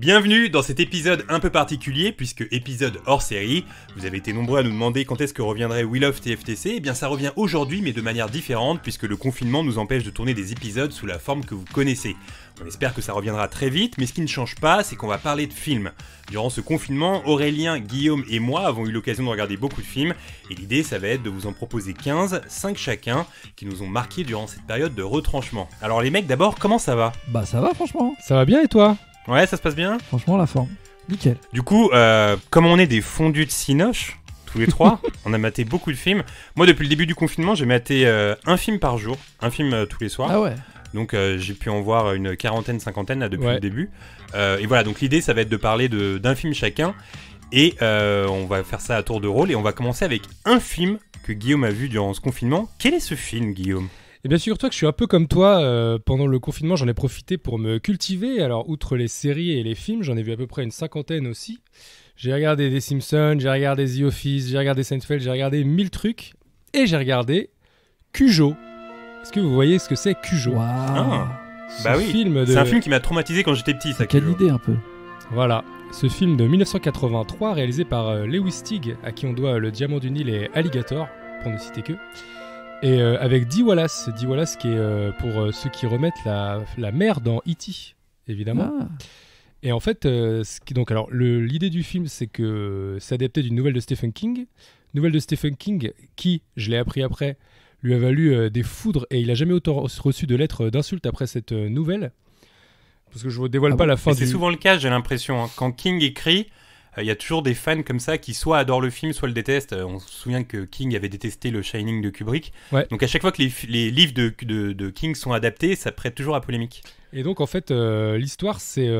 Bienvenue dans cet épisode un peu particulier, puisque épisode hors série. Vous avez été nombreux à nous demander quand est-ce que reviendrait We Love TFTC. Eh bien ça revient aujourd'hui, mais de manière différente, puisque le confinement nous empêche de tourner des épisodes sous la forme que vous connaissez. On espère que ça reviendra très vite, mais ce qui ne change pas, c'est qu'on va parler de films. Durant ce confinement, Aurélien, Guillaume et moi avons eu l'occasion de regarder beaucoup de films, et l'idée ça va être de vous en proposer 15, 5 chacun, qui nous ont marqués durant cette période de retranchement. Alors les mecs, d'abord, comment ça va ? Bah ça va franchement. Ça va bien et toi ? Ouais, ça se passe bien ? Franchement la forme. Nickel. Du coup, comme on est des fondus de cinoche, tous les trois, on a maté beaucoup de films. Moi, depuis le début du confinement, j'ai maté un film par jour, un film tous les soirs. Ah ouais. Donc j'ai pu en voir une quarantaine, cinquantaine là, depuis Ouais. le début. Et voilà, donc l'idée, ça va être de parler d'un film chacun. Et on va faire ça à tour de rôle. Et on va commencer avec un film que Guillaume a vu durant ce confinement. Quel est ce film, Guillaume ? Et bien figure-toi que je suis un peu comme toi, pendant le confinement j'en ai profité pour me cultiver, alors outre les séries et les films, j'en ai vu à peu près une cinquantaine aussi. J'ai regardé des Simpsons, j'ai regardé The Office, j'ai regardé Seinfeld, j'ai regardé 1000 trucs, et j'ai regardé Cujo. Est-ce que vous voyez ce que c'est Cujo ? Waouh. Ah. Ce Bah oui, film de... c'est un film qui m'a traumatisé quand j'étais petit, ça. Quelle Cujo. idée un peu. Voilà, ce film de 1983 réalisé par Lewis Teague, à qui on doit Le Diamant du Nil et Alligator, pour ne citer que. Et avec Dee Wallace qui est pour ceux qui remettent la mère dans E.T. évidemment. Ah. Et en fait, l'idée du film, c'est que c'est adapté d'une nouvelle de Stephen King. Nouvelle de Stephen King qui, je l'ai appris après, lui a valu des foudres et il a jamais autant reçu de lettres d'insultes après cette nouvelle. Parce que je vous dévoile pas la fin Mais du... c'est souvent le cas, j'ai l'impression. Hein. Quand King écrit, il y a toujours des fans comme ça qui soit adorent le film, soit le détestent. On se souvient que King avait détesté le Shining de Kubrick. Ouais. Donc à chaque fois que les livres de King sont adaptés, ça prête toujours à polémique. Et donc en fait, l'histoire c'est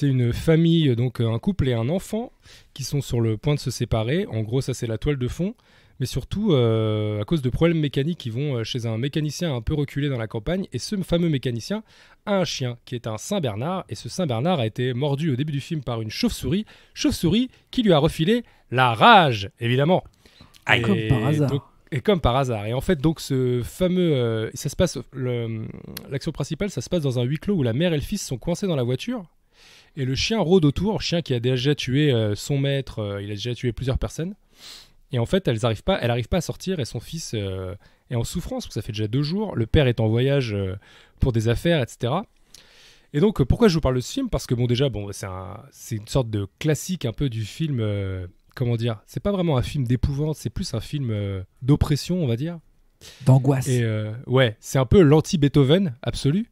une famille, donc un couple et un enfant qui sont sur le point de se séparer. En gros, ça c'est la toile de fond. Mais surtout, à cause de problèmes mécaniques, ils vont chez un mécanicien un peu reculé dans la campagne. Et ce fameux mécanicien a un chien qui est un Saint-Bernard. Et ce Saint-Bernard a été mordu au début du film par une chauve-souris. Chauve-souris qui lui a refilé la rage, évidemment. Aïe. Comme par hasard. Et comme par hasard. Et en fait, donc, ce fameux... ça se passe... l'action principale, ça se passe dans un huis clos où la mère et le fils sont coincés dans la voiture. Et le chien rôde autour. Chien qui a déjà tué son maître. Il a déjà tué plusieurs personnes. Et en fait, elle n'arrive pas à sortir et son fils est en souffrance, parce que ça fait déjà 2 jours. Le père est en voyage pour des affaires, etc. Et donc, pourquoi je vous parle de ce film ? Parce que bon, déjà, c'est une sorte de classique un peu du film... comment dire ? C'est pas vraiment un film d'épouvante, c'est plus un film d'oppression, on va dire. D'angoisse. Et ouais, c'est un peu l'anti-Beethoven absolu.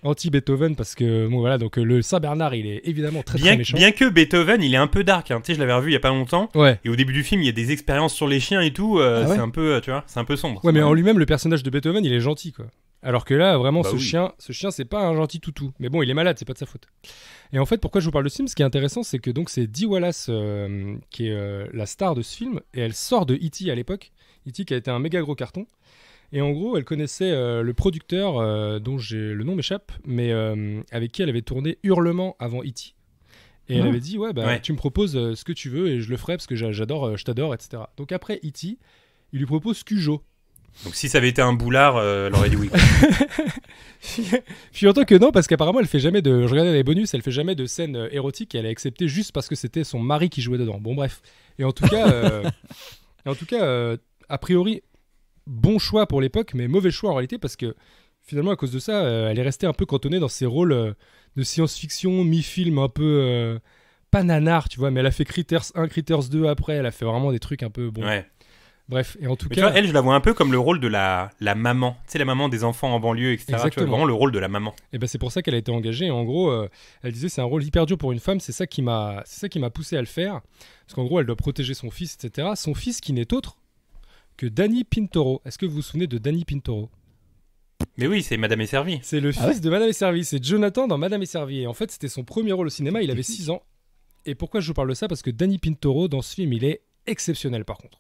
Anti-Beethoven parce que bon voilà, donc le Saint-Bernard il est évidemment très méchant. Bien que Beethoven, il est un peu dark. Hein. Tu sais, je l'avais revu il y a pas longtemps. Ouais. Et au début du film, il y a des expériences sur les chiens et tout. ouais c'est un peu, tu vois, c'est un peu sombre. Ouais, mais en lui-même, le personnage de Beethoven, il est gentil, quoi. Alors que là, vraiment, Bah ce oui. chien, c'est pas un gentil toutou. Mais bon, il est malade, c'est pas de sa faute. Et en fait, pourquoi je vous parle de ce film ? Ce qui est intéressant, c'est que donc c'est Dee Wallace qui est la star de ce film, et elle sort de E.T. à l'époque. E.T. qui a été un méga gros carton. Et en gros, elle connaissait le producteur dont le nom m'échappe, mais avec qui elle avait tourné Hurlement avant E.T. Et elle avait dit, ouais. Tu me proposes ce que tu veux et je le ferai parce que j'adore, je t'adore, etc. Donc après E.T., il lui propose Cujo. Donc si ça avait été un boulard, elle aurait dit oui. Figure-toi que non, parce qu'apparemment elle fait jamais je regardais les bonus, elle fait jamais de scènes érotiques et elle a accepté juste parce que c'était son mari qui jouait dedans. Bon bref. Et en tout cas, a priori, bon choix pour l'époque, mais mauvais choix en réalité parce que finalement à cause de ça, elle est restée un peu cantonnée dans ses rôles de science-fiction, mi-film, un peu pas nanar, tu vois, mais elle a fait Critters 1, Critters 2 après, elle a fait vraiment des trucs un peu bon. Ouais. Bref, et en tout Mais cas... tu vois, elle, je la vois un peu comme le rôle de la maman. Tu sais, la maman des enfants en banlieue, etc. Tu vois, Exactement. vraiment le rôle de la maman. Et ben c'est pour ça qu'elle a été engagée. Et en gros, elle disait c'est un rôle hyper dur pour une femme. C'est ça qui m'a poussé à le faire. Parce qu'en gros, elle doit protéger son fils, etc. Son fils qui n'est autre que Danny Pintoro. Est-ce que vous vous souvenez de Danny Pintoro ? Mais oui, c'est Madame est servie. C'est le fils de Madame est servie. C'est Jonathan dans Madame est servie. Et en fait, c'était son premier rôle au cinéma. Il avait 6 ans. Et pourquoi je vous parle de ça ? Parce que Danny Pintoro, dans ce film, il est exceptionnel par contre.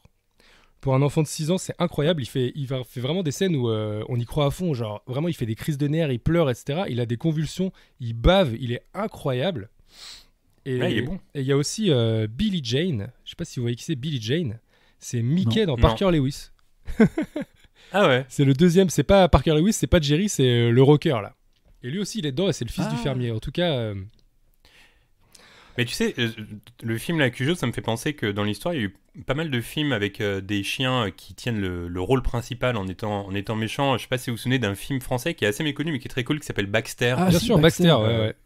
Pour un enfant de 6 ans, c'est incroyable. Il fait vraiment des scènes où on y croit à fond. Genre, vraiment, il fait des crises de nerfs, il pleure, etc. Il a des convulsions, il bave, il est incroyable. Et Ouais, il est bon. Et il y a aussi Billy Jane. Je sais pas si vous voyez qui c'est, Billy Jane. C'est Mickey dans Non. Parker Lewis. Ah ouais. C'est le deuxième. C'est pas Parker Lewis, c'est pas Jerry, c'est le rocker là. Et lui aussi, il est dedans et c'est le fils du fermier. En tout cas, Mais tu sais, le film La Cujo, ça me fait penser que dans l'histoire, il y a eu pas mal de films avec des chiens qui tiennent le rôle principal en étant méchants. Je sais pas si vous vous souvenez d'un film français qui est assez méconnu mais qui est très cool qui s'appelle Baxter. Ah, bien si, sûr, Baxter,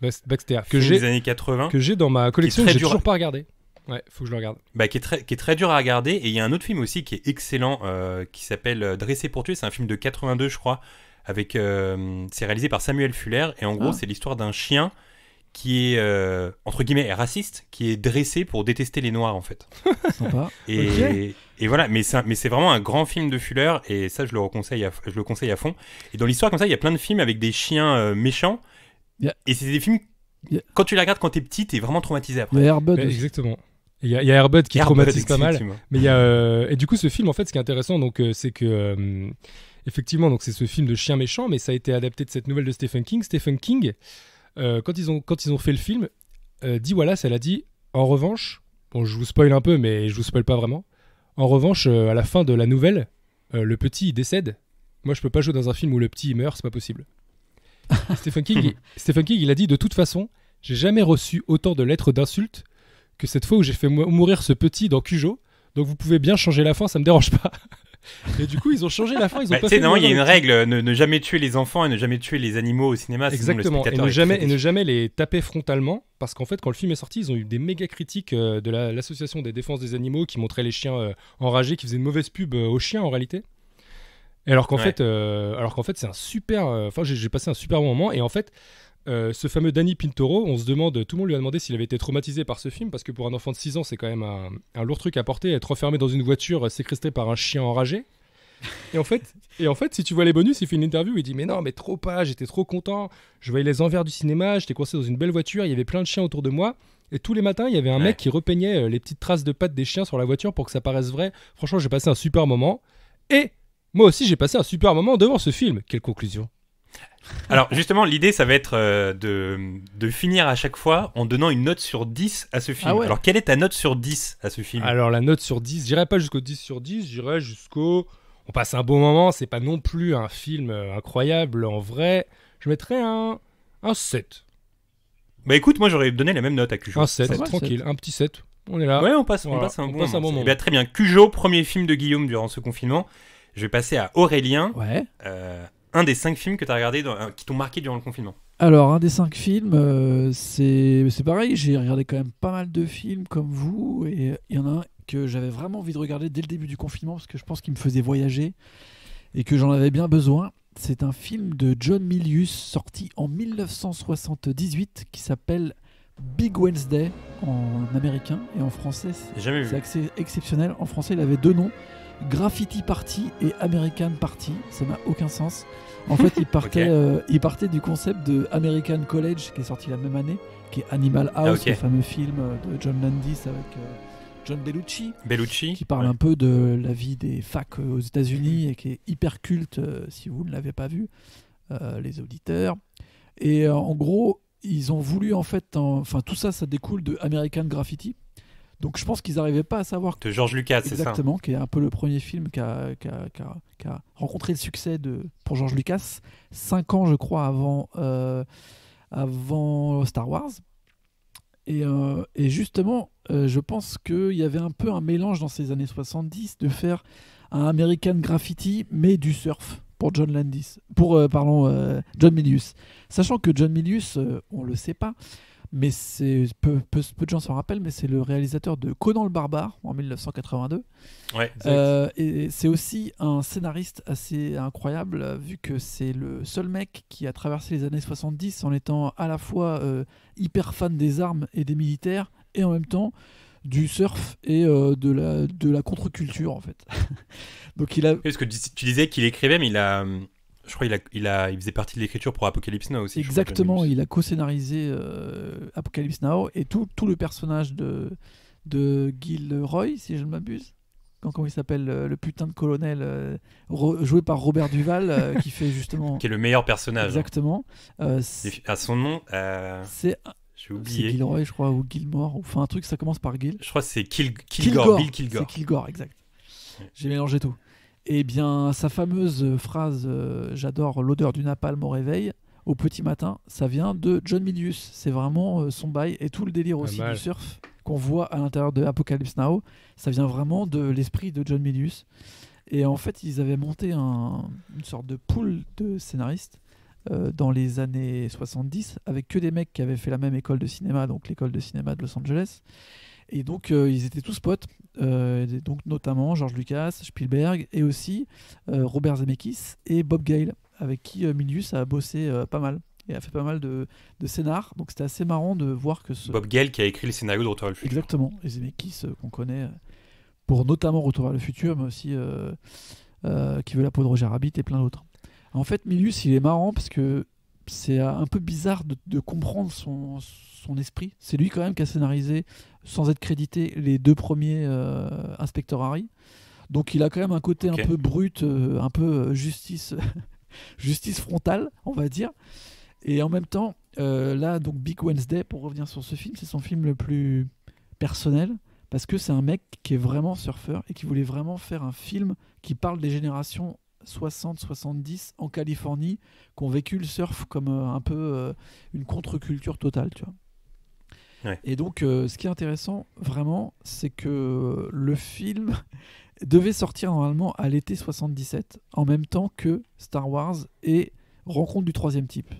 Baxter, Baxter, Film des années 80. que j'ai dans ma collection, très que j'ai dur. toujours pas regardé. Ouais, faut que je le regarde. Qui est très dur à regarder. Et il y a un autre film aussi qui est excellent qui s'appelle Dressé pour tuer. C'est un film de 82, je crois. C'est réalisé par Samuel Fuller. Et en gros, c'est l'histoire d'un chien qui est, entre guillemets, raciste, qui est dressé pour détester les Noirs, en fait. Sympa. Et voilà, mais c'est vraiment un grand film de Fuller. Et ça, je le conseille à fond. Et dans l'histoire, comme ça, il y a plein de films avec des chiens méchants. Yeah. Et c'est des films... Yeah. Quand tu les regardes quand t'es petit, t'es vraiment traumatisé après. Il y a Air Bud Ouais, aussi. exactement. Il y a Air Bud qui Air Bud, traumatise pas mal. effectivement. Mais il y a et du coup ce film en fait ce qui est intéressant donc c'est que effectivement donc c'est ce film de chien méchant mais ça a été adapté de cette nouvelle de Stephen King. Stephen King quand ils ont fait le film dit Wallace elle a dit en revanche bon je vous spoil un peu mais je vous spoil pas vraiment. En revanche à la fin de la nouvelle le petit il décède. Moi je peux pas jouer dans un film où le petit il meurt, c'est pas possible. Stephen King il a dit de toute façon, j'ai jamais reçu autant de lettres d'insultes que cette fois où j'ai fait mourir ce petit dans Cujo. Donc vous pouvez bien changer la fin, ça me dérange pas. Et du coup, ils ont changé la fin, ils ont pas fait. Non, il y a une le petit. règle, ne jamais tuer les enfants et ne jamais tuer les animaux au cinéma. Exactement, sinon le et spectateur ne jamais les taper frontalement, parce qu'en fait, quand le film est sorti, ils ont eu des méga critiques de l'association des défenses des animaux qui montrait les chiens enragés, qui faisaient une mauvaise pub aux chiens en réalité. Et alors qu'en fait, c'est un super. Enfin, j'ai passé un super bon moment, et en fait. Ce fameux Danny Pintoro, on se demande, tout le monde lui a demandé s'il avait été traumatisé par ce film, parce que pour un enfant de 6 ans, c'est quand même un lourd truc à porter, être enfermé dans une voiture séquestré par un chien enragé. Et en fait, si tu vois les bonus, il fait une interview, il dit mais non, mais trop pas, j'étais trop content, je voyais les envers du cinéma, j'étais coincé dans une belle voiture, il y avait plein de chiens autour de moi, et tous les matins, il y avait un mec qui repeignait les petites traces de pattes des chiens sur la voiture pour que ça paraisse vrai. Franchement, j'ai passé un super moment, et moi aussi, j'ai passé un super moment devant ce film. Quelle conclusion! Alors justement, l'idée, ça va être de finir à chaque fois en donnant une note sur 10 à ce film. Ah ouais. Alors quelle est ta note sur 10 à ce film? Alors la note sur 10, j'irai pas jusqu'au 10 sur 10, j'irai jusqu'au... On passe un bon moment, c'est pas non plus un film incroyable en vrai. Je mettrais un 7. Bah écoute, moi j'aurais donné la même note à Cujo. Un 7, Ça va, tranquille, un petit 7. On est là. Ouais, on passe un on bon passe un bon moment. moment. Eh bien, très bien. Cujo, premier film de Guillaume durant ce confinement. Je vais passer à Aurélien. Ouais. Un des 5 films que tu as regardé qui t'ont marqué durant le confinement. Alors, un des 5 films, c'est pareil, j'ai regardé quand même pas mal de films comme vous, et il y en a un que j'avais vraiment envie de regarder dès le début du confinement, parce que je pense qu'il me faisait voyager, et que j'en avais bien besoin. C'est un film de John Milius, sorti en 1978, qui s'appelle Big Wednesday, en américain, et en français, J'ai jamais c'est vu. assez exceptionnel. En français, il avait 2 noms, Graffiti Party et American Party. Ça n'a aucun sens. En fait, il partait du concept de American College, qui est sorti la même année, qui est Animal House, le fameux film de John Landis avec John Bellucci, qui parle un peu de la vie des facs aux États-Unis et qui est hyper culte si vous ne l'avez pas vu, les auditeurs. Et en gros, ils ont voulu en fait, tout ça, ça découle de American Graffiti. Donc je pense qu'ils n'arrivaient pas à savoir. De George Lucas, c'est ça? Exactement, qui est un peu le premier film qui a rencontré le succès pour George Lucas, 5 ans je crois avant Star Wars. Et justement, je pense qu'il y avait un peu un mélange dans ces années 70 de faire un American Graffiti, mais du surf pour John Milius. Sachant que John Milius, on le sait pas, mais peu de gens s'en rappellent, mais c'est le réalisateur de Conan le Barbare en 1982. Ouais. Et c'est aussi un scénariste assez incroyable, vu que c'est le seul mec qui a traversé les années 70 en étant à la fois hyper fan des armes et des militaires, et en même temps du surf et de la contre-culture en fait. Donc il a... Parce que tu disais qu'il écrivait, mais je crois qu'il faisait partie de l'écriture pour Apocalypse Now aussi. Exactement, il a co-scénarisé Apocalypse Now, et tout le personnage de Gilroy, si je ne m'abuse. Comment il s'appelle, le putain de colonel joué par Robert Duval, qui fait justement... Qui est le meilleur personnage. Exactement. À son nom, j'ai oublié. C'est Gilroy, je crois, ou Gilmore, enfin un truc, ça commence par Gil. Je crois que c'est Kilgore, Bill Kilgore. C'est Kilgore, exact. J'ai mélangé tout. Et bien, sa fameuse phrase « J'adore l'odeur du napalm au au petit matin, ça vient de John Milius. C'est vraiment son bail et tout le délire aussi du surf qu'on voit à l'intérieur de Apocalypse Now. Ça vient vraiment de l'esprit de John Milius. Et en fait, ils avaient monté une sorte de pool de scénaristes dans les années 70 avec que des mecs qui avaient fait la même école de cinéma, donc l'école de cinéma de Los Angeles. Et donc, ils étaient tous potes, donc notamment George Lucas, Spielberg et aussi Robert Zemeckis et Bob Gale, avec qui Milius a bossé pas mal et a fait pas mal de scénars. Donc, c'était assez marrant de voir que Bob Gale qui a écrit le scénario de Retour vers le futur. Exactement, et Zemeckis qu'on connaît pour notamment Retour vers le futur, mais aussi Qui veut la peau de Roger Rabbit et plein d'autres. En fait, Milius, il est marrant parce que c'est un peu bizarre de comprendre son esprit. C'est lui quand même qui a scénarisé, sans être crédité, les 2 premiers Inspecteur Harry. Donc il a quand même un côté un peu brut, un peu justice frontale, on va dire. Et en même temps, là, donc Big Wednesday, pour revenir sur ce film, c'est son film le plus personnel, parce que c'est un mec qui est vraiment surfeur et qui voulait vraiment faire un film qui parle des générations 60-70 en Californie qui ont vécu le surf comme un peu une contre-culture totale, tu vois. Ouais. Et donc, ce qui est intéressant, vraiment, c'est que le film devait sortir normalement à l'été 77, en même temps que Star Wars et Rencontre du troisième type.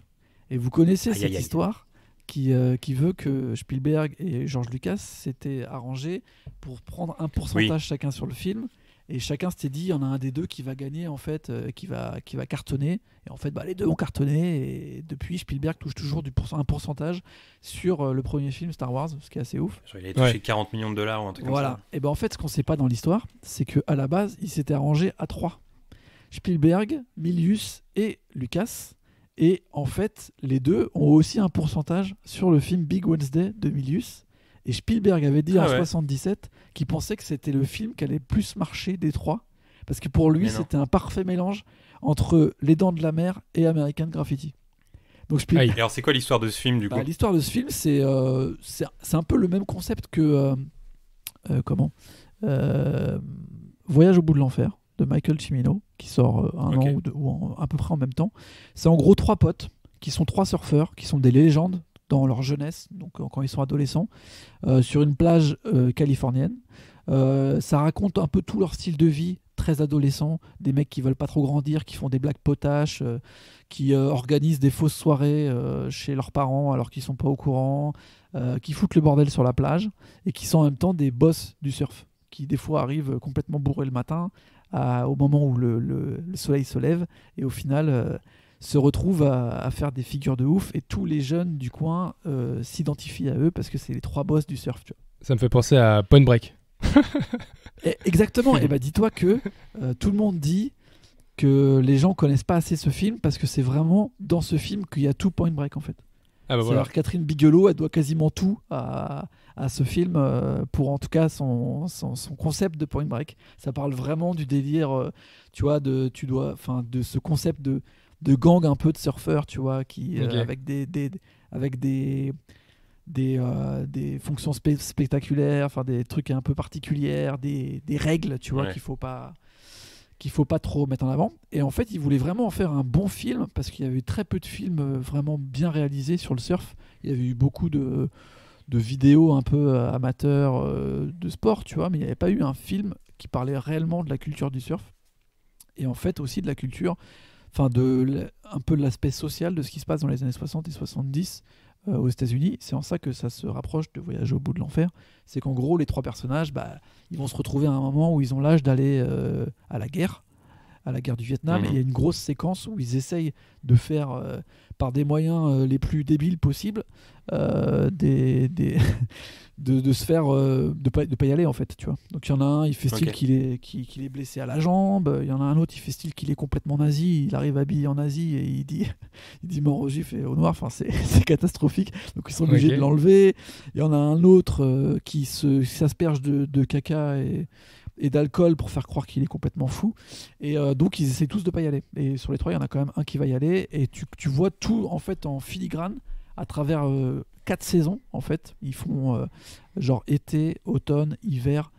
Et vous connaissez cette histoire qui veut que Spielberg et George Lucas s'étaient arrangés pour prendre un pourcentage chacun sur le film. Et chacun s'était dit, il y en a un des deux qui va gagner, en fait, qui va cartonner. Et en fait, les deux ont cartonné. Et depuis, Spielberg touche toujours un pourcentage sur le premier film Star Wars, ce qui est assez ouf. Il a touché 40 millions de dollars ou un truc comme ça. Et en fait, ce qu'on ne sait pas dans l'histoire, c'est qu'à la base, ils s'étaient arrangés à 3. Spielberg, Milius et Lucas. Et en fait, les deux ont aussi un pourcentage sur le film Big Wednesday de Milius. Et Spielberg avait dit en 77 qu'il pensait que c'était le film qui allait plus marcher des 3. Parce que pour lui, c'était un parfait mélange entre Les Dents de la Mer et American Graffiti. Donc Et alors, c'est quoi l'histoire de ce film, du coup ? L'histoire de ce film, c'est un peu le même concept que... Voyage au bout de l'enfer, de Michael Cimino, qui sort un an ou à peu près en même temps. C'est en gros 3 potes, qui sont 3 surfeurs, qui sont des légendes dans leur jeunesse, donc quand ils sont adolescents, sur une plage californienne. Ça raconte un peu tout leur style de vie, très adolescent, des mecs qui veulent pas trop grandir, qui font des blagues potaches, qui organisent des fausses soirées chez leurs parents alors qu'ils sont pas au courant, qui foutent le bordel sur la plage, et qui sont en même temps des boss du surf, qui des fois arrivent complètement bourrés le matin, au moment où le soleil se lève, et au final... se retrouvent à faire des figures de ouf, et tous les jeunes du coin s'identifient à eux parce que c'est les 3 boss du surf, tu vois. Ça me fait penser à Point Break. Exactement. Et dis-toi que tout le monde dit que les gens connaissent pas assez ce film parce que c'est vraiment dans ce film qu'il y a tout Point Break, en fait. C'est-à-dire Catherine Bigelow, elle doit quasiment tout à ce film pour en tout cas son concept de Point Break. Ça parle vraiment du délire, tu vois, de ce concept de gang un peu de surfeurs, tu vois, qui avec des fonctions spectaculaires, enfin des trucs un peu particuliers, des règles, tu vois, qu'il faut pas trop mettre en avant. Et en fait, ils voulaient vraiment en faire un bon film parce qu'il y avait eu très peu de films vraiment bien réalisés sur le surf. Il y avait eu beaucoup de vidéos un peu amateurs de sport, tu vois, mais il n'y avait pas eu un film qui parlait réellement de la culture du surf et en fait aussi de la culture, un peu de l'aspect social de ce qui se passe dans les années 60 et 70 aux États-Unis. C'est en ça que ça se rapproche de Voyage au bout de l'enfer. C'est qu'en gros, les 3 personnages, ils vont se retrouver à un moment où ils ont l'âge d'aller à la guerre du Vietnam. Et il y a une grosse séquence où ils essayent de faire, par des moyens les plus débiles possibles, de se faire de pas y aller, en fait, tu vois. Donc il y en a un, il fait style qu'il est blessé à la jambe. Il y en a un autre, il fait style qu'il est complètement nazi. Il arrive habillé en nazi et il dit mort aux juifs et aux noirs. Enfin, c'est catastrophique. Donc ils sont obligés de l'enlever. Il y en a un autre qui s'asperge de caca et d'alcool pour faire croire qu'il est complètement fou. Et donc ils essaient tous de pas y aller. Et sur les 3, il y en a quand même un qui va y aller. Et tu vois tout en fait en filigrane à travers 4 saisons, en fait. Ils font genre été, automne, hiver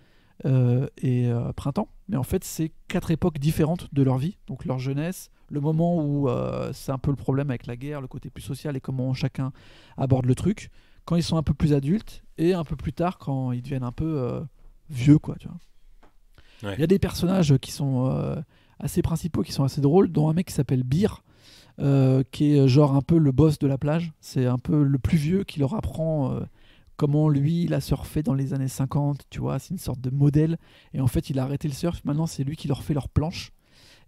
et printemps. Mais en fait, c'est 4 époques différentes de leur vie. Donc leur jeunesse, le moment où c'est un peu le problème avec la guerre, le côté plus social et comment chacun aborde le truc, quand ils sont un peu plus adultes et un peu plus tard quand ils deviennent un peu vieux, quoi, tu vois. Ouais. Il y a des personnages qui sont assez principaux, qui sont assez drôles, dont un mec qui s'appelle Beer, qui est genre un peu le boss de la plage. C'est un peu le plus vieux qui leur apprend comment lui il a surfé dans les années 50, tu vois, c'est une sorte de modèle. Et en fait, il a arrêté le surf, maintenant c'est lui qui leur fait leurs planches.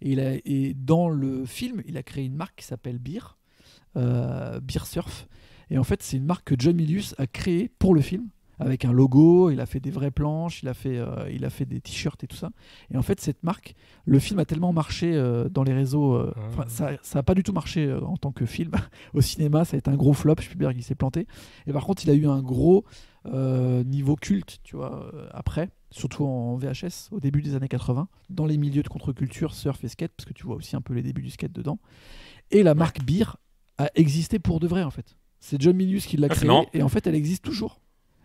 Et dans le film, il a créé une marque qui s'appelle Beer, Beer Surf. Et en fait, c'est une marque que John Milius a créée pour le film, avec un logo, il a fait des vraies planches, il a fait des t-shirts et tout ça. Et en fait, cette marque, le film a tellement marché dans les réseaux, ça a pas du tout marché en tant que film. Au cinéma, ça a été un gros flop, Spielberg il s'est planté. Et par contre, il a eu un gros niveau culte, tu vois, après, surtout en VHS, au début des années 80, dans les milieux de contre-culture, surf et skate, parce que tu vois aussi un peu les débuts du skate dedans. Et la marque Beer a existé pour de vrai, en fait. C'est John Milius qui l'a créée, et en fait, elle existe toujours.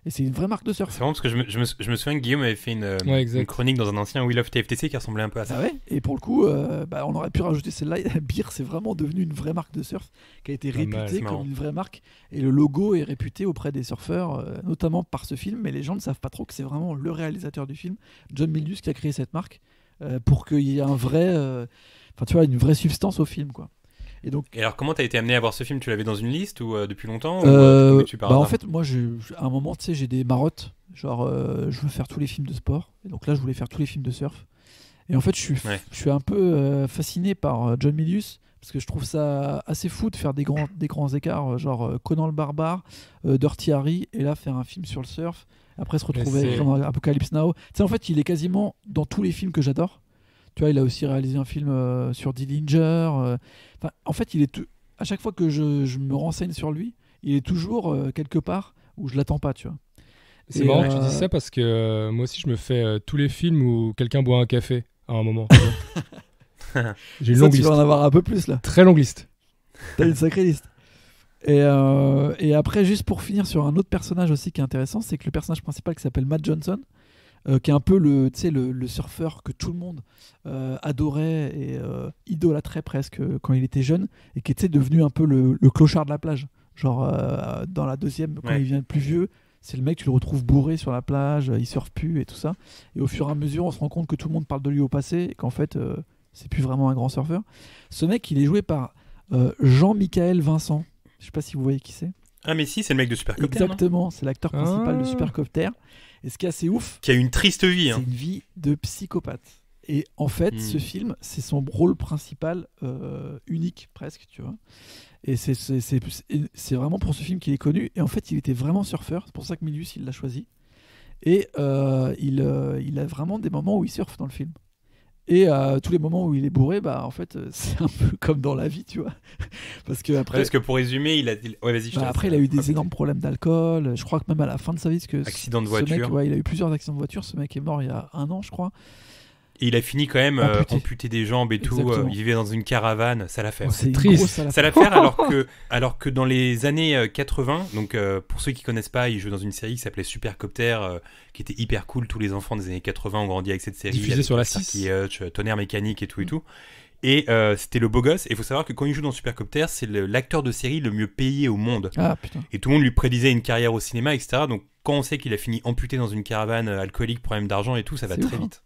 Et c'est une vraie marque de surf. C'est vraiment parce que je me souviens que Guillaume avait fait une chronique dans un ancien Wheel of TFTC qui ressemblait un peu à ça. Ah ouais. Et pour le coup, on aurait pu rajouter celle-là. Beer, c'est vraiment devenu une vraie marque de surf qui a été réputée comme une vraie marque. Et le logo est réputé auprès des surfeurs, notamment par ce film. Mais les gens ne savent pas trop que c'est vraiment le réalisateur du film, John Milius, qui a créé cette marque pour qu'il y ait un vrai, une vraie substance au film, quoi. Et alors, comment t'as été amené à voir ce film? Tu l'avais dans une liste ou depuis longtemps en fait, moi, à un moment, tu sais, j'ai des marottes. Genre, je veux faire tous les films de sport. Et donc là, je voulais faire tous les films de surf. Et en fait, je suis un peu fasciné par John Milius, parce que je trouve ça assez fou de faire des grands écarts, genre Conan le Barbare, Dirty Harry, et là, faire un film sur le surf. Après, se retrouver dans Apocalypse Now. Tu sais, en fait, il est quasiment dans tous les films que j'adore. Tu vois, il a aussi réalisé un film sur Dillinger. En fait, à chaque fois que je me renseigne sur lui, il est toujours quelque part où je l'attends pas, tu vois. C'est marrant que tu dises ça parce que moi aussi, je me fais tous les films où quelqu'un boit un café à un moment. J'ai une longue liste. Tu vas en avoir un peu plus là. Très longue liste. T'as une sacrée liste. Et après, juste pour finir sur un autre personnage aussi qui est intéressant, c'est que le personnage principal qui s'appelle Matt Johnson, qui est un peu le surfeur que tout le monde adorait et idolâtrait presque quand il était jeune, et qui était devenu un peu le clochard de la plage. Genre dans la deuxième, quand il devient plus vieux, c'est le mec, tu le retrouves bourré sur la plage, il surfe plus et tout ça. Et au fur et à mesure, on se rend compte que tout le monde parle de lui au passé et qu'en fait, c'est plus vraiment un grand surfeur. Ce mec, il est joué par Jean-Michael Vincent. Je sais pas si vous voyez qui c'est. Ah mais si, c'est le mec de Supercopter. Exactement, c'est l'acteur principal de Supercopter. Et ce qui est assez ouf, qui a une triste vie. C'est une vie de psychopathe. Et en fait, ce film, c'est son rôle principal unique presque, tu vois. Et c'est vraiment pour ce film qu'il est connu. Et en fait, il était vraiment surfeur. C'est pour ça que Milius, il l'a choisi. Et il a vraiment des moments où il surfe dans le film. Et tous les moments où il est bourré, en fait, c'est un peu comme dans la vie, tu vois. Parce que pour résumer, ouais, vas-y. Après, il a eu des énormes problèmes d'alcool. Je crois que même à la fin de sa vie, accident de voiture. Mec, il a eu plusieurs accidents de voiture. Ce mec est mort il y a 1 an, je crois. Et il a fini quand même amputé des jambes et tout. Il vivait dans une caravane. Ça l'a fait. C'est triste. Ça l'a fait alors que dans les années 80, donc pour ceux qui connaissent pas, il jouait dans une série qui s'appelait Supercopter, qui était hyper cool. Tous les enfants des années 80 ont grandi avec cette série. Diffusée sur la 6. Tonnerre mécanique et tout et tout. Et c'était le beau gosse. Et il faut savoir que quand il joue dans Supercopter, c'est l'acteur de série le mieux payé au monde. Ah putain. Et tout le monde lui prédisait une carrière au cinéma, etc. Donc quand on sait qu'il a fini amputé dans une caravane alcoolique, problème d'argent et tout, ça va très vite.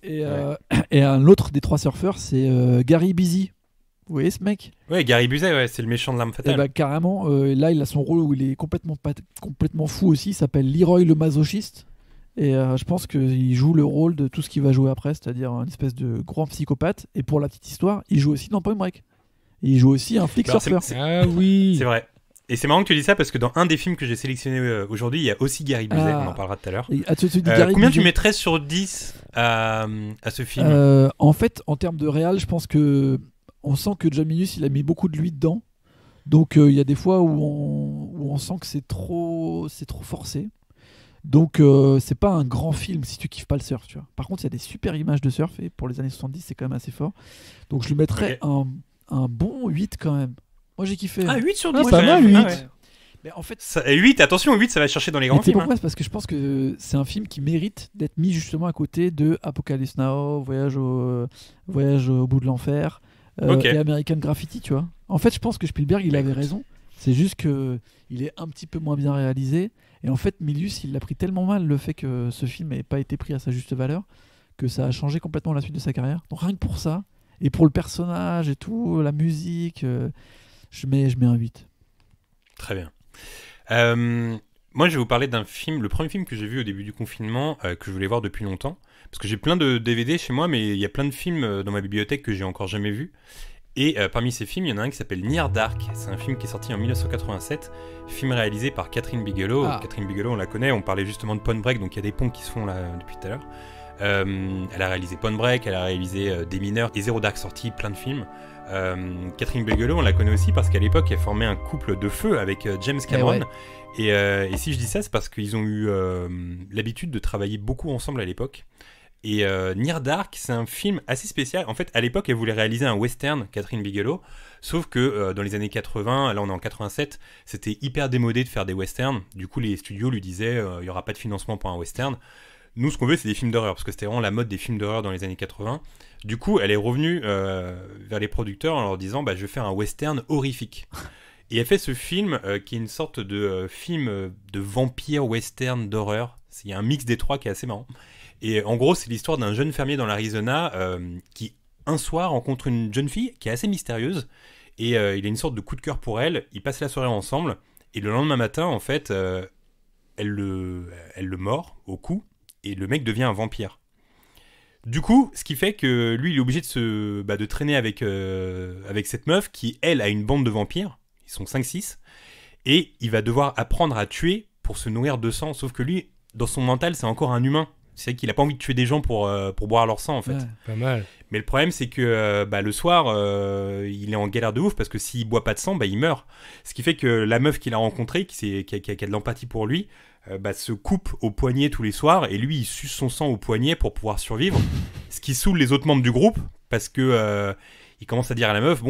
Et un autre des 3 surfeurs, c'est Gary Busey. Vous voyez ce mec? Ouais, Gary Busey, ouais, c'est le méchant de l'arme fatale. Carrément, là il a son rôle où il est complètement fou aussi. Il s'appelle Leroy le masochiste. Et je pense qu'il joue le rôle de tout ce qu'il va jouer après, c'est-à-dire une espèce de grand psychopathe. Et pour la petite histoire, il joue aussi dans Point Break. Et il joue aussi un flic surfeur. Ah oui, c'est vrai. Et c'est marrant que tu dis ça parce que dans un des films que j'ai sélectionné aujourd'hui, il y a aussi Gary Busey, on en parlera tout à l'heure. Combien tu mettrais sur 10 à ce film? En fait, en termes de réal, je pense que on sent que John Milius, il a mis beaucoup de lui dedans. Donc il y a des fois où on sent que c'est trop forcé. Donc c'est pas un grand film si tu kiffes pas le surf, tu vois. Par contre, il y a des super images de surf et pour les années 70, c'est quand même assez fort. Donc je lui mettrais un bon 8 quand même. Moi j'ai kiffé. Ah, 8 sur 10, ça va, 8. Mais en fait, 8, attention, 8, ça va chercher dans les grands films. Pourquoi? C'est parce que je pense que c'est un film qui mérite d'être mis justement à côté de Apocalypse Now, Voyage au bout de l'enfer, et American Graffiti, tu vois. En fait, je pense que Spielberg, il avait raison. C'est juste que il est un petit peu moins bien réalisé. Et en fait, Milius, il l'a pris tellement mal, le fait que ce film n'ait pas été pris à sa juste valeur, que ça a changé complètement la suite de sa carrière. Donc rien que pour ça, et pour le personnage et tout, la musique, je mets un 8. Très bien. Moi, je vais vous parler d'un film, le premier film que j'ai vu au début du confinement, que je voulais voir depuis longtemps. Parce que j'ai plein de DVD chez moi, mais il y a plein de films dans ma bibliothèque que j'ai encore jamais vus. Et parmi ces films, il y en a un qui s'appelle Near Dark. C'est un film qui est sorti en 1987, film réalisé par Catherine Bigelow. Catherine Bigelow, on la connaît, on parlait justement de Point Break, donc il y a des ponts qui se font là depuis tout à l'heure. Elle a réalisé Point Break, elle a réalisé Des Mineurs et Zero Dark sorti, plein de films. Catherine Bigelow, on la connaît aussi parce qu'à l'époque, elle formait un couple de feu avec James Cameron. Et si je dis ça, c'est parce qu'ils ont eu l'habitude de travailler beaucoup ensemble à l'époque. Et Near Dark, c'est un film assez spécial. En fait, à l'époque, elle voulait réaliser un western, Catherine Bigelow. Sauf que dans les années 80, là on est en 87, c'était hyper démodé de faire des westerns. Du coup, les studios lui disaient il n'y aura pas de financement pour un western. Nous, ce qu'on veut, c'est des films d'horreur, parce que c'était vraiment la mode des films d'horreur dans les années 80. Du coup, elle est revenue vers les producteurs en leur disant je vais faire un western horrifique. Et elle fait ce film qui est une sorte de film de vampire western d'horreur. Il y a un mix des trois qui est assez marrant. Et en gros, c'est l'histoire d'un jeune fermier dans l'Arizona qui, un soir, rencontre une jeune fille qui est assez mystérieuse. Et il a une sorte de coup de cœur pour elle. Ils passent la soirée ensemble. Et le lendemain matin, en fait, elle le mord au cou. Et le mec devient un vampire. Du coup, ce qui fait que lui, il est obligé de traîner avec cette meuf qui, elle, a une bande de vampires. Ils sont 5-6. Et il va devoir apprendre à tuer pour se nourrir de sang. Sauf que lui, dans son mental, c'est encore un humain. C'est qu'il n'a pas envie de tuer des gens pour boire leur sang, en fait. Ouais, pas mal. Mais le problème, c'est que le soir, il est en galère de ouf parce que s'il boit pas de sang, il meurt. Ce qui fait que la meuf qu'il a rencontrée, qui a de l'empathie pour lui, se coupe au poignet tous les soirs et lui, il suce son sang au poignet pour pouvoir survivre. Ce qui saoule les autres membres du groupe parce que il commence à dire à la meuf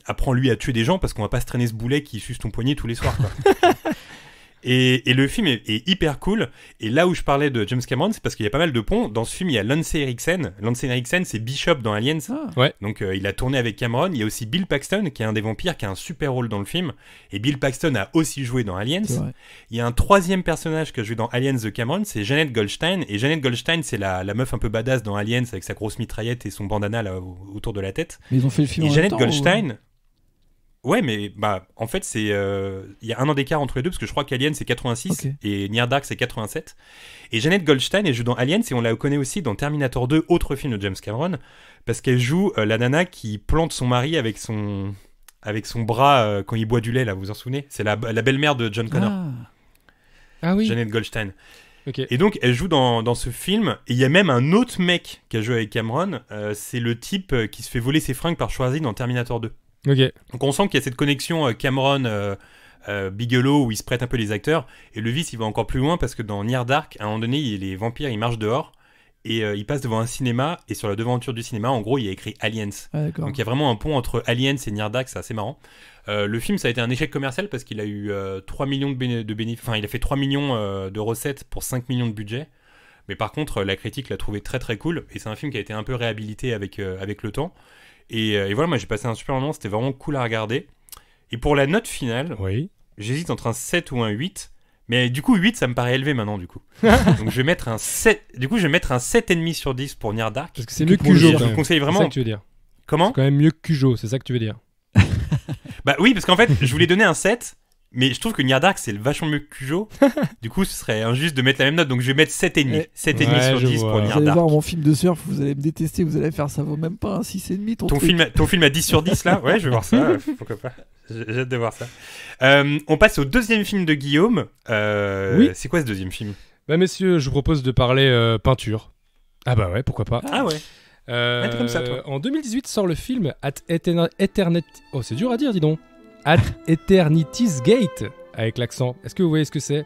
apprends-lui à tuer des gens parce qu'on va pas se traîner ce boulet qui suce ton poignet tous les soirs, quoi. Et le film est hyper cool. Et là où je parlais de James Cameron, c'est parce qu'il y a pas mal de ponts. Dans ce film, il y a Lance Henriksen. Lance Henriksen, c'est Bishop dans Aliens. Ouais. Donc il a tourné avec Cameron. Il y a aussi Bill Paxton, qui est un des vampires, qui a un super rôle dans le film. Et Bill Paxton a aussi joué dans Aliens. Il y a un troisième personnage qui a joué dans Aliens de Cameron, c'est Jeanette Goldstein. Et Jeanette Goldstein, c'est la meuf un peu badass dans Aliens, avec sa grosse mitraillette et son bandana là, autour de la tête. Mais ils ont fait le film et en Jeanette même temps, Goldstein... Ouais, mais en fait, il y a un an d'écart entre les deux, parce que je crois qu'Alien c'est 86 et Near Dark c'est 87. Et Jeanette Goldstein, elle joue dans Aliens et on la connaît aussi dans Terminator 2, autre film de James Cameron, parce qu'elle joue la nana qui plante son mari avec son bras quand il boit du lait, là, vous vous en souvenez ? C'est la belle-mère de John Connor. Ah oui. Jeanette Goldstein. Okay. Et donc, elle joue dans ce film. Et il y a même un autre mec qui a joué avec Cameron. C'est le type qui se fait voler ses fringues par Schwarzy dans Terminator 2. Okay. Donc on sent qu'il y a cette connexion Cameron Bigelow où ils se prêtent un peu les acteurs, et le vice il va encore plus loin parce que dans Near Dark, à un moment donné, les vampires ils marchent dehors et ils passent devant un cinéma, et sur la devanture du cinéma en gros il y a écrit Aliens. Donc il y a vraiment un pont entre Aliens et Near Dark, c'est assez marrant. Le film ça a été un échec commercial parce qu'il a eu 3 millions de bénéfices, enfin il a fait 3 millions de recettes pour 5 millions de budget. Mais par contre la critique l'a trouvé très très cool, et c'est un film qui a été un peu réhabilité avec le temps. Et voilà, moi j'ai passé un super moment, c'était vraiment cool à regarder. Et pour la note finale, j'hésite entre un 7 ou un 8. Mais du coup 8 ça me paraît élevé maintenant du coup. Donc je vais mettre un 7. Du coup je vais mettre un 7,5 sur 10 pour Near Dark. Parce que c'est mieux que Cujo. Je vous conseille vraiment. C'est ça que tu veux dire. Comment ? C'est quand même mieux que Cujo, c'est ça que tu veux dire. Oui, parce qu'en fait je voulais donner un 7. Mais je trouve que Near Dark c'est vachement mieux que Cujo. Du coup ce serait injuste de mettre la même note. Donc je vais mettre 7,5. 7,5 sur 10 pour Near Dark. Vous allez voir mon film de surf, vous allez me détester, vous allez faire ça vaut même pas un 6,5 ton film à 10 sur 10 là. Ouais, je vais voir ça. Pourquoi pas. J'ai hâte de voir ça. On passe au deuxième film de Guillaume. Oui. C'est quoi ce deuxième film ? Messieurs, je vous propose de parler peinture. Ah bah ouais, pourquoi pas. Ah ouais. T'es comme ça, toi. En 2018 sort le film At Eternity... Oh, c'est dur à dire, dis donc. At Eternity's Gate, avec l'accent. Est-ce que vous voyez ce que c'est ?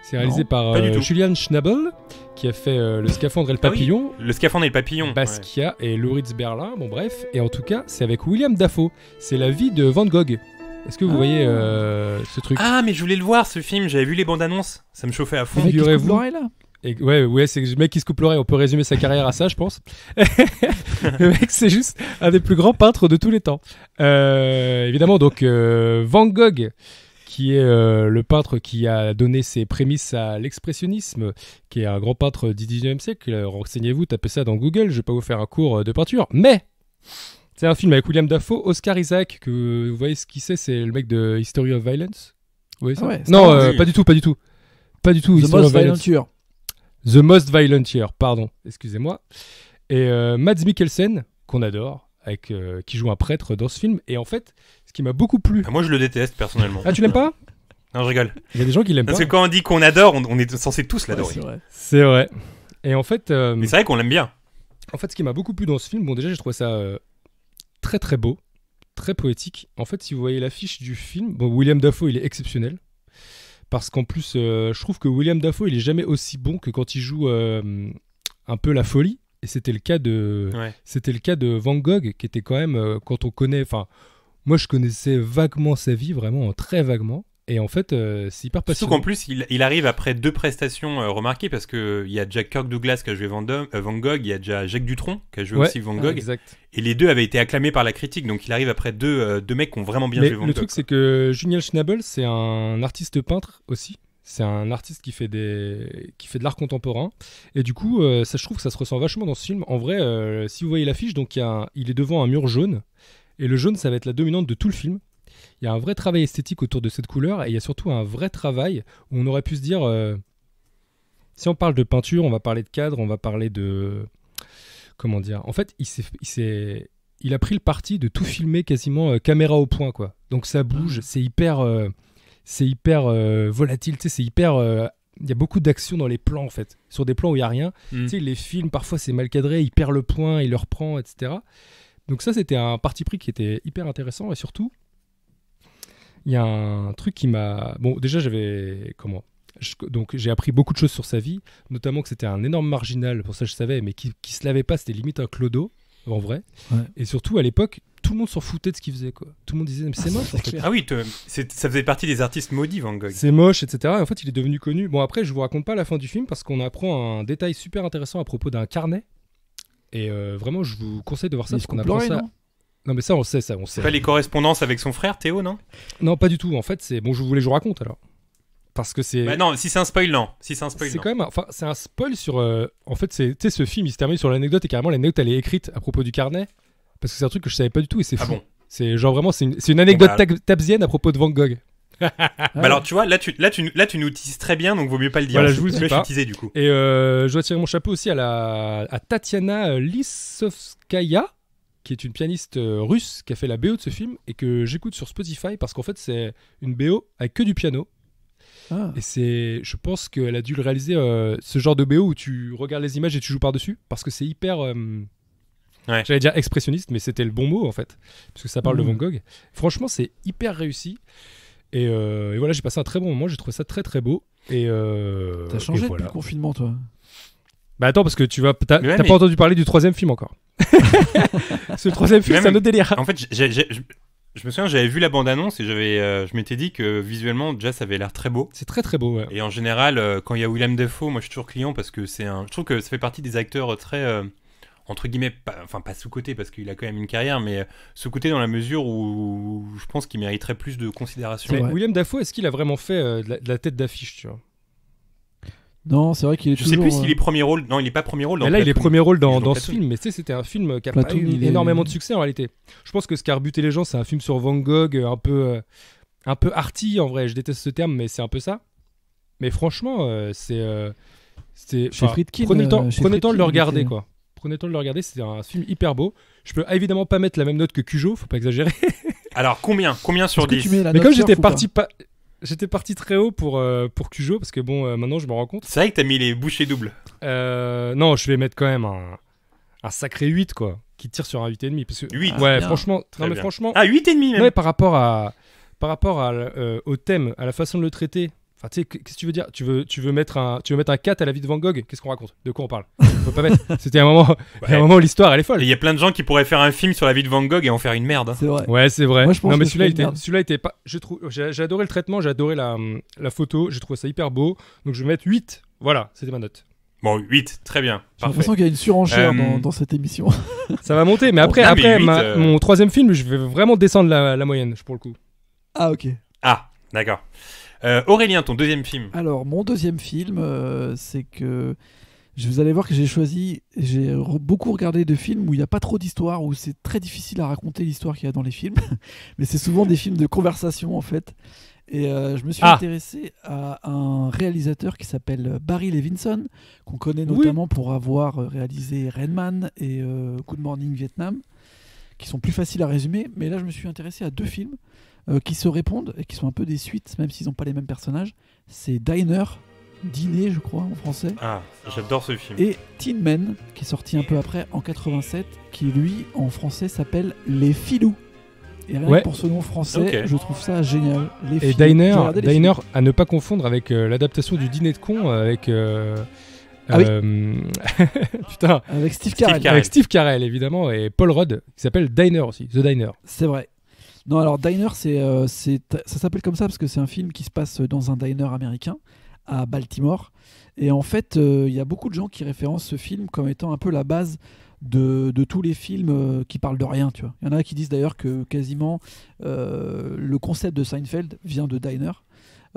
C'est réalisé par Julian Schnabel, qui a fait Le Scaphandre et le Papillon. Oui, Le Scaphandre et le Papillon. Basquiat et Lauritz Berlin, bon bref. Et en tout cas, c'est avec William Dafoe. C'est la vie de Van Gogh. Est-ce que vous voyez ce truc ? Ah, mais je voulais le voir, ce film. J'avais vu les bandes annonces. Ça me chauffait à fond. Figurez-vous. Et ouais, c'est le mec qui se coupe l'oreille. On peut résumer sa carrière à ça, je pense. Le mec, c'est juste un des plus grands peintres de tous les temps. Évidemment, donc Van Gogh, qui est le peintre qui a donné ses prémices à l'expressionnisme, qui est un grand peintre du 19e siècle. Renseignez-vous, tapez ça dans Google. Je vais pas vous faire un cours de peinture, mais c'est un film avec William Dafoe, Oscar Isaac, que vous voyez ce qu'il c'est le mec de History of Violence. Vous voyez ça? Ah ouais, Non, pas du tout. Pas du tout. The History Most of Violence. Violent Year. The Most Violent Year, pardon, excusez-moi. Et Mads Mikkelsen, qu'on adore, qui joue un prêtre dans ce film. Et en fait, ce qui m'a beaucoup plu... Moi, je le déteste, personnellement. Ah, tu l'aimes pas? Non, je rigole. Il y a des gens qui l'aiment pas. Parce que quand on dit qu'on adore, on est censé tous l'adorer. C'est vrai. C'est vrai. Et en fait... Mais c'est vrai qu'on l'aime bien. En fait, ce qui m'a beaucoup plu dans ce film, bon, déjà, j'ai trouvé ça très très beau, très poétique. En fait, si vous voyez l'affiche du film, bon, William Dafoe, il est exceptionnel. Parce qu'en plus, je trouve que William Dafoe, il est jamais aussi bon que quand il joue un peu la folie. Et c'était le cas de Van Gogh, qui était quand même, quand on connaît... Enfin, moi, je connaissais vaguement sa vie, vraiment très vaguement. Et en fait, c'est hyper passionnant. Surtout qu'en plus, il arrive après 2 prestations remarquées, parce qu'il y a déjà Kirk Douglas qui a joué Van Gogh, il y a déjà Jacques Dutronc qui a joué aussi Van Gogh. Exact. Et les deux avaient été acclamés par la critique, donc il arrive après deux mecs qui ont vraiment bien joué Van Gogh. Le truc, c'est que Juniel Schnabel, c'est un artiste peintre aussi. C'est un artiste qui fait de l'art contemporain. Et du coup, ça, je trouve que ça se ressent vachement dans ce film. En vrai, si vous voyez l'affiche, donc il est devant un mur jaune. Et le jaune, ça va être la dominante de tout le film. Il y a un vrai travail esthétique autour de cette couleur. Et il y a surtout un vrai travail où on aurait pu se dire... si on parle de peinture, on va parler de cadre, on va parler de... Comment dire? En fait, il a pris le parti de tout filmer quasiment caméra au point, quoi. Donc ça bouge, c'est hyper volatile, tu sais, c'est hyper... Il y a beaucoup d'action dans les plans, en fait. Sur des plans où il n'y a rien. Tu sais, les films, parfois, c'est mal cadré, il perd le point, il le reprend, etc. Donc ça, c'était un parti pris qui était hyper intéressant. Et surtout, il y a un truc qui m'a... Bon, déjà, donc j'ai appris beaucoup de choses sur sa vie, notamment que c'était un énorme marginal, pour ça je savais, mais qui se lavait pas, c'était limite un clodo, en vrai. Ouais. Et surtout, à l'époque, tout le monde s'en foutait de ce qu'il faisait, quoi. Tout le monde disait, mais c'est moche, en fait. Ah oui, ça faisait partie des artistes maudits, Van Gogh. C'est moche, etc. Et en fait, il est devenu connu. Bon, après, je vous raconte pas la fin du film, parce qu'on apprend un détail super intéressant à propos d'un carnet. Et vraiment, je vous conseille de voir ça, parce qu'on apprend ça... Non, mais ça, on sait. C'est pas les correspondances avec son frère, Théo, non? Non, pas du tout. En fait, c'est... Bon, je vous raconte, alors. Parce que c'est... Bah non, si c'est un spoil, non. C'est quand même... Enfin, c'est un spoil sur... En fait, tu sais, ce film, il se termine sur l'anecdote, et carrément, l'anecdote, elle est écrite à propos du carnet. Parce que c'est un truc que je savais pas du tout, et c'est fou. Ah bon? C'est genre vraiment... C'est une anecdote tabzienne à propos de Van Gogh. Bah alors, tu vois, là, tu nous teases très bien, donc vaut mieux pas le dire. Voilà, je vous le dis pas. Je suis teasé, du coup. Et je dois tirer mon chapeau aussi à Tatiana Lissovskaya, qui est une pianiste russe qui a fait la BO de ce film et que j'écoute sur Spotify parce qu'en fait c'est une BO avec que du piano. Et je pense qu'elle a dû le réaliser, ce genre de BO où tu regardes les images et tu joues par-dessus, parce que c'est hyper j'allais dire expressionniste, mais c'était le bon mot en fait, parce que ça parle de Van Gogh. Franchement, c'est hyper réussi. Et voilà, j'ai passé un très bon moment, j'ai trouvé ça très très beau. T'as changé depuis le confinement, toi? Bah attends, parce que t'as pas entendu parler du 3e film encore. Ce 3e film, c'est un autre délire. En fait, je me souviens, j'avais vu la bande-annonce et je m'étais dit que visuellement, déjà, ça avait l'air très beau. C'est très très beau, ouais. Et en général, quand il y a William Dafoe, moi je suis toujours client parce que je trouve que ça fait partie des acteurs très... entre guillemets, pas sous-côté parce qu'il a quand même une carrière, mais sous-côté dans la mesure où je pense qu'il mériterait plus de considération. Mais William Dafoe, est-ce qu'il a vraiment fait de la tête d'affiche, tu vois? Non, c'est vrai qu'il est toujours... Je sais plus s'il est premier rôle. Non, il est pas premier rôle dans Platoon. Là, il est premier rôle dans ce film, mais tu sais, c'était un film qui a pas eu énormément de succès en réalité. Je pense que ce qui a rebuté les gens, c'est un film sur Van Gogh, un peu arty en vrai. Je déteste ce terme, mais c'est un peu ça. Mais franchement, prenez le temps de le regarder, quoi. Prenez le temps de le regarder, c'est un film hyper beau. Je peux évidemment pas mettre la même note que Cujo, faut pas exagérer. Alors combien sur 10? Mais comme j'étais parti très haut pour Cujo, parce que bon, maintenant je me rends compte. C'est vrai que t'as mis les bouchées doubles. Non, je vais mettre quand même un sacré 8, quoi, qui tire sur un 8,5. Parce que, 8 ouais, franchement. Non, mais franchement. Ah, 8,5 même. Ouais, par rapport au thème, à la façon de le traiter. Enfin, tu sais, qu'est-ce que tu veux dire? Tu veux mettre un 4 à la vie de Van Gogh? Qu'est-ce qu'on raconte? De quoi on parle? Faut pas mettre. C'était un moment où l'histoire elle est folle. Il y a plein de gens qui pourraient faire un film sur la vie de Van Gogh et en faire une merde. C'est vrai. Ouais, c'est vrai. Moi, je pense non, mais que celui-là était pas. J'ai adoré le traitement, j'ai adoré la photo, j'ai trouvé ça hyper beau. Donc je vais mettre 8 Voilà, c'était ma note. Bon, 8, très bien. J'ai Parfait. l'impression qu'il y a une surenchère dans cette émission. Ça va monter, mais Bon, après, non, mais après 8, mon troisième film, je vais vraiment descendre la moyenne, pour le coup. Ah, ok. Ah, d'accord. Aurélien, ton deuxième film. Alors, mon deuxième film, c'est que vous allez voir que j'ai beaucoup regardé de films où il n'y a pas trop d'histoire, où c'est très difficile à raconter l'histoire qu'il y a dans les films. Mais c'est souvent des films de conversation, en fait. Et je me suis intéressé à un réalisateur qui s'appelle Barry Levinson, qu'on connaît notamment pour avoir réalisé Rain Man et Good Morning Vietnam, qui sont plus faciles à résumer. Mais là, je me suis intéressé à deux films qui se répondent et qui sont un peu des suites, même s'ils n'ont pas les mêmes personnages. C'est Dîner, je crois, en français. Ah, j'adore ce film. Et Tin Men, qui est sorti un peu après, en 87, qui lui, en français, s'appelle Les Filous. Et rien que pour ce nom français, je trouve ça génial. Les et Filous. Diner à ne pas confondre avec l'adaptation du Dîner de con avec... Putain. Avec Steve Carell. Avec Steve Carell, évidemment, et Paul Rudd, qui s'appelle Diner aussi, The Diner. C'est vrai. Non, alors Diner, ça s'appelle comme ça parce que c'est un film qui se passe dans un diner américain à Baltimore. Et en fait, il y a beaucoup de gens qui référencent ce film comme étant un peu la base de tous les films qui parlent de rien. Tu vois. Il y en a qui disent d'ailleurs que quasiment le concept de Seinfeld vient de Diner.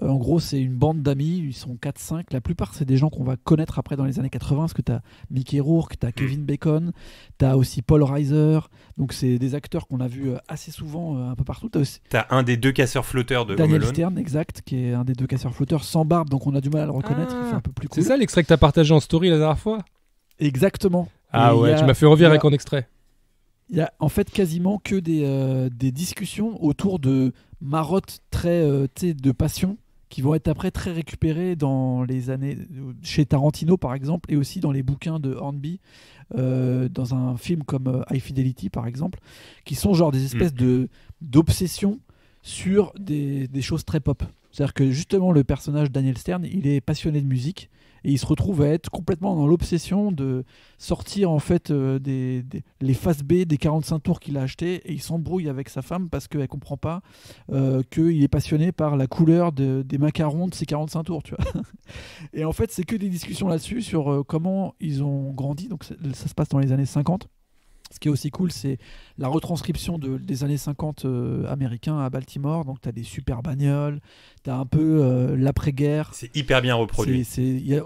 En gros, c'est une bande d'amis, ils sont 4-5. La plupart, c'est des gens qu'on va connaître après dans les années 80, parce que tu as Mickey Rourke, tu as Kevin Bacon, tu as aussi Paul Reiser. Donc, c'est des acteurs qu'on a vus assez souvent un peu partout. Tu as un des deux casseurs-flotteurs de Daniel Home Alone. Stern, exact, qui est un des deux casseurs-flotteurs, sans barbe, donc on a du mal à le reconnaître. Il fait un peu plus cool. C'est ça l'extrait que tu as partagé en story la dernière fois ? Exactement. Ah ouais, tu m'as fait revenir avec un extrait. Il y a en fait quasiment que des discussions autour de marottes très de passion qui vont être après très récupérées dans les années chez Tarantino par exemple, et aussi dans les bouquins de Hornby, dans un film comme High Fidelity par exemple, qui sont genre des espèces d'obsessions sur des choses très pop. C'est-à-dire que justement le personnage Daniel Stern, il est passionné de musique et il se retrouve à être complètement dans l'obsession de sortir en fait les faces B des 45 tours qu'il a achetés, et il s'embrouille avec sa femme parce qu'elle comprend pas qu'il est passionné par la couleur des macarons de ces 45 tours, tu vois. Et en fait c'est que des discussions là-dessus sur comment ils ont grandi. Donc ça se passe dans les années 50. Ce qui est aussi cool, c'est la retranscription des années 50 américains à Baltimore. Donc, tu as des super bagnoles, tu as un peu l'après-guerre. C'est hyper bien reproduit.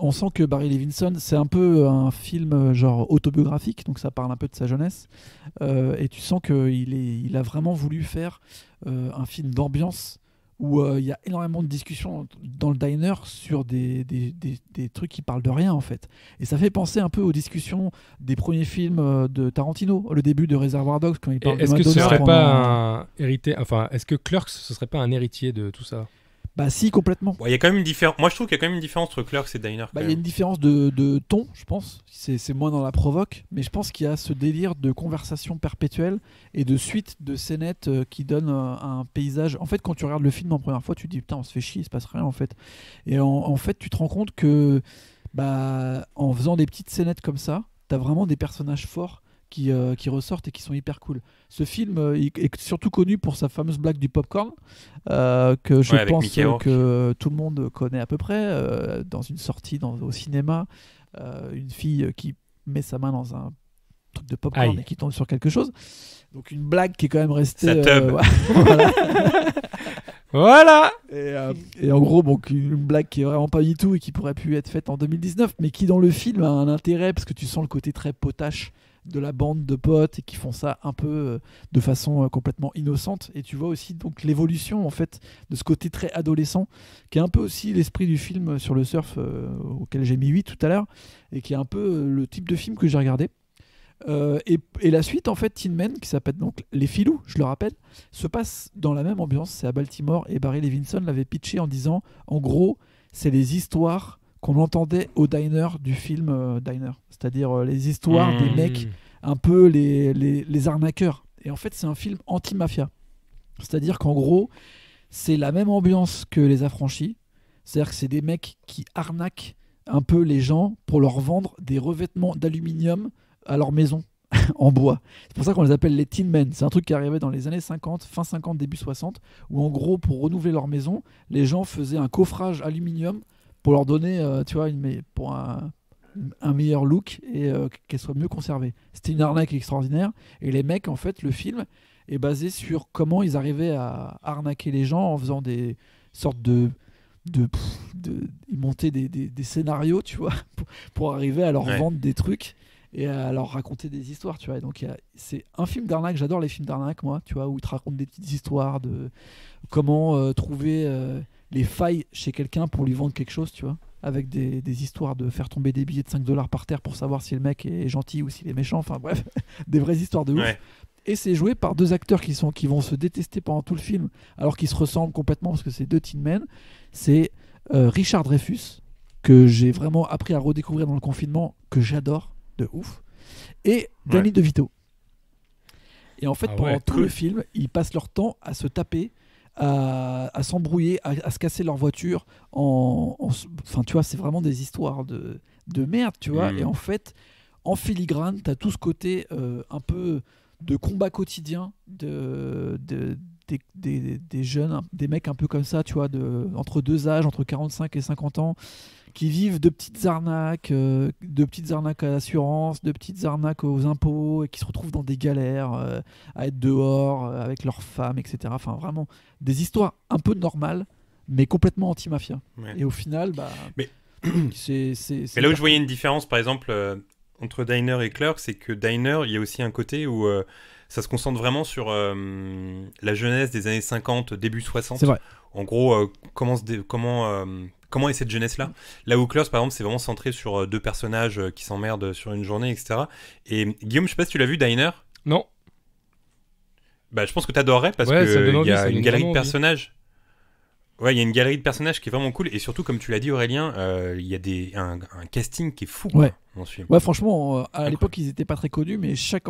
On sent que Barry Levinson, c'est un peu un film genre autobiographique, donc ça parle un peu de sa jeunesse. Et tu sens qu'il a vraiment voulu faire un film d'ambiance où il y a énormément de discussions dans le diner sur des trucs qui parlent de rien en fait. Et ça fait penser un peu aux discussions des premiers films de Tarantino, le début de Reservoir Dogs, quand il parle de Madonna. Est-ce que ce serait pas un héritier, enfin, est-ce que Clerks ce serait pas un héritier de tout ça ? Bah si, complètement. Il y a quand même une différence. Moi je trouve qu'il y a quand même une différence entre Clerks et Diner. Il y a une différence de ton, je pense. C'est moins dans la provoque, mais je pense qu'il y a ce délire de conversation perpétuelle et de suite de scénettes qui donnent un paysage. En fait, quand tu regardes le film en première fois, tu te dis putain, on se fait chier, il se passe rien en fait. Et en fait, tu te rends compte que en faisant des petites scénettes comme ça, t'as vraiment des personnages forts qui ressortent et qui sont hyper cool. Ce film est surtout connu pour sa fameuse blague du popcorn, que je pense que tout le monde connaît à peu près, dans une sortie au cinéma, une fille qui met sa main dans un truc de popcorn et qui tombe sur quelque chose. Donc une blague qui est quand même restée... voilà. Voilà. Et en gros, une blague qui est vraiment pas du tout et qui pourrait plus être faite en 2019, mais qui dans le film a un intérêt parce que tu sens le côté très potache de la bande de potes et qui font ça un peu de façon complètement innocente. Et tu vois aussi donc l'évolution en fait de ce côté très adolescent qui est un peu aussi l'esprit du film sur le surf auquel j'ai mis 8 tout à l'heure, et qui est un peu le type de film que j'ai regardé. Et la suite en fait, Tin Men, qui s'appelle donc Les Filous, je le rappelle, se passe dans la même ambiance, c'est à Baltimore, et Barry Levinson l'avait pitché en disant en gros c'est les histoires qu'on entendait au diner du film Diner, c'est-à-dire les histoires des mecs un peu les arnaqueurs. Et en fait c'est un film anti-mafia, c'est-à-dire qu'en gros c'est la même ambiance que Les Affranchis, c'est-à-dire que c'est des mecs qui arnaquent un peu les gens pour leur vendre des revêtements d'aluminium à leur maison en bois. C'est pour ça qu'on les appelle les Tin Men. C'est un truc qui arrivait dans les années 50, fin 50, début 60, où en gros pour renouveler leur maison, les gens faisaient un coffrage aluminium pour leur donner, tu vois, pour un meilleur look et qu'elle soit mieux conservée. C'était une arnaque extraordinaire. Et les mecs, en fait, le film est basé sur comment ils arrivaient à arnaquer les gens en faisant des sortes ils montaient des scénarios, tu vois, pour arriver à leur vendre des trucs et à leur raconter des histoires, tu vois. Et donc c'est un film d'arnaque, j'adore les films d'arnaque, moi, tu vois, où ils te racontent des petites histoires de comment trouver les failles chez quelqu'un pour lui vendre quelque chose, tu vois, avec des histoires de faire tomber des billets de 5 $ par terre pour savoir si le mec est gentil ou s'il est méchant, enfin bref, des vraies histoires de ouf. Ouais. Et c'est joué par deux acteurs qui vont se détester pendant tout le film, alors qu'ils se ressemblent complètement parce que c'est deux teen men. C'est Richard Dreyfuss, que j'ai vraiment appris à redécouvrir dans le confinement, que j'adore de ouf, et Danny DeVito. Et en fait, pendant tout le film, ils passent leur temps à se taper, à s'embrouiller, à se casser leur voiture. Enfin, tu vois, c'est vraiment des histoires de merde, tu vois. Et en fait, en filigrane, t'as tout ce côté un peu de combat quotidien des jeunes, des mecs un peu comme ça, tu vois, entre deux âges, entre 45 et 50 ans, qui vivent de petites arnaques à l'assurance, de petites arnaques aux impôts, et qui se retrouvent dans des galères, à être dehors avec leurs femmes, etc. Enfin, vraiment, des histoires un peu normales, mais complètement anti-mafia. Ouais. Et au final, c'est là où je voyais une différence, par exemple, entre Diner et Clerks, c'est que Diner, il y a aussi un côté où ça se concentre vraiment sur la jeunesse des années 50, début 60. C'est vrai. En gros, comment est cette jeunesse-là ? Là où Clerks, par exemple, c'est vraiment centré sur deux personnages qui s'emmerdent sur une journée, etc. Et Guillaume, je sais pas si tu l'as vu, Diner ? Non. Bah, je pense que t'adorerais parce qu'il y a une galerie de personnages. Ouais, il y a une galerie de personnages qui est vraiment cool. Et surtout, comme tu l'as dit, Aurélien, il y a un casting qui est fou. Ouais. Dans ce film. Ouais, franchement, à l'époque, ils n'étaient pas très connus, mais chaque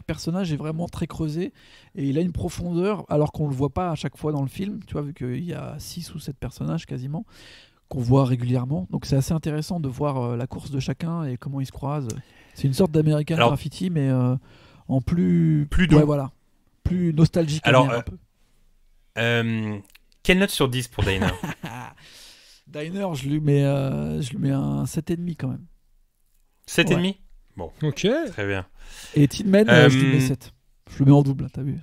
personnage est vraiment très creusé. Et il a une profondeur, alors qu'on ne le voit pas à chaque fois dans le film, tu vois, vu qu'il y a 6 ou 7 personnages quasiment, qu'on voit régulièrement. Donc c'est assez intéressant de voir la course de chacun et comment ils se croisent. C'est une sorte d'American Graffiti, mais en plus doux. Ouais, voilà. Plus nostalgique. Alors, un peu. Quelle note sur 10 pour Diner ? Diner, je lui mets un 7,5 quand même. 7,5 ? Bon. Ok. Très bien. Et Tin Man, je lui mets 7. Je le mets en double, t'as vu ?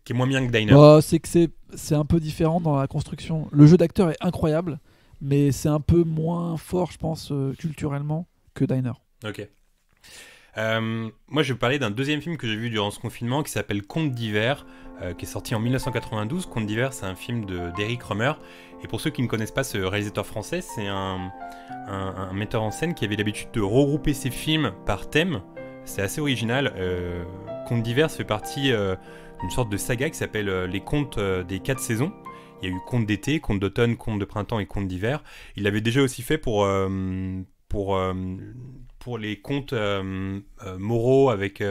Qui est moins bien que Diner. C'est que c'est un peu différent dans la construction. Le jeu d'acteur est incroyable, mais c'est un peu moins fort, je pense, culturellement, que Diner. Ok. Moi, je vais vous parler d'un deuxième film que j'ai vu durant ce confinement qui s'appelle Contes d'hiver, qui est sorti en 1992. Contes d'hiver, c'est un film d'Eric Rohmer. Et pour ceux qui ne connaissent pas ce réalisateur français, c'est un metteur en scène qui avait l'habitude de regrouper ses films par thème. C'est assez original. Contes d'hiver, ça fait partie d'une sorte de saga qui s'appelle les contes des 4 saisons. Il y a eu contes d'été, contes d'automne, contes de printemps et contes d'hiver. Il l'avait déjà aussi fait pour les contes moraux avec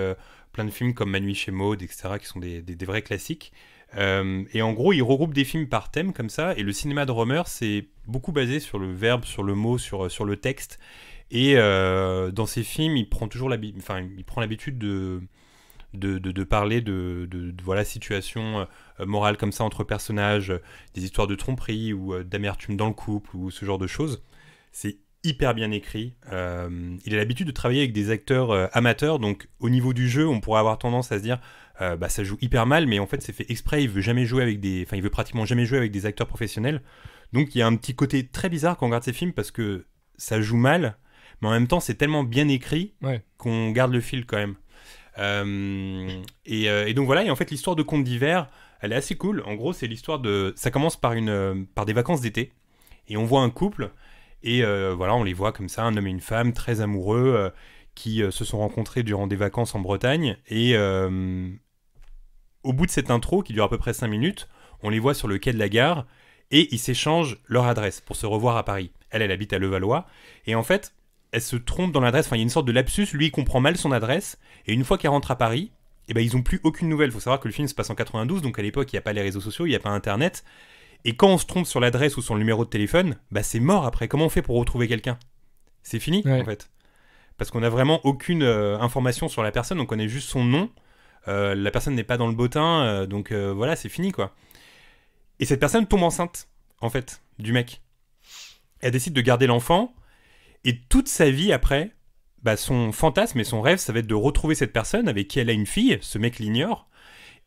plein de films comme Ma nuit chez Maud, etc., qui sont des vrais classiques. Et en gros, il regroupe des films par thème comme ça. Et le cinéma de Rohmer, c'est beaucoup basé sur le verbe, sur le mot, sur le texte. Et dans ses films, il prend l'habitude de parler de voilà, situations morales comme ça entre personnages, des histoires de tromperie ou d'amertume dans le couple ou ce genre de choses. C'est hyper bien écrit. Il a l'habitude de travailler avec des acteurs amateurs, donc au niveau du jeu, on pourrait avoir tendance à se dire ça joue hyper mal, mais en fait c'est fait exprès. Il veut pratiquement jamais jouer avec des acteurs professionnels. Donc il y a un petit côté très bizarre quand on regarde ces films parce que ça joue mal, mais en même temps c'est tellement bien écrit qu'on garde le fil quand même. Et donc voilà. Et en fait l'histoire de Contes d'hiver, elle est assez cool. En gros, c'est l'histoire ça commence par des vacances d'été et on voit un couple. Et voilà, on les voit comme ça, un homme et une femme très amoureux qui se sont rencontrés durant des vacances en Bretagne. Et au bout de cette intro, qui dure à peu près 5 minutes, on les voit sur le quai de la gare et ils s'échangent leur adresse pour se revoir à Paris. Elle habite à Levallois. Et en fait, elle se trompe dans l'adresse. Enfin, il y a une sorte de lapsus. Lui, il comprend mal son adresse. Et une fois qu'elle rentre à Paris, ils n'ont plus aucune nouvelle. Il faut savoir que le film se passe en 92, donc à l'époque, il n'y a pas les réseaux sociaux, il n'y a pas Internet. Et quand on se trompe sur l'adresse ou sur le numéro de téléphone, c'est mort après. Comment on fait pour retrouver quelqu'un ? C'est fini, en fait. Parce qu'on n'a vraiment aucune information sur la personne, on connaît juste son nom. La personne n'est pas dans le bottin, donc voilà, c'est fini, quoi. Et cette personne tombe enceinte, en fait, du mec. elle décide de garder l'enfant, et toute sa vie après, son fantasme et son rêve, ça va être de retrouver cette personne avec qui elle a une fille, ce mec l'ignore,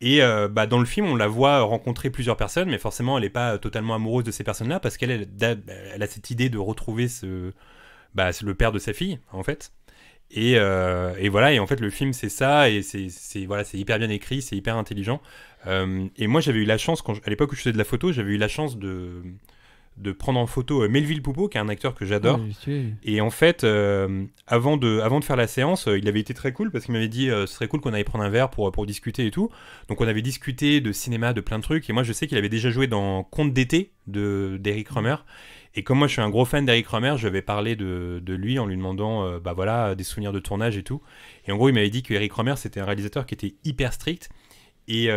et dans le film, on la voit rencontrer plusieurs personnes, mais forcément, elle n'est pas totalement amoureuse de ces personnes-là, parce qu'elle elle a cette idée de retrouver c'est le père de sa fille, en fait. Et voilà, et en fait, le film, c'est ça, et c'est hyper bien écrit, c'est hyper intelligent. Et moi, j'avais eu la chance, à l'époque où je faisais de la photo, j'avais eu la chance de prendre en photo Melville Poupeau, qui est un acteur que j'adore. Et en fait, avant de faire la séance, il avait été très cool parce qu'il m'avait dit ce serait cool qu'on aille prendre un verre pour discuter et tout. Donc on avait discuté de cinéma, de plein de trucs. Et moi, je sais qu'il avait déjà joué dans Conte d'été d'Eric Rohmer. Et comme moi, je suis un gros fan d'Eric Rohmer, je vais parler de lui en lui demandant des souvenirs de tournage et tout. Et en gros, il m'avait dit que Eric Rohmer, c'était un réalisateur qui était hyper strict et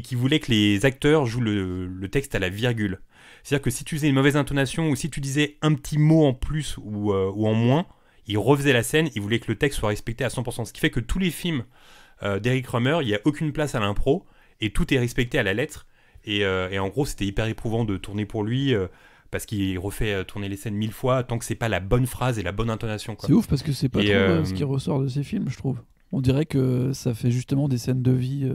qui voulait que les acteurs jouent le texte à la virgule. C'est-à-dire que si tu faisais une mauvaise intonation ou si tu disais un petit mot en plus ou en moins, il refaisait la scène, il voulait que le texte soit respecté à 100%. Ce qui fait que tous les films d'Eric Rohmer, il n'y a aucune place à l'impro et tout est respecté à la lettre. Et en gros, c'était hyper éprouvant de tourner pour lui parce qu'il refait tourner les scènes 1000 fois tant que c'est pas la bonne phrase et la bonne intonation, quoi. C'est ouf parce que c'est pas trop ce qui ressort de ces films, je trouve. On dirait que ça fait justement des scènes de vie.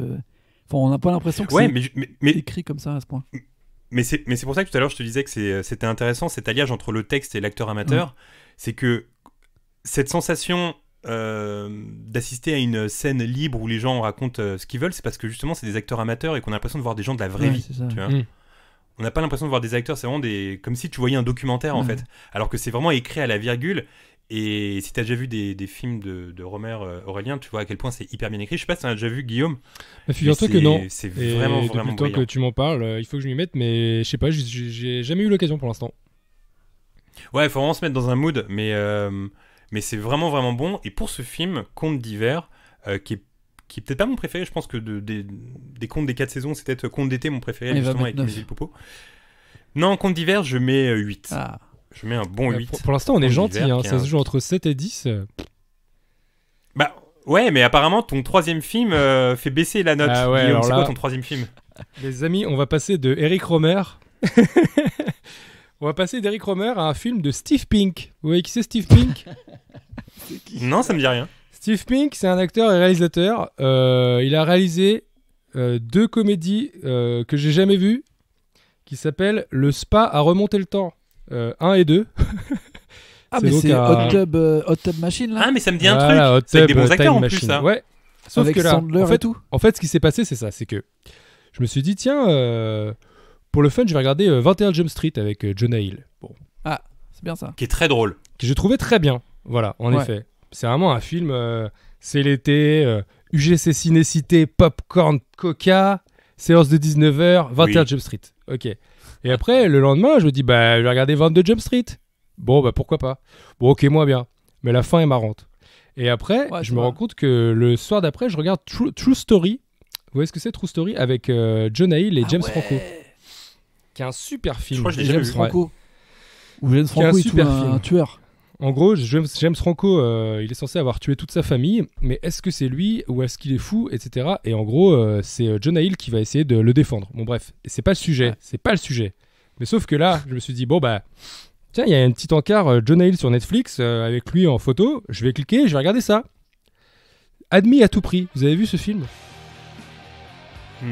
Enfin, on n'a pas l'impression que c'est écrit comme ça à ce point. Mais c'est pour ça que tout à l'heure je te disais que c'était intéressant cet alliage entre le texte et l'acteur amateur. C'est que cette sensation d'assister à une scène libre où les gens racontent ce qu'ils veulent, c'est parce que justement c'est des acteurs amateurs et qu'on a l'impression de voir des gens de la vraie vie. Tu vois. On n'a pas l'impression de voir des acteurs, c'est vraiment comme si tu voyais un documentaire en fait. Alors que c'est vraiment écrit à la virgule. Et si tu as déjà vu des films de Rohmer, Aurélien, tu vois à quel point c'est hyper bien écrit. Je sais pas si tu as déjà vu, Guillaume. Figure-toi que non. C'est vraiment depuis le temps que tu m'en parles, il faut que je m'y mette, mais je sais pas, j'ai jamais eu l'occasion pour l'instant. Ouais, il faut vraiment se mettre dans un mood, mais c'est vraiment vraiment bon. Et pour ce film, Conte d'hiver, qui est peut-être pas mon préféré, je pense que des contes des 4 saisons, c'est peut-être Conte d'été mon préféré, justement avec Melville Poupeau. Non, Conte d'hiver, je mets 8. Ah. Je mets un bon 8. Pour l'instant, on est gentil, ça se joue entre 7 et 10. Ouais, mais apparemment, ton troisième film fait baisser la note. Ah ouais, Guillaume, c'est quoi ton troisième film ? Les amis, on va passer de Eric Rohmer. On va passer d'Eric Rohmer à un film de Steve Pink. Vous voyez qui c'est, Steve Pink ? Non, ça me dit rien. Steve Pink, c'est un acteur et réalisateur. Il a réalisé 2 comédies que j'ai jamais vues, qui s'appellent Le Spa à remonter le temps. 1 et 2. Ah, mais c'est Hot Tub Machine là. Ah, mais ça me dit un truc. C'est avec des bons acteurs en plus, ça. Ouais. Sauf avec que là, Sandler et tout. En fait, ce qui s'est passé, c'est ça. C'est que je me suis dit, tiens, pour le fun, je vais regarder 21 Jump Street avec Jonah Hill. Bon. Ah, c'est bien ça. Qui est très drôle. Que j'ai trouvé très bien. Voilà, en effet. C'est vraiment un film. C'est l'été. UGC Ciné-Cité, popcorn, coca. Séance de 19h, 21 Jump Street. Ok. Et après, le lendemain, je me dis, je vais regarder 22 Jump Street. Bon, pourquoi pas. Bon, ok, moi bien. Mais la fin est marrante. Et après, je me rends compte que le soir d'après, je regarde True Story. Vous voyez ce que c'est, True Story ? Avec Jonah Hill et James Franco. Qui est un super film. Je crois que je l'ai jamais vu. Franco. Ou James Franco, il est un tueur. En gros, James Franco, il est censé avoir tué toute sa famille, mais est-ce que c'est lui ou est-ce qu'il est fou, etc. Et en gros, c'est Jonah Hill qui va essayer de le défendre. Bon bref, c'est pas le sujet, Mais sauf que là, je me suis dit, tiens, il y a un petit encart Jonah Hill sur Netflix, avec lui en photo, je vais cliquer, je vais regarder ça. Admis à tout prix, vous avez vu ce film ?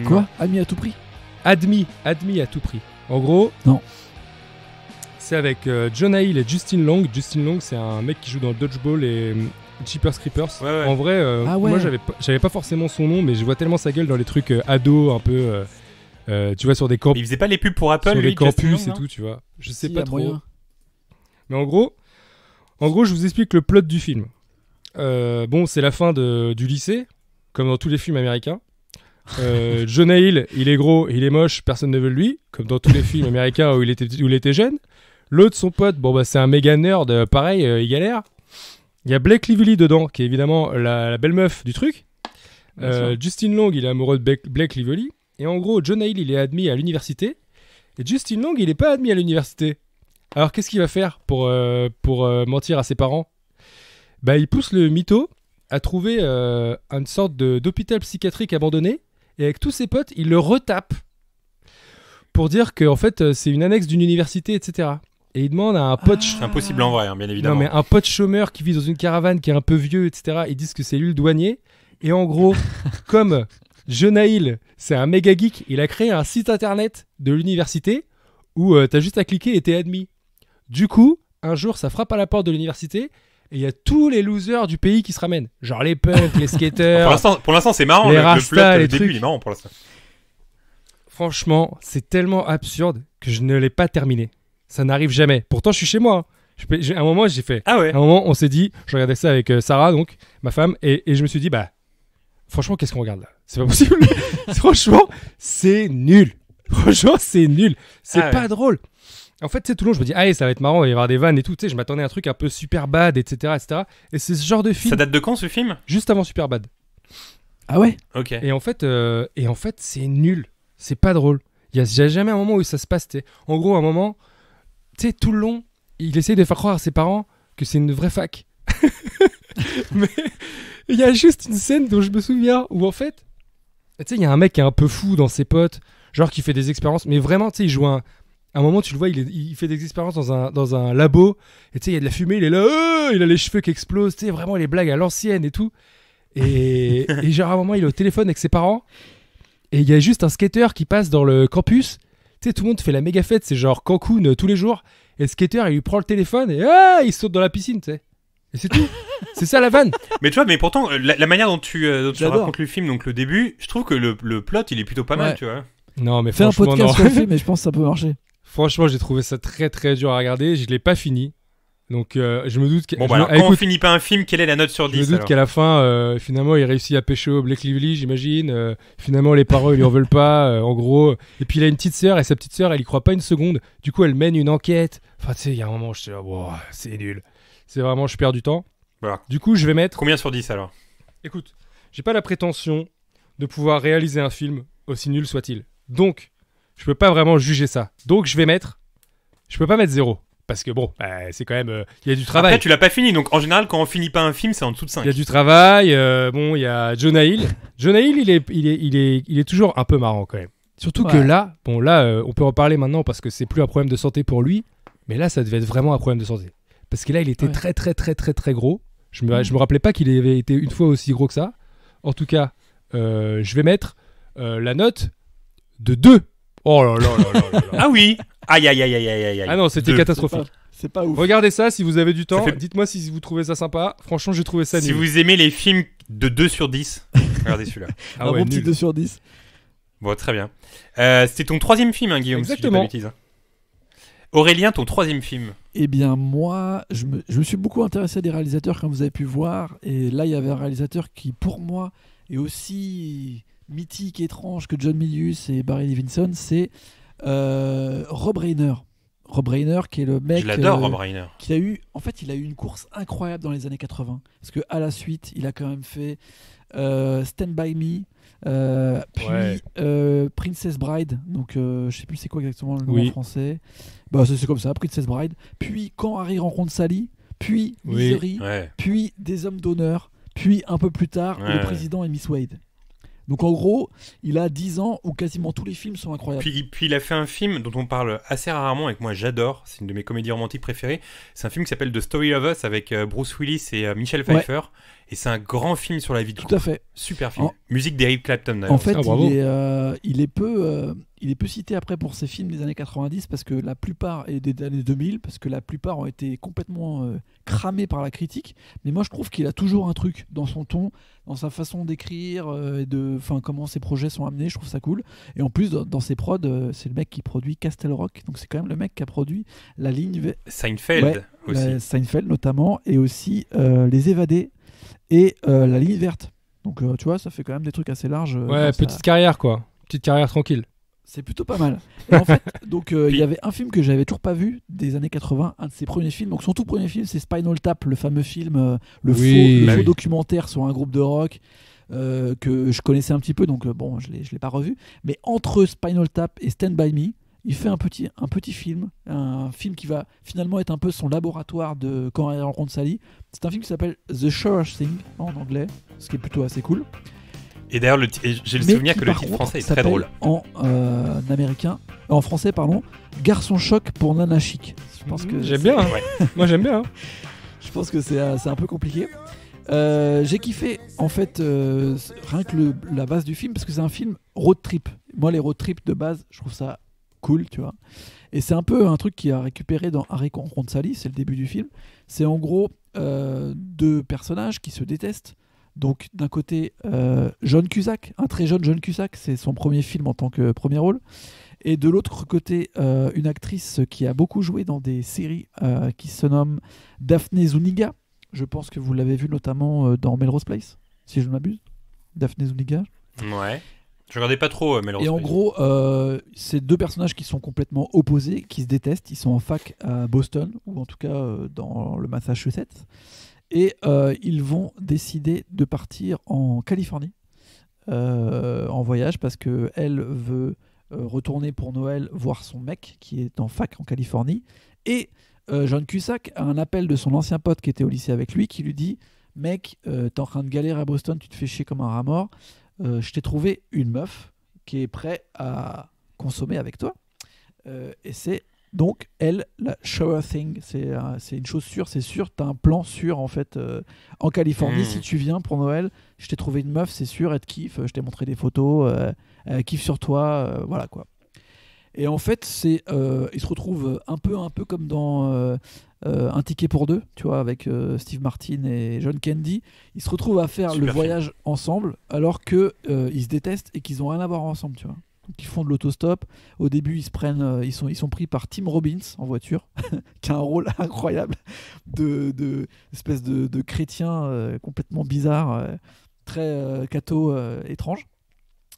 Quoi ? Admis à tout prix ? Admis à tout prix. En gros... Non. C'est avec Jonah Hill et Justin Long. Justin Long, c'est un mec qui joue dans Dodgeball et Jeepers Creepers. Ouais. En vrai, moi, j'avais pas forcément son nom, mais je vois tellement sa gueule dans les trucs ados, un peu, tu vois, sur des campus. Il faisait pas les pubs pour Apple, sur lui, les campus et tout, tu vois. Je sais pas trop. Moyen. Mais en gros, je vous explique le plot du film. C'est la fin du lycée, comme dans tous les films américains. Jonah Hill, il est gros, il est moche, personne ne veut de lui, comme dans tous les films américains où il était jeune. L'autre, son pote, c'est un méga nerd, pareil, il galère. Il y a Blake Lively dedans, qui est évidemment la belle meuf du truc. Justin Long, il est amoureux de Blake Lively. Et en gros, Jonah Hill, il est admis à l'université. Et Justin Long, il est pas admis à l'université. Alors, qu'est-ce qu'il va faire pour mentir à ses parents ? Il pousse le mytho à trouver une sorte d'hôpital psychiatrique abandonné. Et avec tous ses potes, il le retape pour dire qu'en fait, c'est une annexe d'une université, etc. et il demande à un pote. C'est impossible en vrai, hein, bien évidemment. Non, mais un pote chômeur qui vit dans une caravane, qui est un peu vieux, etc. Ils disent que c'est lui le douanier. Et en gros, comme Jonah Hill, c'est un méga geek, il a créé un site internet de l'université où t'as juste à cliquer et t'es admis. Du coup, un jour, ça frappe à la porte de l'université et il y a tous les losers du pays qui se ramènent. Genre les punks, les skaters. Pour l'instant, c'est marrant. Les Le rastas, plot, les le début, trucs. il est marrant pour l'instant. Franchement, c'est tellement absurde que je ne l'ai pas terminé. Ça n'arrive jamais. Pourtant, je suis chez moi. À un moment, j'ai fait. Ah ouais. À un moment, on s'est dit, je regardais ça avec Sarah, donc ma femme, et je me suis dit, bah, franchement, qu'est-ce qu'on regarde là ? C'est pas possible. Franchement, c'est nul. Franchement, c'est nul. C'est pas drôle. En fait, c'est tout le long, je me dis, allez, ça va être marrant, il va y avoir des vannes et tout. Tu sais, je m'attendais à un truc un peu super bad, etc., etc. Et c'est ce genre de film. Ça date de quand ce film ? Juste avant super bad. Ah ouais. Ok. Et en fait, c'est nul. C'est pas drôle. Il y a jamais un moment où ça se passe. T'sais. En gros, à un moment, tu sais, tout le long, il essaie de faire croire à ses parents que c'est une vraie fac. Mais il y a juste une scène dont je me souviens où en fait, tu sais, il y a un mec qui est un peu fou dans ses potes, genre qui fait des expériences, mais vraiment, tu sais, il joue à un moment, tu le vois, il fait des expériences dans un labo, et tu sais, il y a de la fumée, il est là, il a les cheveux qui explosent, tu sais, vraiment les blagues à l'ancienne et tout. Et genre à un moment, il est au téléphone avec ses parents, et il y a juste un skater qui passe dans le campus. Tu sais, tout le monde fait la méga fête, c'est genre Cancun tous les jours. Et le skater, il lui prend le téléphone et il saute dans la piscine, tu sais. Et c'est tout. C'est ça la vanne. Mais tu vois, mais pourtant, la manière dont tu J'adore. racontes le film, donc le début, je trouve que le plot, il est plutôt pas mal, Ouais. tu vois. Non, mais Fais un franchement, podcast non. sur le film et je pense que ça peut marcher. Franchement, j'ai trouvé ça très très dur à regarder. Je l'ai pas fini. Donc, je me doute. Bon, bah alors, quand on finit pas un film, quelle est la note sur 10 je me doute alors qu'à la fin, finalement, il réussit à pécho Blake Lively, j'imagine. Finalement, les parents, ils lui en veulent pas, en gros. Et puis, il a une petite sœur, et sa petite sœur, elle y croit pas une seconde. Du coup, elle mène une enquête. Enfin, tu sais, il y a un moment, je suis là, wow, c'est nul. C'est vraiment, je perds du temps. Voilà. Du coup, je vais mettre. Combien sur 10 alors ? Écoute, j'ai pas la prétention de pouvoir réaliser un film aussi nul soit-il. Donc, je peux pas vraiment juger ça. Donc, je peux pas mettre 0. Parce que bon, c'est quand même. Il y a du travail. Après, tu l'as pas fini, donc en général, quand on finit pas un film, c'est en dessous de 5. Il y a du travail. Bon, il y a Jonah Hill. Jonah Hill, il est toujours un peu marrant quand même. Surtout que là, on peut en parler maintenant parce que c'est plus un problème de santé pour lui. Mais là, ça devait être vraiment un problème de santé. Parce que là, il était très, très, très, très, très gros. Je me rappelais pas qu'il avait été une fois aussi gros que ça. En tout cas, je vais mettre la note de 2. Oh là là là là là là. Ah oui. Aïe aïe aïe aïe aïe aïe. Ah non, c'était catastrophique. C'est pas ouf. Regardez ça si vous avez du temps. Ça fait- Dites-moi si vous trouvez ça sympa. Franchement, j'ai trouvé ça Si nul. vous aimez les films de 2 sur 10, regardez celui-là. Ah Un ouais, bon petit nul. 2 sur 10. Bon, très bien. C'était ton 3e film, hein, Guillaume. Exactement. Si je dis pas de bêtises, hein. Aurélien, ton 3e film. Eh bien, moi, je me suis beaucoup intéressé à des réalisateurs, comme vous avez pu voir. Et là, il y avait un réalisateur qui, pour moi, est aussi mythique et étrange que John Milius et Barry Levinson. C'est Rob Reiner. Rob Reiner, qui est le mec. Je l'adore, Rob Reiner. Qui a eu, en fait, il a eu une course incroyable dans les années 80. Parce qu'à la suite, il a quand même fait Stand By Me, puis Princess Bride. Donc, je sais plus c'est quoi exactement le nom en français. Bah, c'est comme ça, Princess Bride. Puis Quand Harry rencontre Sally. Puis Misery. Ouais. Puis Des Hommes d'honneur. Puis un peu plus tard, Le Président et Miss Wade. Donc en gros, il a 10 ans où quasiment tous les films sont incroyables. Puis il a fait un film dont on parle assez rarement et que moi j'adore, c'est une de mes comédies romantiques préférées. C'est un film qui s'appelle The Story of Us avec Bruce Willis et Michelle Pfeiffer. Et c'est un grand film sur la vie de couple. Tout à fait. Super film. Musique d'Eric Clapton d'ailleurs. En fait, il est peu cité après pour ses films des années 90 parce que la plupart, et des années 2000, parce que la plupart ont été complètement cramés par la critique. Mais moi, je trouve qu'il a toujours un truc dans son ton, dans sa façon d'écrire, comment ses projets sont amenés. Je trouve ça cool. Et en plus, dans ses prods, c'est le mec qui produit Castle Rock. Donc c'est quand même le mec qui a produit la ligne Seinfeld aussi. Seinfeld notamment, et aussi Les Évadés et La Ligne Verte. Donc tu vois, ça fait quand même des trucs assez larges. Petite carrière quoi. Petite carrière tranquille. C'est plutôt pas mal. Et en fait, donc il y avait un film que j'avais toujours pas vu des années 80, un de ses premiers films. Donc son tout premier film, c'est Spinal Tap, le fameux film, le faux documentaire sur un groupe de rock que je connaissais un petit peu, donc bon, je l'ai pas revu. Mais entre Spinal Tap et Stand By Me, il fait un petit film, un film qui va finalement être un peu son laboratoire de Quand Harry rencontre Sally. C'est un film qui s'appelle The Sure Thing en anglais, ce qui est plutôt assez cool. Et d'ailleurs, j'ai le souvenir que le titre français est très drôle. En français, Garçon choc pour Nana chic. Je pense que j'aime bien. Hein. Moi, j'aime bien. Hein. Je pense que c'est un peu compliqué. J'ai kiffé en fait rien que la base du film parce que c'est un film road trip. Moi, les road trips de base, je trouve ça cool, tu vois. Et c'est un peu un truc qui a récupéré dans Harry rencontre Sally, c'est le début du film. C'est en gros deux personnages qui se détestent. Donc d'un côté, John Cusack, un très jeune John Cusack, c'est son premier film en tant que premier rôle. Et de l'autre côté, une actrice qui a beaucoup joué dans des séries qui se nomme Daphne Zuniga. Je pense que vous l'avez vu notamment dans Melrose Place, si je ne m'abuse. Daphne Zuniga. Ouais. Je regardais pas trop Melrose Place. Et en gros, c'est deux personnages qui sont complètement opposés, qui se détestent. Ils sont en fac à Boston, ou en tout cas dans le Massachusetts. Et ils vont décider de partir en Californie en voyage parce qu'elle veut retourner pour Noël voir son mec qui est en fac en Californie. Et John Cusack a un appel de son ancien pote qui était au lycée avec lui qui lui dit « Mec, t'es en train de galérer à Boston, tu te fais chier comme un rat mort. Je t'ai trouvé une meuf qui est prête à consommer avec toi. » Et c'est donc elle, la Sure Thing. C'est une chose sûre, c'est sûr. T'as un plan sûr en fait en Californie. Si tu viens pour Noël, je t'ai trouvé une meuf, c'est sûr, elle te kiffe. Je t'ai montré des photos, elle kiffe sur toi, voilà quoi. Et en fait, il se retrouve un peu comme dans Un ticket pour deux, tu vois, avec Steve Martin et John Candy. Ils se retrouvent à faire le voyage ensemble, alors que ils se détestent et qu'ils ont rien à voir ensemble, tu vois. Donc ils font de l'autostop. Au début, ils sont pris par Tim Robbins en voiture, qui a un rôle incroyable de espèce de chrétien complètement bizarre, très catho, étrange.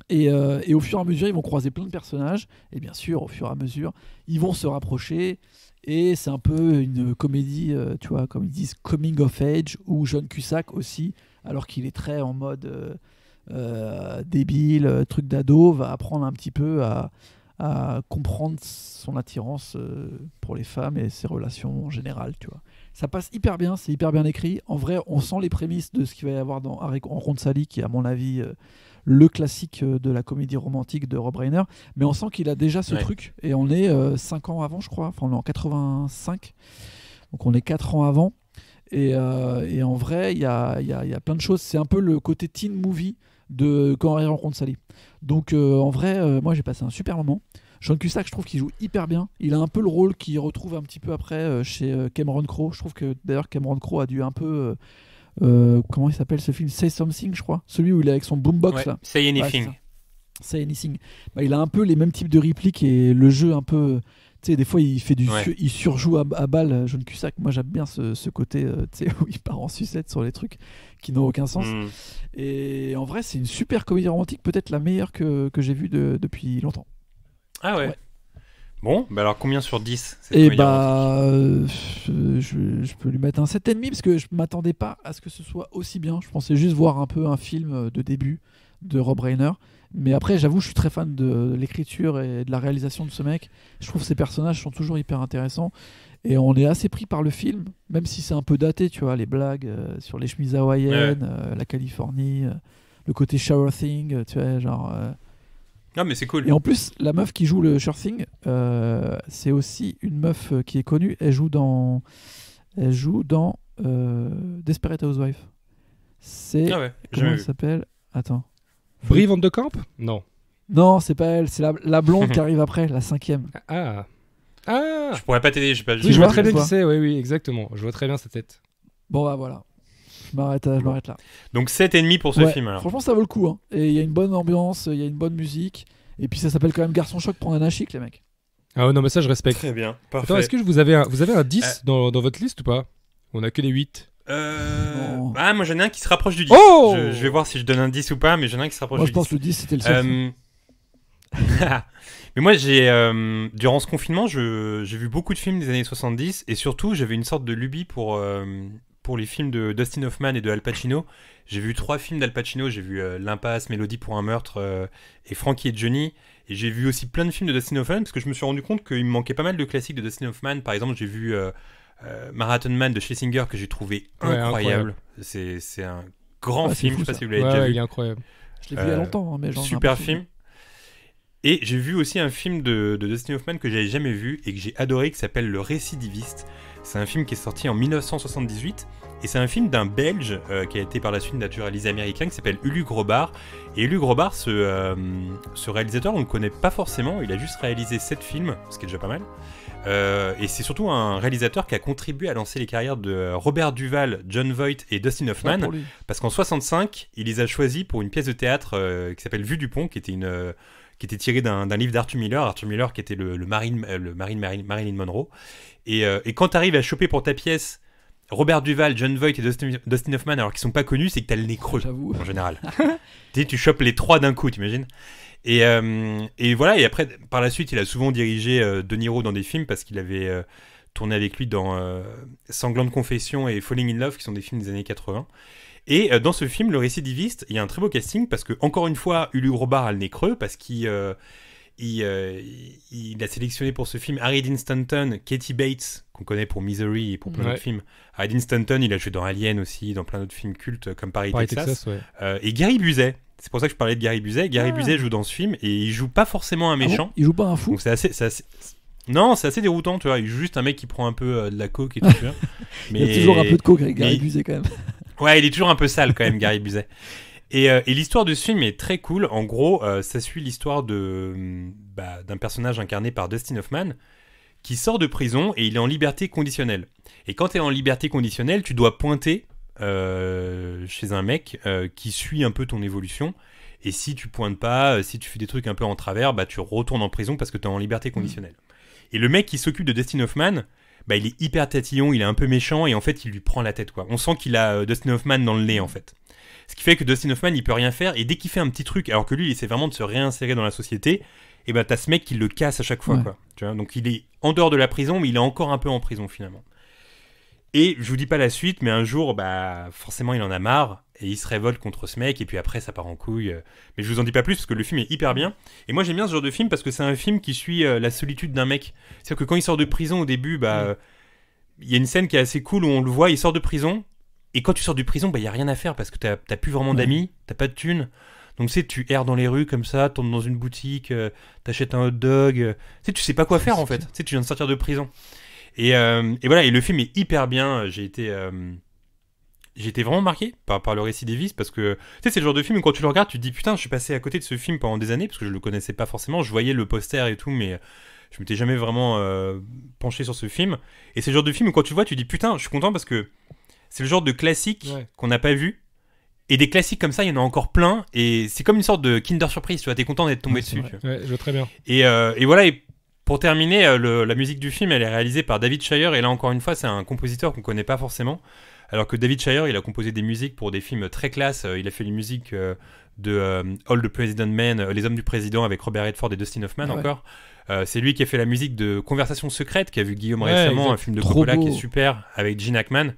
Et au fur et à mesure, ils vont croiser plein de personnages. Et bien sûr, au fur et à mesure, ils vont se rapprocher. Et c'est un peu une comédie, tu vois, comme ils disent, coming of age, où John Cusack aussi, alors qu'il est très en mode débile, truc d'ado, va apprendre un petit peu à comprendre son attirance pour les femmes et ses relations en général, tu vois. Ça passe hyper bien, c'est hyper bien écrit. En vrai, on sent les prémices de ce qu'il va y avoir dans Harry rencontre Sally, qui est à mon avis le classique de la comédie romantique de Rob Reiner, mais on sent qu'il a déjà ce truc, et on est 5 ans avant, je crois, enfin on est en 85, donc on est 4 ans avant, et en vrai, il y a plein de choses, c'est un peu le côté teen movie de Quand Harry rencontre Sally. Donc en vrai, moi j'ai passé un super moment. John Cusack, je trouve qu'il joue hyper bien. Il a un peu le rôle qu'il retrouve un petit peu après chez Cameron Crowe. Je trouve que d'ailleurs Cameron Crowe a dû un peu comment il s'appelle ce film, Say Something, je crois, celui où il est avec son boombox là. Say Anything. Say Anything. Bah, il a un peu les mêmes types de répliques et le jeu un peu, tu sais, des fois il fait il surjoue à balle, John Cusack. Moi j'aime bien ce côté, tu sais, où il part en sucette sur les trucs qui n'ont aucun sens. Et en vrai c'est une super comédie romantique, peut-être la meilleure que j'ai vue depuis longtemps. Ah ouais. Bon, bah alors combien sur 10 Et bah je peux lui mettre un 7,5 parce que je m'attendais pas à ce que ce soit aussi bien. Je pensais juste voir un peu un film de début de Rob Reiner. Mais après, j'avoue, je suis très fan de l'écriture et de la réalisation de ce mec. Je trouve que ses personnages sont toujours hyper intéressants. Et on est assez pris par le film, même si c'est un peu daté, tu vois, les blagues sur les chemises hawaïennes, la Californie, le côté shower thing, tu vois, genre... Non mais c'est cool. Et en plus, la meuf qui joue le shower thing, c'est aussi une meuf qui est connue. Elle joue dans Desperate Housewives. C'est... Comment elle s'appelle ? Attends. Brie Van de Camp ? Non, c'est pas elle, c'est la blonde qui arrive après, la 5e. Ah. Je pourrais pas t'aider, je sais pas. Oui, je vois très bien qui c'est, oui, exactement. Je vois très bien sa tête. Bon bah voilà. Je m'arrête là. Donc 7,5 pour ce film alors. Franchement, ça vaut le coup. Hein. Et il y a une bonne ambiance, il y a une bonne musique. Et puis ça s'appelle quand même Garçon choc pour Nana chic, les mecs. Ah non, mais ça je respecte. Très bien, parfait. Attends, est-ce que vous avez un 10 dans votre liste ou pas ? On a que les 8. Ah, moi j'en ai un qui se rapproche du 10. Oh je vais voir si je donne un 10 ou pas, mais j'en ai un qui se rapproche du 10. Moi je pense que le 10 c'était le seul. Mais moi durant ce confinement, j'ai vu beaucoup de films des années 70 et surtout j'avais une sorte de lubie pour les films de Dustin Hoffman et de Al Pacino. J'ai vu 3 films d'Al Pacino, j'ai vu L'Impasse, Mélodie pour un meurtre et Frankie et Johnny. Et j'ai vu aussi plein de films de Dustin Hoffman parce que je me suis rendu compte qu'il me manquait pas mal de classiques de Dustin Hoffman. Par exemple, j'ai vu Marathon Man de Schlesinger que j'ai trouvé incroyable. C'est un grand film, je sais pas si vous l'avez déjà vu. Il est incroyable. Je l'ai vu il y a longtemps, hein, mais genre. Super film. Et j'ai vu aussi un film de Dustin Hoffman que j'avais jamais vu et que j'ai adoré, qui s'appelle Le Récidiviste. C'est un film qui est sorti en 1978 et c'est un film d'un Belge qui a été par la suite naturalisé américain, qui s'appelle Ulu Grobard. Et Ulu Grobard, ce réalisateur, on ne le connaît pas forcément, il a juste réalisé 7 films, ce qui est déjà pas mal. Et c'est surtout un réalisateur qui a contribué à lancer les carrières de Robert Duvall, Jon Voight et Dustin Hoffman, parce qu'en 65, il les a choisis pour une pièce de théâtre qui s'appelle Vue du Pont, qui était tiré d'un livre d'Arthur Miller qui était le marine Marilyn Monroe. Et quand tu arrives à choper pour ta pièce Robert Duvall, Jon Voight et Dustin Hoffman alors qu'ils sont pas connus, c'est que t'as le nez creux. J'avoue. En général. tu chopes les 3 d'un coup, t'imagines. Et voilà, et après, par la suite, il a souvent dirigé De Niro dans des films parce qu'il avait tourné avec lui dans Sanglante Confession et Falling in Love, qui sont des films des années 80. Et dans ce film, Le Récidiviste, il y a un très beau casting parce que, encore une fois, Ulu Grobard a le nez creux parce qu'il a sélectionné pour ce film Harry Dean Stanton, Kathy Bates, qu'on connaît pour Misery et pour plein d'autres films. Harry Dean Stanton, il a joué dans Alien aussi, dans plein d'autres films cultes comme Paris, Texas. Et Gary Busey. C'est pour ça que je parlais de Gary Busey. Gary Busey joue dans ce film et il joue pas forcément un méchant. Il joue pas un fou. Donc c'est assez... Non, c'est assez déroutant, tu vois. Il joue juste un mec qui prend un peu de la coke et tout. Tu vois. Mais... Il y a toujours un peu de coke avec Gary Busey quand même. Ouais, il est toujours un peu sale quand même, Gary Busey. Et l'histoire de ce film est très cool. En gros, ça suit l'histoire d'un personnage incarné par Dustin Hoffman qui sort de prison et il est en liberté conditionnelle. Et quand tu es en liberté conditionnelle, tu dois pointer chez un mec qui suit un peu ton évolution. Et si tu pointes pas, si tu fais des trucs un peu en travers, tu retournes en prison parce que tu es en liberté conditionnelle. Et le mec qui s'occupe de Dustin Hoffman, il est hyper tatillon, il est un peu méchant et en fait il lui prend la tête, quoi. On sent qu'il a Dustin Hoffman dans le nez en fait. Ce qui fait que Dustin Hoffman il peut rien faire et dès qu'il fait un petit truc, alors que lui il essaie vraiment de se réinsérer dans la société, et t'as ce mec qui le casse à chaque fois, quoi. Tu vois, donc il est en dehors de la prison mais il est encore un peu en prison finalement. Et je vous dis pas la suite, mais un jour forcément il en a marre et il se révolte contre ce mec et puis après ça part en couille. Mais je vous en dis pas plus parce que le film est hyper bien. Et moi j'aime bien ce genre de film parce que c'est un film qui suit la solitude d'un mec. C'est-à-dire que quand il sort de prison au début, il y a une scène qui est assez cool où on le voit, il sort de prison. Et quand tu sors de prison, il y a rien à faire parce que t'as plus vraiment d'amis, t'as pas de thunes. Donc tu erres dans les rues comme ça, tombes dans une boutique, t'achètes un hot dog. Tu sais pas quoi faire en fait. Tu viens de sortir de prison. Et voilà, et le film est hyper bien. J'ai été vraiment marqué par Le Récidiviste parce que c'est le genre de film où quand tu le regardes, tu te dis putain, je suis passé à côté de ce film pendant des années parce que je le connaissais pas forcément. Je voyais le poster et tout, mais je m'étais jamais vraiment penché sur ce film. Et c'est le genre de film où quand tu le vois, tu te dis putain, je suis content parce que c'est le genre de classique qu'on n'a pas vu. Et des classiques comme ça, il y en a encore plein. Et c'est comme une sorte de Kinder Surprise, tu vois. T'es content d'être tombé dessus. Tu vois. Ouais, je vois très bien. Et voilà. Et pour terminer, la musique du film, elle est réalisée par David Shire. Et là, encore une fois, c'est un compositeur qu'on connaît pas forcément. Alors que David Shire, il a composé des musiques pour des films très classe. Il a fait les musiques de All the President Men, Les Hommes du Président, avec Robert Redford et Dustin Hoffman encore. C'est lui qui a fait la musique de Conversation secrète, qu'a vu Guillaume récemment, un film de Coppola qui est super, avec Gene Hackman.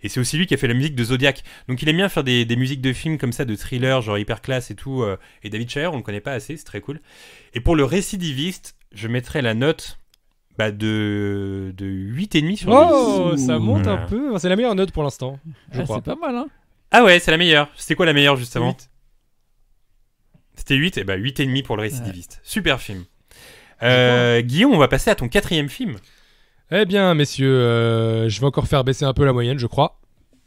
Et c'est aussi lui qui a fait la musique de Zodiac. Donc il aime bien faire des musiques de films comme ça, de thrillers, genre hyper classe et tout. Et David Shire, on le connaît pas assez, c'est très cool. Et pour Le Récidiviste, je mettrais la note de 8,5 sur 10. Oh, ça monte un peu. C'est la meilleure note pour l'instant, je crois. C'est pas mal, hein. Ah ouais, c'est la meilleure. C'était quoi la meilleure juste avant ? 8. C'était 8, et 8,5 pour Le Récidiviste. Super film. Guillaume, on va passer à ton 4e film. Eh bien, messieurs, je vais encore faire baisser un peu la moyenne, je crois.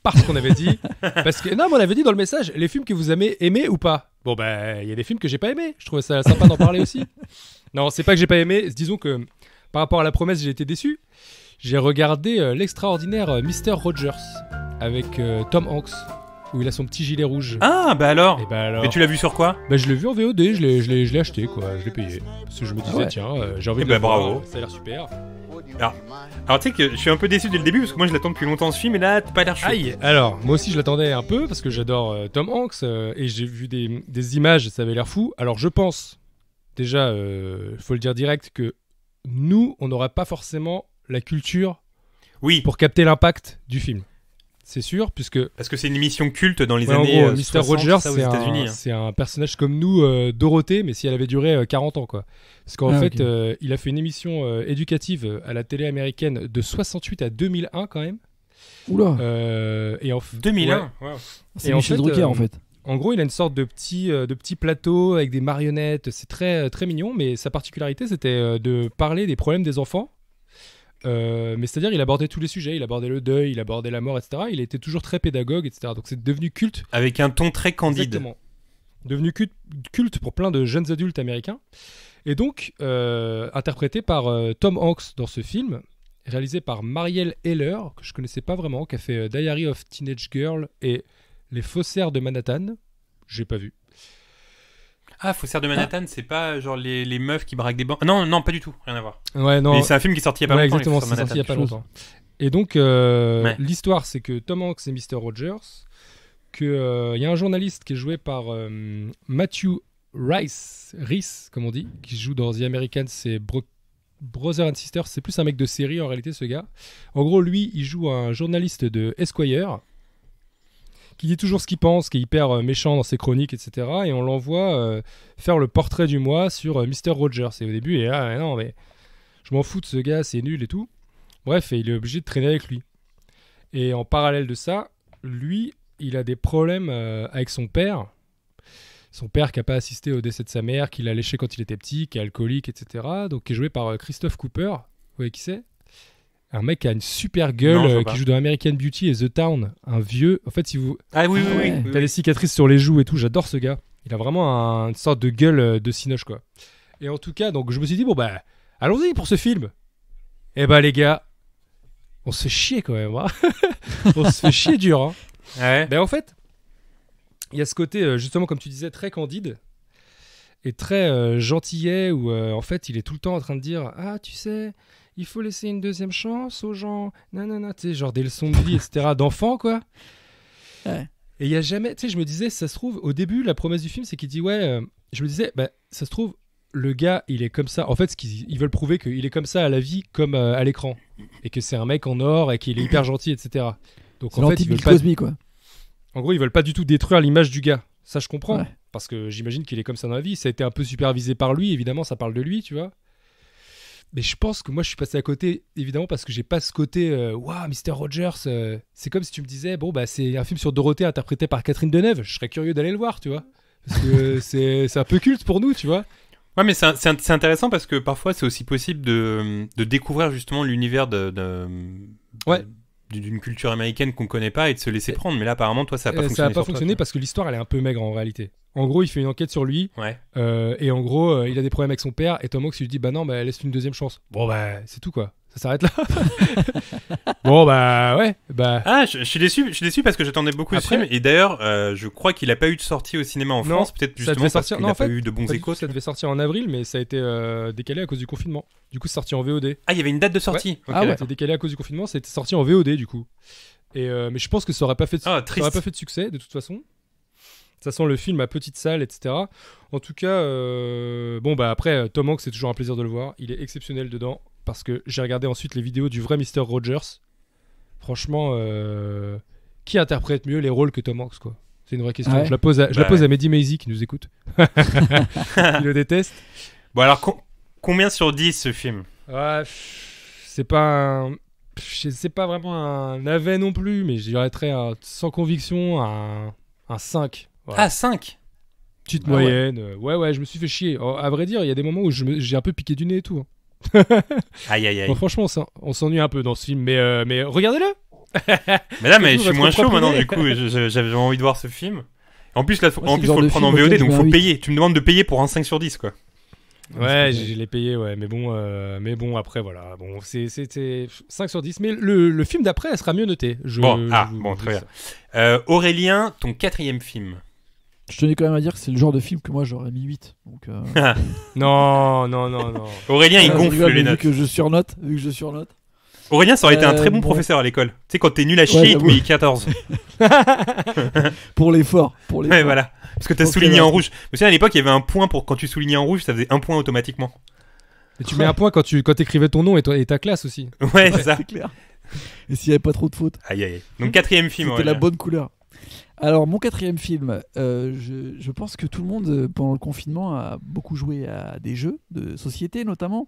Parce qu'on avait dit... mais on avait dit dans le message, les films que vous avez aimés ou pas. Bon, il y a des films que j'ai pas aimés. Je trouvais ça sympa d'en parler aussi. Non, c'est pas que j'ai pas aimé. Disons que, par rapport à la promesse, j'ai été déçu. J'ai regardé l'extraordinaire Mr. Rogers avec Tom Hanks, où il a son petit gilet rouge. Ah, alors. Et alors. Mais tu l'as vu sur quoi ? Je l'ai vu en VOD, je l'ai acheté, quoi. Je l'ai payé. Parce que je me disais, tiens, j'ai envie de le voir. Bravo. Ça a l'air super. Alors tu sais que je suis un peu déçu dès le début parce que moi je l'attends depuis longtemps ce film et là t'as pas l'air chaud. Aïe. Alors moi aussi je l'attendais un peu parce que j'adore Tom Hanks et j'ai vu des images, ça avait l'air fou. Alors je pense déjà, faut le dire direct, que nous on n'aura pas forcément la culture pour capter l'impact du film. C'est sûr, parce que c'est une émission culte dans les années en gros, Mr. Rogers, ça, aux États-Unis. C'est un personnage comme nous, Dorothée, mais si elle avait duré 40 ans, quoi. Parce qu'en fait, il a fait une émission éducative à la télé américaine de 68 à 2001 quand même. Oula. Et en 2001. C'est Michel Drucker en fait. En gros, il a une sorte de petit plateau avec des marionnettes. C'est très, très mignon, mais sa particularité, c'était de parler des problèmes des enfants. Mais c'est-à-dire, il abordait tous les sujets. Il abordait le deuil, il abordait la mort, etc. Il était toujours très pédagogue, etc. Donc c'est devenu culte. Avec un ton très candide. Exactement. Devenu culte pour plein de jeunes adultes américains. Et donc, interprété par Tom Hanks dans ce film, réalisé par Marielle Heller, que je connaissais pas vraiment, qui a fait Diary of Teenage Girl et Les Faussaires de Manhattan. J'ai pas vu. Ah, Faussaires de Manhattan, c'est pas genre les meufs qui braquent des banques. Non, pas du tout, rien à voir. Ouais, non. Mais c'est un film qui est sorti il y a pas longtemps. Exactement, c'est sorti il y a pas longtemps. Et donc, l'histoire, c'est que Tom Hanks et Mr. Rogers, qu'il y a un journaliste qui est joué par Matthew Rhys, comme on dit, qui joue dans The Americans, c'est Brother and Sister. C'est plus un mec de série en réalité, ce gars. En gros, lui, il joue un journaliste de Esquire qui dit toujours ce qu'il pense, qui est hyper méchant dans ses chroniques, etc. Et on l'envoie faire le portrait du mois sur Mr. Rogers. Et au début, il est là, non, mais je m'en fous de ce gars, c'est nul et tout. Bref, et il est obligé de traîner avec lui. Et en parallèle de ça, lui, il a des problèmes avec son père. Son père qui n'a pas assisté au décès de sa mère, qui l'a léché quand il était petit, qui est alcoolique, etc. Donc, qui est joué par Christophe Cooper. Vous voyez qui c'est ? Un mec qui a une super gueule, qui joue dans American Beauty et The Town. Un vieux. En fait, si vous. Ah oui. T'as des cicatrices sur les joues et tout. J'adore ce gars. Il a vraiment une sorte de gueule de cinoche, quoi. Et en tout cas, donc, je me suis dit, bon, bah, allons-y pour ce film. Eh bah, les gars, on se fait chier quand même. Hein. On se fait chier dur. Hein. Ouais. Ben, en fait, il y a ce côté, justement, comme tu disais, très candide et très gentillet où, en fait, il est tout le temps en train de dire « Ah, tu sais, il faut laisser une deuxième chance aux gens. Nanana. » Tu sais, genre des leçons de vie, etc. d'enfants, quoi. Ouais. Et il y a jamais... Tu sais, je me disais, ça se trouve, au début, la promesse du film, c'est qu'il dit « Ouais, je me disais, bah, ça se trouve, le gars, il est comme ça. » En fait, ils veulent prouver qu'il est comme ça à la vie, comme à l'écran. Et que c'est un mec en or et qu'il est hyper gentil, etc. Donc, C'est en fait, ils veulent pas... Cosby, quoi. En gros, ils veulent pas du tout détruire l'image du gars. Ça, je comprends. Ouais. Parce que j'imagine qu'il est comme ça dans la vie. Ça a été un peu supervisé par lui, évidemment, ça parle de lui, tu vois. Mais je pense que moi, je suis passé à côté, évidemment, parce que j'ai pas ce côté waouh, Mr. Rogers. C'est comme si tu me disais, bon, bah, c'est un film sur Dorothée interprété par Catherine Deneuve. Je serais curieux d'aller le voir, tu vois. Parce que c'est un peu culte pour nous, tu vois. Ouais, mais c'est intéressant parce que parfois, c'est aussi possible de découvrir justement l'univers d'une culture américaine qu'on connaît pas et de se laisser prendre. Mais là, apparemment, toi, ça n'a pas fonctionné. Ça n'a pas fonctionné parce que l'histoire, elle est un peu maigre en réalité. En gros, il fait une enquête sur lui. Ouais. Et en gros, il a des problèmes avec son père. Et Tom Hanks lui dit bah non, bah laisse une deuxième chance. Bon, bah c'est tout quoi. Ça s'arrête là. Bon, bah ouais. Bah... Ah, je suis déçu parce que j'attendais beaucoup ce film. Et d'ailleurs, je crois qu'il n'a pas eu de sortie au cinéma en France. Peut-être justement parce qu'il n'a pas eu de bons échos. Ça devait sortir en avril, mais ça a été décalé à cause du confinement. Du coup, c'est sorti en VOD. Ah, il y avait une date de sortie. Ouais. Okay, c'était décalé à cause du confinement. Ça a été sorti en VOD du coup. Et mais je pense que ça aurait pas fait de succès de toute façon. Ça sent le film à petite salle, etc. En tout cas, bon bah après, Tom Hanks, c'est toujours un plaisir de le voir. Il est exceptionnel dedans parce que j'ai regardé ensuite les vidéos du vrai Mr. Rogers. Franchement, qui interprète mieux les rôles que Tom Hanks, quoi? C'est une vraie question. Ouais. Je la pose à Mehdi Maizi qui nous écoute. Il le déteste. Bon alors, combien sur 10 ce film? C'est pas vraiment un navet non plus, mais je dirais sans conviction un 5. Voilà. Ah, 5 Petite moyenne. Ouais, je me suis fait chier. À vrai dire, il y a des moments où j'ai un peu piqué du nez et tout. Hein. Aïe. Bon, franchement, on s'ennuie un peu dans ce film, mais regardez-le. Mais là, je suis moins chaud maintenant, du coup, j'avais envie de voir ce film. En plus, faut le prendre en VOD, donc faut payer. Tu me demandes de payer pour un 5 sur 10, quoi. Ouais, je l'ai payé, ouais, mais bon, après, voilà. Bon, c'était 5 sur 10, mais le film d'après, elle sera mieux noté. Très bien. Aurélien, ton 4e film. Je tenais quand même à dire que c'est le genre de film que moi j'aurais mis 8. Donc, Non. Aurélien, il gonfle les notes. Vu que je surnote. Aurélien, ça aurait été un très bon professeur à l'école. Tu sais, quand t'es nul à chier, il te met 14. Pour l'effort. Ouais, voilà. Parce que t'as souligné en rouge. Mais à l'époque, il y avait un point pour quand tu soulignais en rouge, ça faisait un point automatiquement. Et tu mets un point quand t'écrivais ton nom et ta classe aussi. Ouais, c'est ça. C'est clair. Et s'il n'y avait pas trop de fautes. Aïe. Donc 4e film. C'était la bonne couleur. Alors, mon 4e film, je pense que tout le monde, pendant le confinement, a beaucoup joué à des jeux de société, notamment.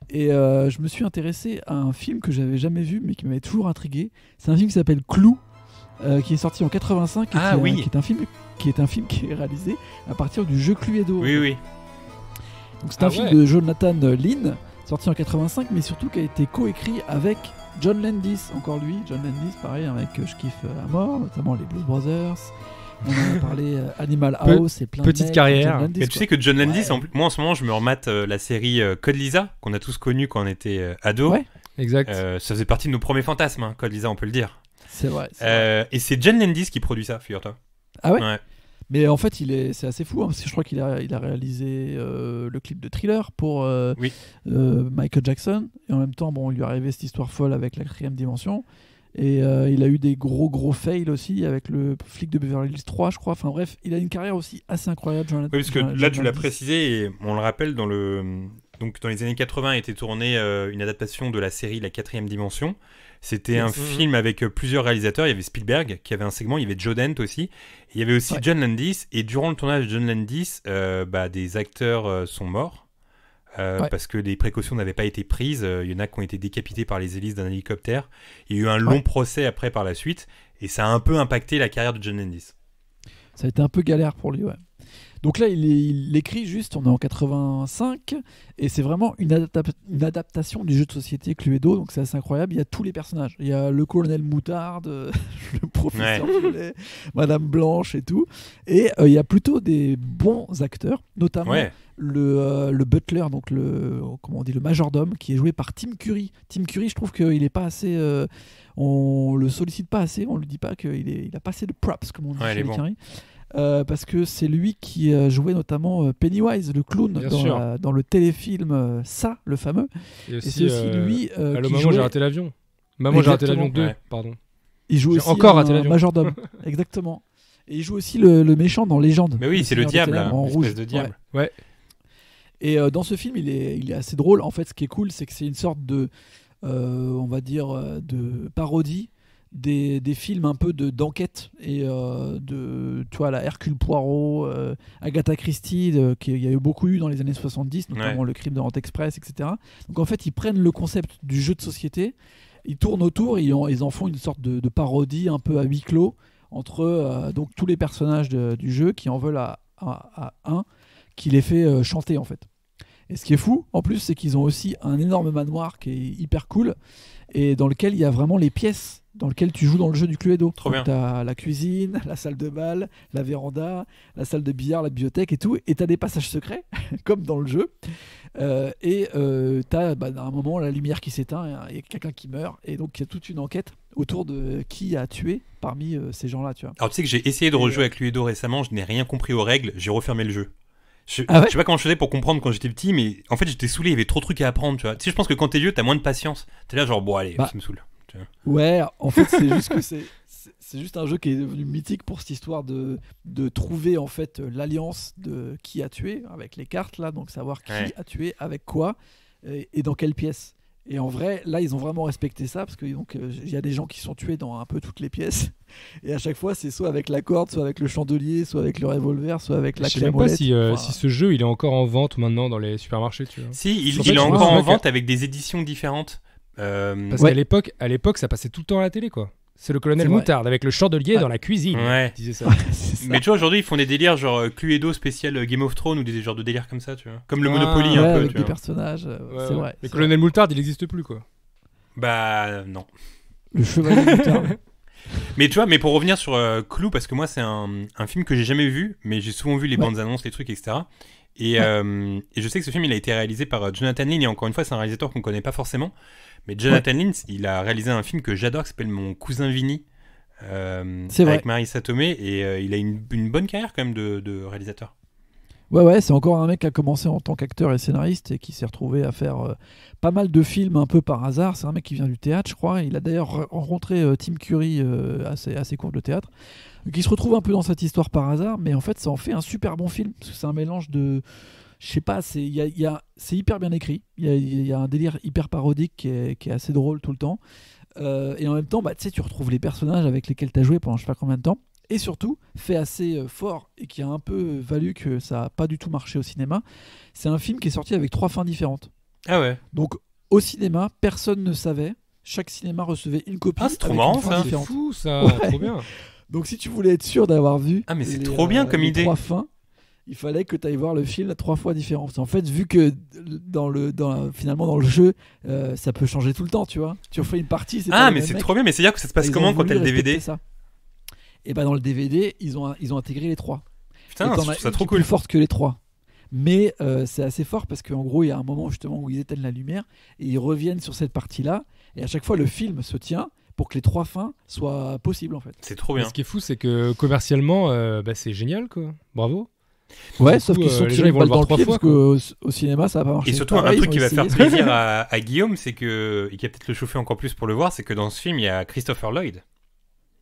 Et je me suis intéressé à un film que j'avais jamais vu, mais qui m'avait toujours intrigué. C'est un film qui s'appelle Clou, qui est sorti en 85 et qui est un film qui est réalisé à partir du jeu Cluedo. Oui. Donc c'est un film de Jonathan Lynn, sorti en 85, mais surtout qui a été coécrit avec John Landis, encore lui. John Landis, pareil, un mec que je kiffe à mort, notamment les Blues Brothers. On en a parlé, Animal House et plein de petite carrière. Landis, mais tu sais que John Landis, moi en ce moment, je me remate la série Code Lisa, qu'on a tous connue quand on était ados. Ouais. Exact. Ça faisait partie de nos premiers fantasmes, hein, Code Lisa, on peut le dire. C'est vrai. Et c'est John Landis qui produit ça, figure-toi. Ah ouais. Mais en fait, c'est assez fou, hein, parce que je crois qu'il a réalisé le clip de Thriller pour Michael Jackson. Et en même temps, il lui est arrivé cette histoire folle avec la 4ème dimension. Et il a eu des gros fails aussi avec le flic de Beverly Hills 3, je crois. Enfin bref, il a une carrière aussi assez incroyable. Oui, parce que là, tu l'as précisé, et on le rappelle, donc, dans les années 80 a été tournée une adaptation de la série La 4ème dimension. C'était un film avec plusieurs réalisateurs. Il y avait Spielberg qui avait un segment, il y avait Joe Dante aussi. Et il y avait aussi John Landis. Et durant le tournage de John Landis, des acteurs sont morts parce que les précautions n'avaient pas été prises. Il y en a qui ont été décapités par les hélices d'un hélicoptère. Il y a eu un long procès après par la suite. Et ça a un peu impacté la carrière de John Landis. Ça a été un peu galère pour lui, ouais. Donc là, il écrit juste, on est en 85, et c'est vraiment une adaptation du jeu de société Cluedo, donc c'est assez incroyable. Il y a tous les personnages. Il y a le colonel Moutarde, le professeur Gillet, Madame Blanche et tout. Et il y a plutôt des bons acteurs, notamment le butler, donc le majordome, qui est joué par Tim Curry. Tim Curry, je trouve qu'il n'est pas assez... on le sollicite pas assez, on lui dit pas qu'il a pas assez de props, comme on dit chez les Curry. Parce que c'est lui qui jouait notamment Pennywise, le clown, dans le téléfilm Ça, le fameux. Et c'est aussi lui Allô, qui Maman, j'ai raté l'avion. Maman, j'ai raté l'avion 2, pardon. Il joue aussi encore raté l'avion. Majordome, exactement. Et il joue aussi le méchant dans Légende. Mais oui, c'est le diable, en rouge. de diable. Ouais. Et dans ce film, il est assez drôle. En fait, ce qui est cool, c'est que c'est une sorte de, on va dire, de parodie des films un peu d'enquête et tu vois, la Hercule Poirot, Agatha Christie, qu'il y a eu beaucoup dans les années 70, notamment Le Crime d'Orient Express, etc. Donc en fait, ils prennent le concept du jeu de société, ils tournent autour, ils en font une sorte de parodie un peu à huis clos entre donc tous les personnages du jeu qui en veulent à un qui les fait chanter en fait. Et ce qui est fou en plus, c'est qu'ils ont aussi un énorme manoir qui est hyper cool et dans lequel il y a vraiment les pièces dans lequel tu joues dans le jeu du Cluedo. Trop bien. T'as la cuisine, la salle de bal, la véranda, la salle de billard, la bibliothèque et tout, et t'as des passages secrets comme dans le jeu. T'as à un moment la lumière qui s'éteint et quelqu'un qui meurt, et donc il y a toute une enquête autour de qui a tué parmi ces gens-là, tu vois. Alors tu sais que j'ai essayé de rejouer avec Cluedo récemment, je n'ai rien compris aux règles, j'ai refermé le jeu. Je sais pas comment je faisais pour comprendre quand j'étais petit, mais en fait j'étais saoulé, il y avait trop de trucs à apprendre, tu vois. Tu sais, je pense que quand t'es vieux, t'as moins de patience. T'es là genre bon allez, ça me saoule. Ouais, en fait c'est juste que c'est juste un jeu qui est devenu mythique pour cette histoire de trouver en fait l'alliance de qui a tué avec les cartes là, donc savoir qui a tué avec quoi et dans quelle pièce. Et en vrai, là ils ont vraiment respecté ça parce que donc il y a des gens qui sont tués dans un peu toutes les pièces et à chaque fois c'est soit avec la corde, soit avec le chandelier, soit avec le revolver, soit avec la clé à molette. Je sais pas si ce jeu il est encore en vente maintenant dans les supermarchés, tu vois. Si, il est encore en vente avec des éditions différentes. Parce qu'à l'époque, ça passait tout le temps à la télé, quoi. C'est le colonel Moutarde avec le chandelier dans la cuisine. Ouais. Disait ça. Mais tu vois, aujourd'hui, ils font des délires genre Cluedo spécial Game of Thrones ou des genres de délires comme ça, tu vois. Comme le Monopoly un peu. Avec tu des vois. personnages, c'est vrai. Le colonel Moutarde, il n'existe plus, quoi. Bah, non. Le chevalier Moutarde. Mais tu vois, mais pour revenir sur Clou, parce que moi, c'est un film que j'ai jamais vu, mais j'ai souvent vu les bandes annonces, les trucs, etc. Et je sais que ce film, il a été réalisé par Jonathan Lynn, et encore une fois, c'est un réalisateur qu'on connaît pas forcément. Mais Jonathan Lynn, il a réalisé un film que j'adore qui s'appelle Mon cousin Vinny, avec Marissa Tomei, et il a une bonne carrière quand même de réalisateur. Ouais, c'est encore un mec qui a commencé en tant qu'acteur et scénariste et qui s'est retrouvé à faire pas mal de films un peu par hasard. C'est un mec qui vient du théâtre, je crois. Il a d'ailleurs rencontré Tim Curry assez court de théâtre, qui se retrouve un peu dans cette histoire par hasard, mais en fait, ça en fait un super bon film parce que c'est un mélange de... Je sais pas, c'est hyper bien écrit. Il y a un délire hyper parodique qui est assez drôle tout le temps. Et en même temps, tu sais, tu retrouves les personnages avec lesquels tu as joué pendant je sais pas combien de temps. Et surtout, fait assez fort et qui a un peu valu que ça n'a pas du tout marché au cinéma. C'est un film qui est sorti avec 3 fins différentes. Ah ouais. Donc au cinéma, personne ne savait chaque cinéma recevait une copie. Ah, c'est trop avec marrant, une fin ça. C'est différente. fou ça, Ouais. trop bien. Donc si tu voulais être sûr d'avoir vu Ah, mais c'est trop bien comme les idée. 3 fins, il fallait que tu ailles voir le film 3 fois différent. En fait, vu que finalement dans le jeu, ça peut changer tout le temps, tu vois. Tu refais une partie, c'est pas Ah, les mais mêmes c'est mecs. trop bien. Mais c'est-à-dire que ça se passe Ils ont comment quand voulu t'as le respecter DVD? ça. Et ben dans le DVD, ils ont intégré les 3. Putain, Et je t'en trouve as ça une trop qui est cool. plus forte que les 3. Mais c'est assez fort parce qu'en gros, il y a un moment justement où ils éteignent la lumière et ils reviennent sur cette partie-là. Et à chaque fois, le film se tient pour que les 3 fins soient possibles en fait. C'est trop Mais bien. ce qui est fou, c'est que commercialement, c'est génial quoi. Bravo. Ouais, Du sauf coup, qu'ils sont les gens, tirés ils une vont balle le dans voir le pied 3 parce fois, qu'au cinéma, ça va pas marcher. Et surtout, Pareil, un truc ils qui ont va faire essayé, plaisir à Guillaume, c'est que, et qui va peut-être le chauffer encore plus pour le voir, c'est que dans ce film, il y a Christopher Lloyd.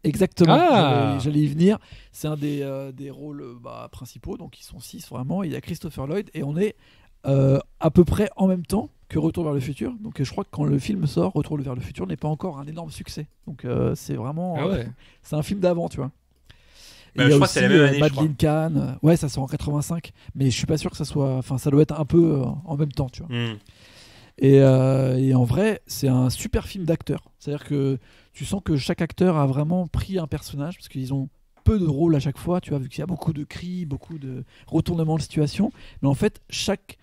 Exactement, Ah. j'allais y venir. C'est un des rôles principaux, donc ils sont 6 vraiment. Il y a Christopher Lloyd et on est à peu près en même temps que Retour vers le futur. Donc je crois que quand le film sort, Retour vers le futur n'est pas encore un énorme succès. Donc c'est vraiment, Ah ouais. c'est un film d'avant, tu vois. Et Bah, il y je a crois que c'est aussi la même année, je Madeleine Kahn. Ouais, ça sort en 85, mais je suis pas sûr que ça soit. Enfin, ça doit être un peu en même temps, tu vois. Hmm. Et en vrai, c'est un super film d'acteur. C'est-à-dire que tu sens que chaque acteur a vraiment pris un personnage parce qu'ils ont peu de rôles à chaque fois, tu vois, vu qu'il y a beaucoup de cris, beaucoup de retournements de situation. Mais en fait, chaque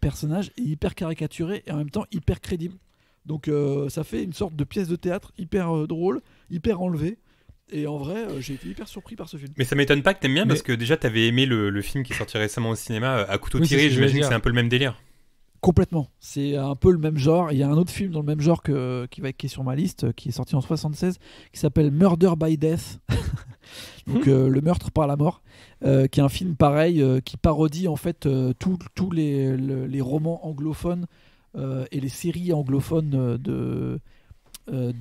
personnage est hyper caricaturé et en même temps hyper crédible. Donc ça fait une sorte de pièce de théâtre hyper drôle, hyper enlevée. Et en vrai, j'ai été hyper surpris par ce film. Mais ça m'étonne pas que t'aimes bien Mais- parce que déjà t'avais aimé le film qui est sorti récemment au cinéma à couteau Oui, c'est ce tiré. que J'imagine j'allais que c'est dire. un peu le même délire. Complètement. C'est un peu le même genre. Il y a un autre film dans le même genre qui est sur ma liste, qui est sorti en 76, qui s'appelle Murder by Death. Donc le meurtre par la mort, qui est un film pareil, qui parodie en fait tous les romans anglophones et les séries anglophones de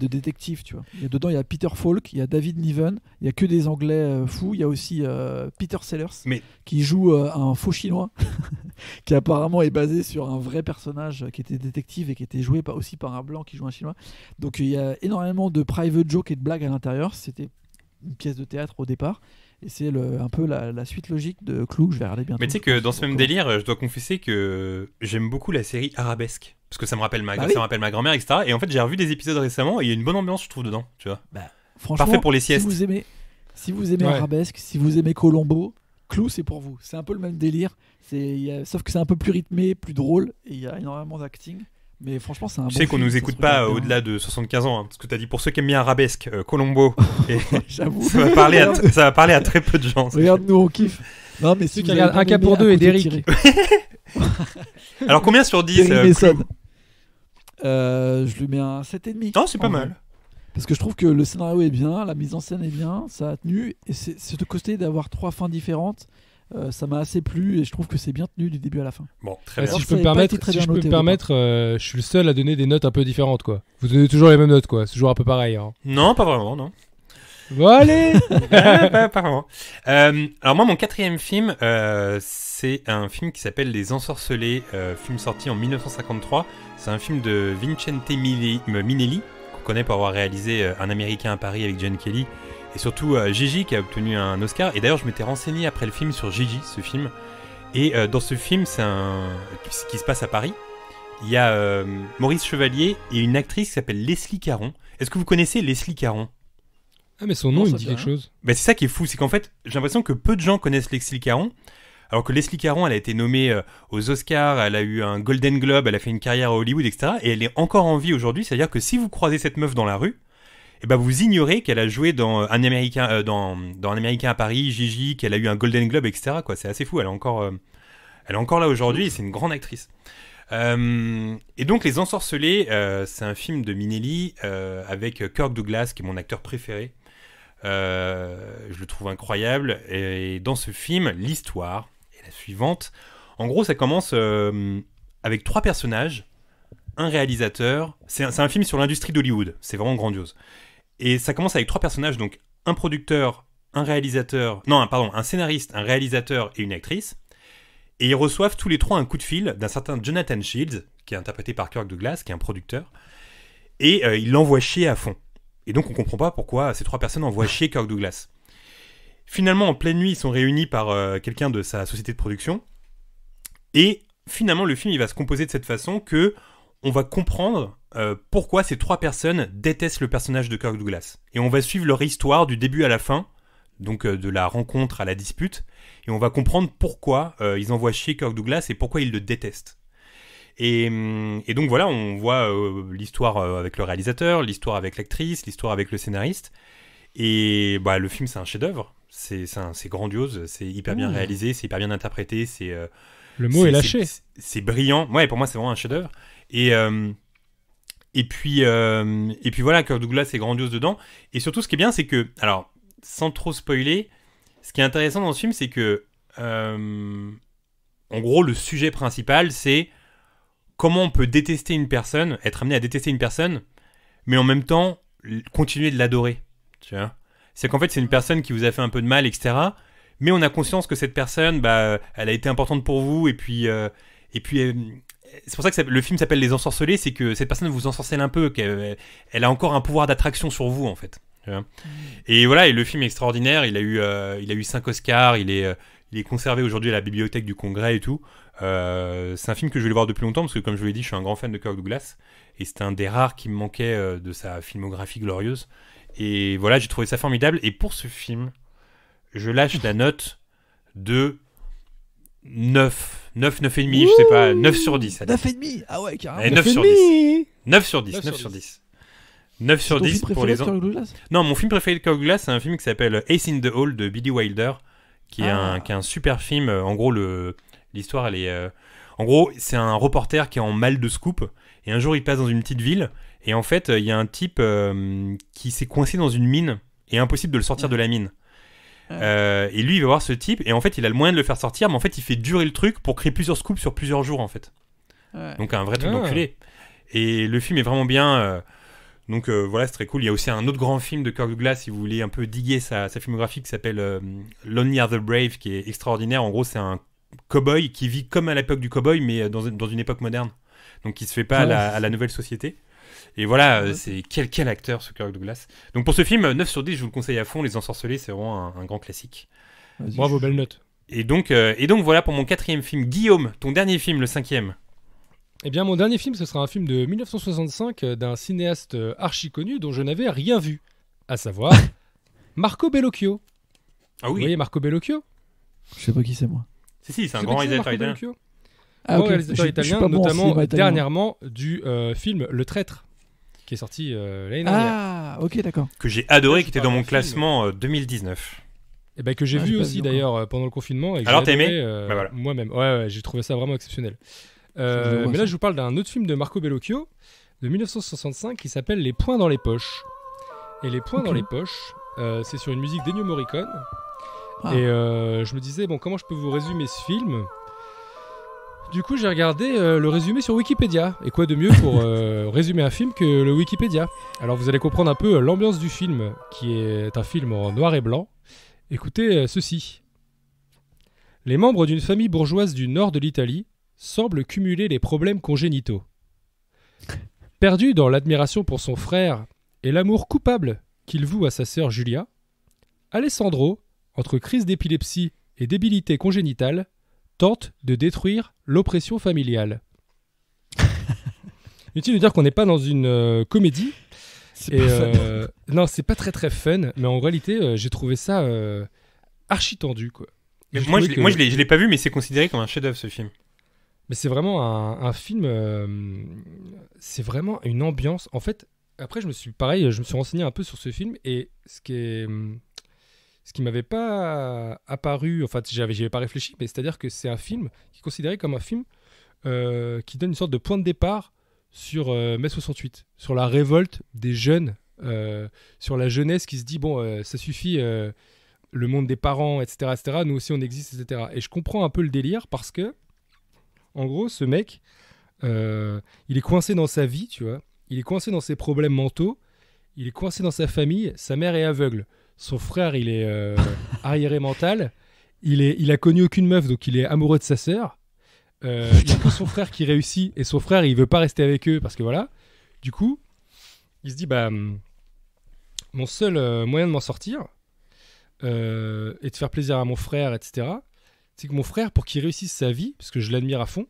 détectives, tu vois. Dedans, il y a Peter Falk, il y a David Niven, il y a que des Anglais fous. Il y a aussi Peter Sellers Mais- qui joue un faux chinois qui apparemment est basé sur un vrai personnage qui était détective et qui était joué aussi par un blanc qui joue un chinois. Donc il y a énormément de private jokes et de blagues à l'intérieur. C'était une pièce de théâtre au départ. Et c'est un peu la suite logique de Clou que je vais regarder bientôt. Mais tu sais que dans ce même délire, je dois confesser que j'aime beaucoup la série Arabesque. Parce que ça me rappelle Bah ça me rappelle ma grand-mère, etc. Et en fait, j'ai revu des épisodes récemment et il y a une bonne ambiance, je trouve, dedans. Tu vois. Franchement, Parfait pour les si siestes. vous aimez Ouais. Arabesque, si vous aimez Colombo, Clou c'est pour vous. C'est un peu le même délire. Sauf que c'est un peu plus rythmé, plus drôle et il y a énormément d'acting. Mais franchement, c'est un Tu bon sais qu'on film, nous ça écoute se pas regarde bien. au-delà de 75 ans. Hein, parce que t'as dit pour ceux qui aiment bien Arabesque, Colombo. Et J'avoue. ça va parler à très peu de gens. Regarde, nous on kiffe. Non, mais Ceux si qui vous avez regardent bien Un cas aimé pour deux À et Couteau d'Eric. tiré. Alors combien sur 10 Terry Clou Mason. Je lui mets un 7,5. Non, c'est pas En mal. vrai. Parce que je trouve que le scénario est bien, la mise en scène est bien, ça a tenu. Et c'est ce côté d'avoir 3 fins différentes, ça m'a assez plu et je trouve que c'est bien tenu du début à la fin. Bon, très Ah, bien. si Alors, je ça peux me avait pas été permettre, très si bien je peux noté me au permettre, je suis le seul à donner des notes un peu différentes quoi. Vous donnez toujours les mêmes notes quoi, c'est toujours un peu pareil. Hein. Non, pas vraiment, non. Bon allez. Pas vraiment. Alors moi, mon quatrième film, c'est un film qui s'appelle Les Ensorcelés, film sorti en 1953. C'est un film de Vincente Minnelli, qu'on connaît pour avoir réalisé Un Américain à Paris avec John Kelly, et surtout Gigi qui a obtenu un Oscar. Et d'ailleurs, je m'étais renseigné après le film sur Gigi, ce film. Et dans ce film, c'est qui se passe à Paris. Il y a Maurice Chevalier et une actrice qui s'appelle Leslie Caron. Est-ce que vous connaissez Leslie Caron ? Ah mais son Non, nom il ça me dit dit quelque rien. chose. Bah, c'est ça qui est fou, c'est qu'en fait, j'ai l'impression que peu de gens connaissent Leslie Caron, alors que Leslie Caron, elle a été nommée aux Oscars, elle a eu un Golden Globe, elle a fait une carrière à Hollywood, etc. Et elle est encore en vie aujourd'hui, c'est-à-dire que si vous croisez cette meuf dans la rue, eh ben vous ignorez qu'elle a joué dans Un Américain, dans Un Américain à Paris, Gigi, qu'elle a eu un Golden Globe, etc. Quoi. C'est assez fou, elle est encore là aujourd'hui et c'est une grande actrice. Et donc Les Ensorcelés, c'est un film de Minnelli avec Kirk Douglas, qui est mon acteur préféré. Je le trouve incroyable. Et dans ce film, l'histoire est la suivante. En gros, ça commence avec 3 personnages, un réalisateur. C'est un film sur l'industrie d'Hollywood. C'est vraiment grandiose. Et ça commence avec 3 personnages, donc un producteur, un réalisateur... Non, pardon, un scénariste, un réalisateur et une actrice. Et ils reçoivent tous les 3 un coup de fil d'un certain Jonathan Shields, qui est interprété par Kirk Douglas, qui est un producteur. Et il l'envoie chier à fond. Et donc on comprend pas pourquoi ces 3 personnes envoient chier Kirk Douglas. Finalement, en pleine nuit, ils sont réunis par quelqu'un de sa société de production. Et finalement, le film il va se composer de cette façon que on va comprendre pourquoi ces 3 personnes détestent le personnage de Kirk Douglas. Et on va suivre leur histoire du début à la fin, donc de la rencontre à la dispute, et on va comprendre pourquoi ils envoient chier Kirk Douglas et pourquoi ils le détestent. Et donc voilà, on voit l'histoire avec le réalisateur, l'histoire avec l'actrice, l'histoire avec le scénariste. Et bah, le film, c'est un chef-d'œuvre. C'est grandiose, c'est hyper bien réalisé, c'est hyper bien interprété. Le mot est lâché. C'est brillant. Ouais, pour moi, c'est vraiment un chef-d'œuvre. Et puis voilà, Kirk Douglas est grandiose dedans. Et surtout, ce qui est bien, c'est que, alors, sans trop spoiler, ce qui est intéressant dans ce film, c'est que, en gros, le sujet principal, c'est comment on peut détester une personne, être amené à détester une personne, mais en même temps, continuer de l'adorer. Tu vois ? C'est qu'en fait, c'est une personne qui vous a fait un peu de mal, etc. Mais on a conscience que cette personne, bah, elle a été importante pour vous, et puis c'est pour ça que le film s'appelle Les Ensorcelés, c'est que cette personne vous ensorcelle un peu, qu'elle a encore un pouvoir d'attraction sur vous, en fait. Et voilà, et le film est extraordinaire, il a eu 5 Oscars, il est conservé aujourd'hui à la bibliothèque du Congrès et tout. C'est un film que je voulais voir depuis longtemps, parce que comme je vous l'ai dit, je suis un grand fan de Kirk Douglas, et c'était un des rares qui me manquait de sa filmographie glorieuse. Et voilà, j'ai trouvé ça formidable, et pour ce film, je lâche la note de 9 et demi, je sais pas, 9 sur 10. 9 et demi. Ah ouais, carrément. Allez, 9 sur 10. 9 sur 10, 9 sur 10. 9 sur 10 pour les Kirk Douglas ? Non, mon film préféré de Kirk Douglas, c'est un film qui s'appelle Ace in the Hole de Billy Wilder, qui est un super film. En gros, l'histoire, elle est... En gros, c'est un reporter qui est en mal de scoop, et un jour, il passe dans une petite ville, et en fait, il y a un type qui s'est coincé dans une mine, et impossible de le sortir de la mine. Et lui, il va voir ce type, et en fait, il a le moyen de le faire sortir, mais en fait, il fait durer le truc pour créer plusieurs scoops sur plusieurs jours, en fait. Donc, un vrai truc d'enculé. Et le film est vraiment bien... Donc voilà, c'est très cool. Il y a aussi un autre grand film de Kirk Douglas, si vous voulez un peu diguer sa filmographie, qui s'appelle Lonely Are the Brave, qui est extraordinaire. En gros, c'est un cow-boy qui vit comme à l'époque du cow-boy, mais dans une époque moderne. Donc qui se fait pas à la nouvelle société. Et voilà, c'est quel acteur, ce Kirk Douglas. Donc pour ce film, 9 sur 10, je vous le conseille à fond. Les Ensorcelés, c'est vraiment un grand classique. Bravo, belle note. Et donc voilà pour mon 4e film. Guillaume, ton dernier film, le 5e. Eh bien, mon dernier film, ce sera un film de 1965 d'un cinéaste archi connu dont je n'avais rien vu, à savoir Marco Bellocchio. Ah oui. Vous voyez Marco Bellocchio ? Je sais pas qui c'est, moi. Si, c'est un grand réalisateur italien. Ah, ok. Réalisateur Je italien, suis pas bon en notamment cinéma italien. dernièrement du film Le Traître, qui est sorti l'année dernière. Ah, ok, d'accord. Que j'ai adoré, Je qui était parle dans mon d'un film. classement 2019. Et ben que j'ai vu j'ai pas aussi vu d'ailleurs pendant le confinement. Et que Alors, j'ai t'as adoré, aimé ? Bah, voilà. Moi-même. Ouais, j'ai trouvé ça vraiment exceptionnel. que je vois Mais ça. là, je vous parle d'un autre film de Marco Bellocchio de 1965 qui s'appelle Les Poings dans les poches. Et Les Poings dans les poches, c'est sur une musique d'Ennio Morricone. Ah. Et je me disais, bon, comment je peux vous résumer ce film ? Du coup, j'ai regardé le résumé sur Wikipédia. Et quoi de mieux pour résumer un film que le Wikipédia ? Alors, vous allez comprendre un peu l'ambiance du film, qui est un film en noir et blanc. Écoutez ceci. Les membres d'une famille bourgeoise du nord de l'Italie semblent cumuler les problèmes congénitaux. Perdu dans l'admiration pour son frère et l'amour coupable qu'il voue à sa sœur Julia, Alessandro, entre crise d'épilepsie et débilité congénitale, tente de détruire l'oppression familiale. Inutile de dire qu'on n'est pas dans une comédie. C'est Et, pas fun. non, c'est pas très très fun, mais en réalité, j'ai trouvé ça archi tendu, quoi. Mais J'ai moi, trouvé que- je l'ai pas vu, mais c'est considéré comme un chef-d'œuvre, ce film. Mais c'est vraiment un film. C'est vraiment une ambiance. En fait, après, je me suis renseigné un peu sur ce film et ce qui m'avait pas apparu. Enfin, j'y avais pas réfléchi, mais c'est-à-dire que c'est un film qui est considéré comme un film qui donne une sorte de point de départ sur mai 68, sur la révolte des jeunes, sur la jeunesse qui se dit bon, ça suffit. Le monde des parents, etc., etc. Nous aussi, on existe, etc. Et je comprends un peu le délire parce que en gros, ce mec, il est coincé dans sa vie, tu vois. Il est coincé dans ses problèmes mentaux. Il est coincé dans sa famille. Sa mère est aveugle. Son frère, il est arriéré mental. Il a connu aucune meuf, donc il est amoureux de sa sœur. Il n'y a que son frère qui réussit. Et son frère, il veut pas rester avec eux parce que voilà. Du coup, il se dit, bah, mon seul moyen de m'en sortir et de faire plaisir à mon frère, etc., c'est que mon frère, pour qu'il réussisse sa vie, parce que je l'admire à fond,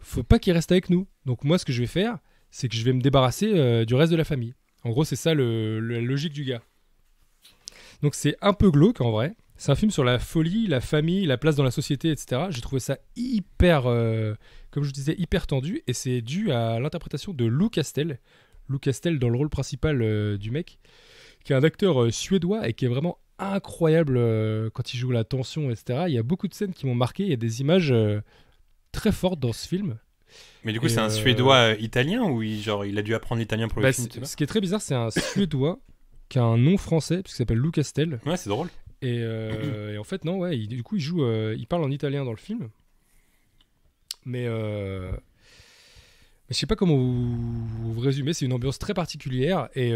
faut pas qu'il reste avec nous. Donc moi, ce que je vais faire, c'est que je vais me débarrasser du reste de la famille. En gros, c'est ça la logique du gars. Donc c'est un peu glauque en vrai. C'est un film sur la folie, la famille, la place dans la société, etc. J'ai trouvé ça hyper, comme je disais, hyper tendu. Et c'est dû à l'interprétation de Lou Castel. Lou Castel dans le rôle principal du mec, qui est un acteur suédois et qui est vraiment incroyable quand il joue la tension, etc. Il y a beaucoup de scènes qui m'ont marqué. Il y a des images très fortes dans ce film. Mais du coup, c'est un Suédois italien ou il a dû apprendre l'italien pour le film, tu sais pas ? Ce qui est très bizarre, c'est un Suédois qui a un nom français, puisqu'il s'appelle Lou Castel. Ouais, c'est drôle. Et en fait, non, ouais, du coup, il parle en italien dans le film. Mais je sais pas comment vous résumer. C'est une ambiance très particulière et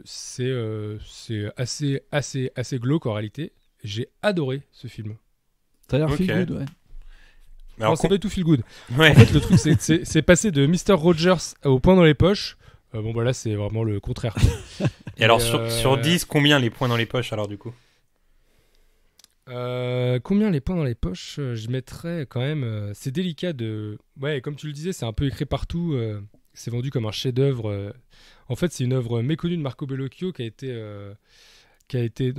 c'est assez glauque en réalité. J'ai adoré ce film. Ça a l'air feel good, ouais. Alors, c'est pas du tout feel good. Ouais. En fait, le truc, c'est passé de Mr. Rogers au poing dans les poches. Bon, bah là, c'est vraiment le contraire. Et alors, sur 10, combien les points dans les poches, alors, du coup ? Combien les points dans les poches je mettrais quand même. C'est délicat de. Ouais, comme tu le disais, c'est un peu écrit partout. C'est vendu comme un chef-d'œuvre. En fait, c'est une œuvre méconnue de Marco Bellocchio qui a été.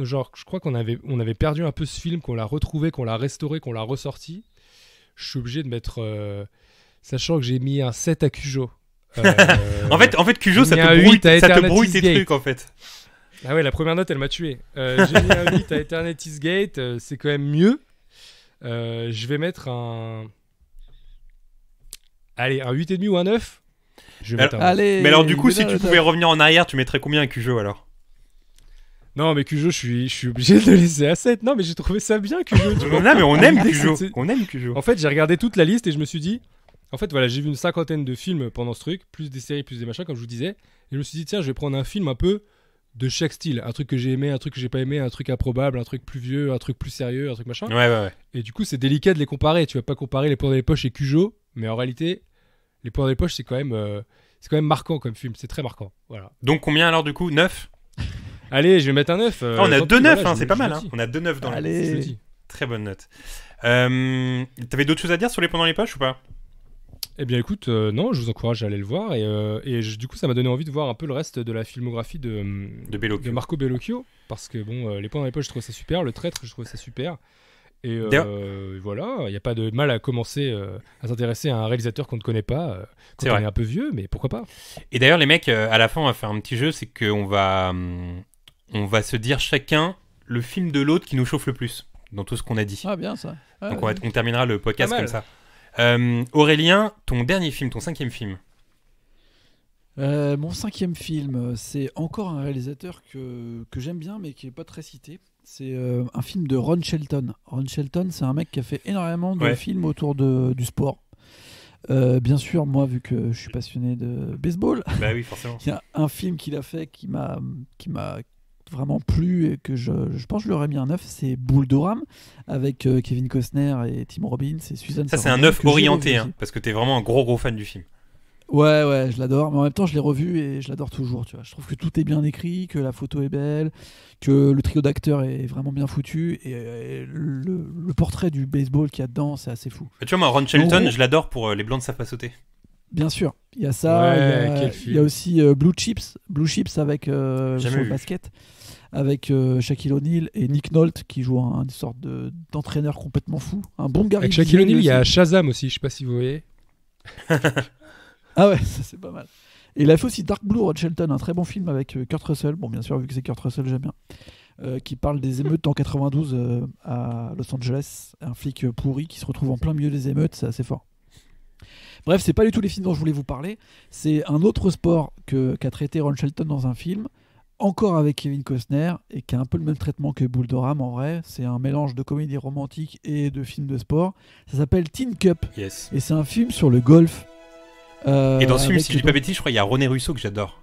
Genre, je crois qu'on avait perdu un peu ce film, qu'on l'a retrouvé, qu'on l'a restauré, qu'on l'a ressorti. Je suis obligé de mettre. Sachant que j'ai mis un 7 à Cujo. En fait, Cujo, ça te brouille tes trucs, en fait. Ah ouais, la première note, elle m'a tué. J'ai mis un 8 à Eternity's Gate, c'est quand même mieux. Je vais mettre un 8,5 ou un 9. Je vais mettre un 9. Allez, mais alors, du coup, si tu pouvais revenir en arrière, tu mettrais combien à Cujo, alors ? Non, mais Cujo, je suis obligé de le laisser à 7. Non, mais j'ai trouvé ça bien, Cujo. Non, mais on aime Cujo. On aime Cujo. En fait, j'ai regardé toute la liste et je me suis dit... En fait, voilà, j'ai vu une 50aine de films pendant ce truc, plus des séries, plus des machins, comme je vous disais. Et je me suis dit, tiens, je vais prendre un film un peu de chaque style. Un truc que j'ai aimé, un truc que j'ai pas aimé, un truc improbable, un truc plus vieux, un truc plus sérieux, un truc machin. Ouais. Et du coup, c'est délicat de les comparer. Tu vas pas comparer Les Poings dans les poches et Cujo, mais en réalité, Les Poings dans les poches, c'est quand même marquant comme film. C'est très marquant. Voilà. Donc, combien alors, du coup ? 9 ? Allez, je vais mettre un 9. On a 2 9, c'est pas mal. Hein. On a 2 9 dans la liste. Très bonne note. T'avais d'autres choses à dire sur Les Poings dans les poches ou pas ? Eh bien écoute, non, je vous encourage à aller le voir du coup ça m'a donné envie de voir un peu le reste de la filmographie de Marco Bellocchio, parce que bon, Les Poings dans les poches, je trouvais ça super, Le Traître, je trouvais ça super, et voilà, il n'y a pas de mal à commencer à s'intéresser à un réalisateur qu'on ne connaît pas, quand on est un peu vieux, mais pourquoi pas. Et d'ailleurs les mecs, à la fin on va faire un petit jeu, c'est qu'on va se dire chacun le film de l'autre qui nous chauffe le plus, dans tout ce qu'on a dit. Ah bien ça. Ah, donc on terminera le podcast comme ça. Aurélien, ton dernier film, ton 5e film. Mon 5e film, c'est encore un réalisateur que j'aime bien mais qui n'est pas très cité. C'est un film de Ron Shelton. Ron Shelton, c'est un mec qui a fait énormément de films autour du sport. Bien sûr, moi, vu que je suis passionné de baseball, bah oui, forcément. Il y a un film qu'il a fait qui m'a vraiment plu et que je pense que je lui aurais mis un 9, c'est Bull Durham avec Kevin Costner et Tim Robbins et Susan ça Sarandon. C'est un 9 orienté, hein, parce que t'es vraiment un gros fan du film. Ouais, je l'adore, mais en même temps je l'ai revu et je l'adore toujours, tu vois. Je trouve que tout est bien écrit, que la photo est belle, que le trio d'acteurs est vraiment bien foutu et le portrait du baseball qu'il y a dedans, c'est assez fou. Tu vois, moi, Ron Shelton, je l'adore pour Les Blancs ne savent pas sauter. Bien sûr, il y a ça, il y a aussi Blue Chips avec sur le basket, avec Shaquille O'Neal et Nick Nolte qui joue une sorte d'entraîneur complètement fou, un bon Gary. Avec Shaquille O'Neal, il y a Shazam aussi, je sais pas si vous voyez. Ah ouais, ça c'est pas mal. Et il a fait aussi Dark Blue, Ron Shelton, un très bon film avec Kurt Russell, bon bien sûr vu que c'est Kurt Russell j'aime bien, qui parle des émeutes en 92 à Los Angeles, un flic pourri qui se retrouve en plein milieu des émeutes, c'est assez fort. Bref, c'est pas du tout les films dont je voulais vous parler. C'est un autre sport qu'a traité Ron Shelton dans un film, encore avec Kevin Costner, et qui a un peu le même traitement que Bull Durham en vrai. C'est un mélange de comédie romantique et de film de sport. Ça s'appelle Tin Cup. Yes. Et c'est un film sur le golf. Et dans ce film, si je dis pas bêtise, je crois qu'il y a René Russo que j'adore.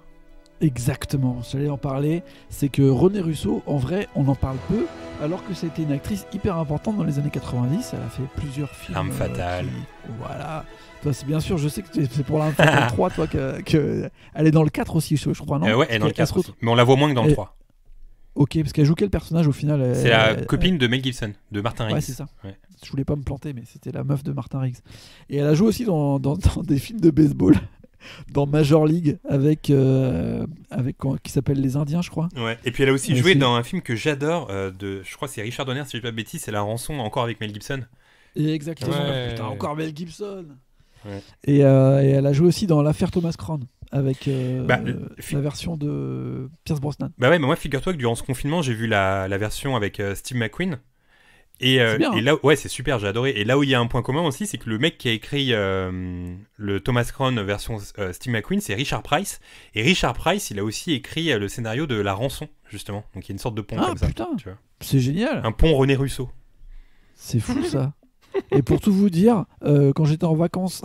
Exactement, j'allais en parler. C'est que René Russo, en vrai, on en parle peu, alors que c'était une actrice hyper importante dans les années 90. Elle a fait plusieurs films. L'Arme fatale. Voilà. Toi, c'est bien sûr, je sais que c'est pour l'Arme fatale 3, toi, elle est dans le 4 aussi, je crois, non ouais, elle est dans le 4 aussi. Mais on la voit moins que dans le 3. Ok, parce qu'elle joue quel personnage au final? C'est la copine de Mel Gibson, de Martin Riggs. Ouais, c'est ça. Ouais. Je voulais pas me planter, mais c'était la meuf de Martin Riggs. Et elle a joué aussi dans des films de baseball, dans Major League, avec qui s'appelle Les Indiens, je crois. Ouais. Et puis elle a aussi joué dans un film que j'adore, je crois que c'est Richard Donner, si je dis pas de bêtises, c'est La Rançon, encore avec Mel Gibson. Et exactement. Ouais. Putain, encore Mel Gibson. Ouais. Et elle a joué aussi dans L'Affaire Thomas Crown, avec Bah, la version de Pierce Brosnan. Bah ouais, mais moi, figure-toi que durant ce confinement, j'ai vu la version avec Steve McQueen. Et, C'est bien, et là, ouais, c'est super, j'ai adoré. Et là où il y a un point commun aussi, c'est que le mec qui a écrit le Thomas Crown version Steve McQueen, c'est Richard Price. Et Richard Price, il a aussi écrit le scénario de La Rançon, justement. Donc il y a une sorte de pont comme putain, ça. Tu vois. c'est génial. Un pont René Russo. C'est fou ça. Et pour tout vous dire, quand j'étais en vacances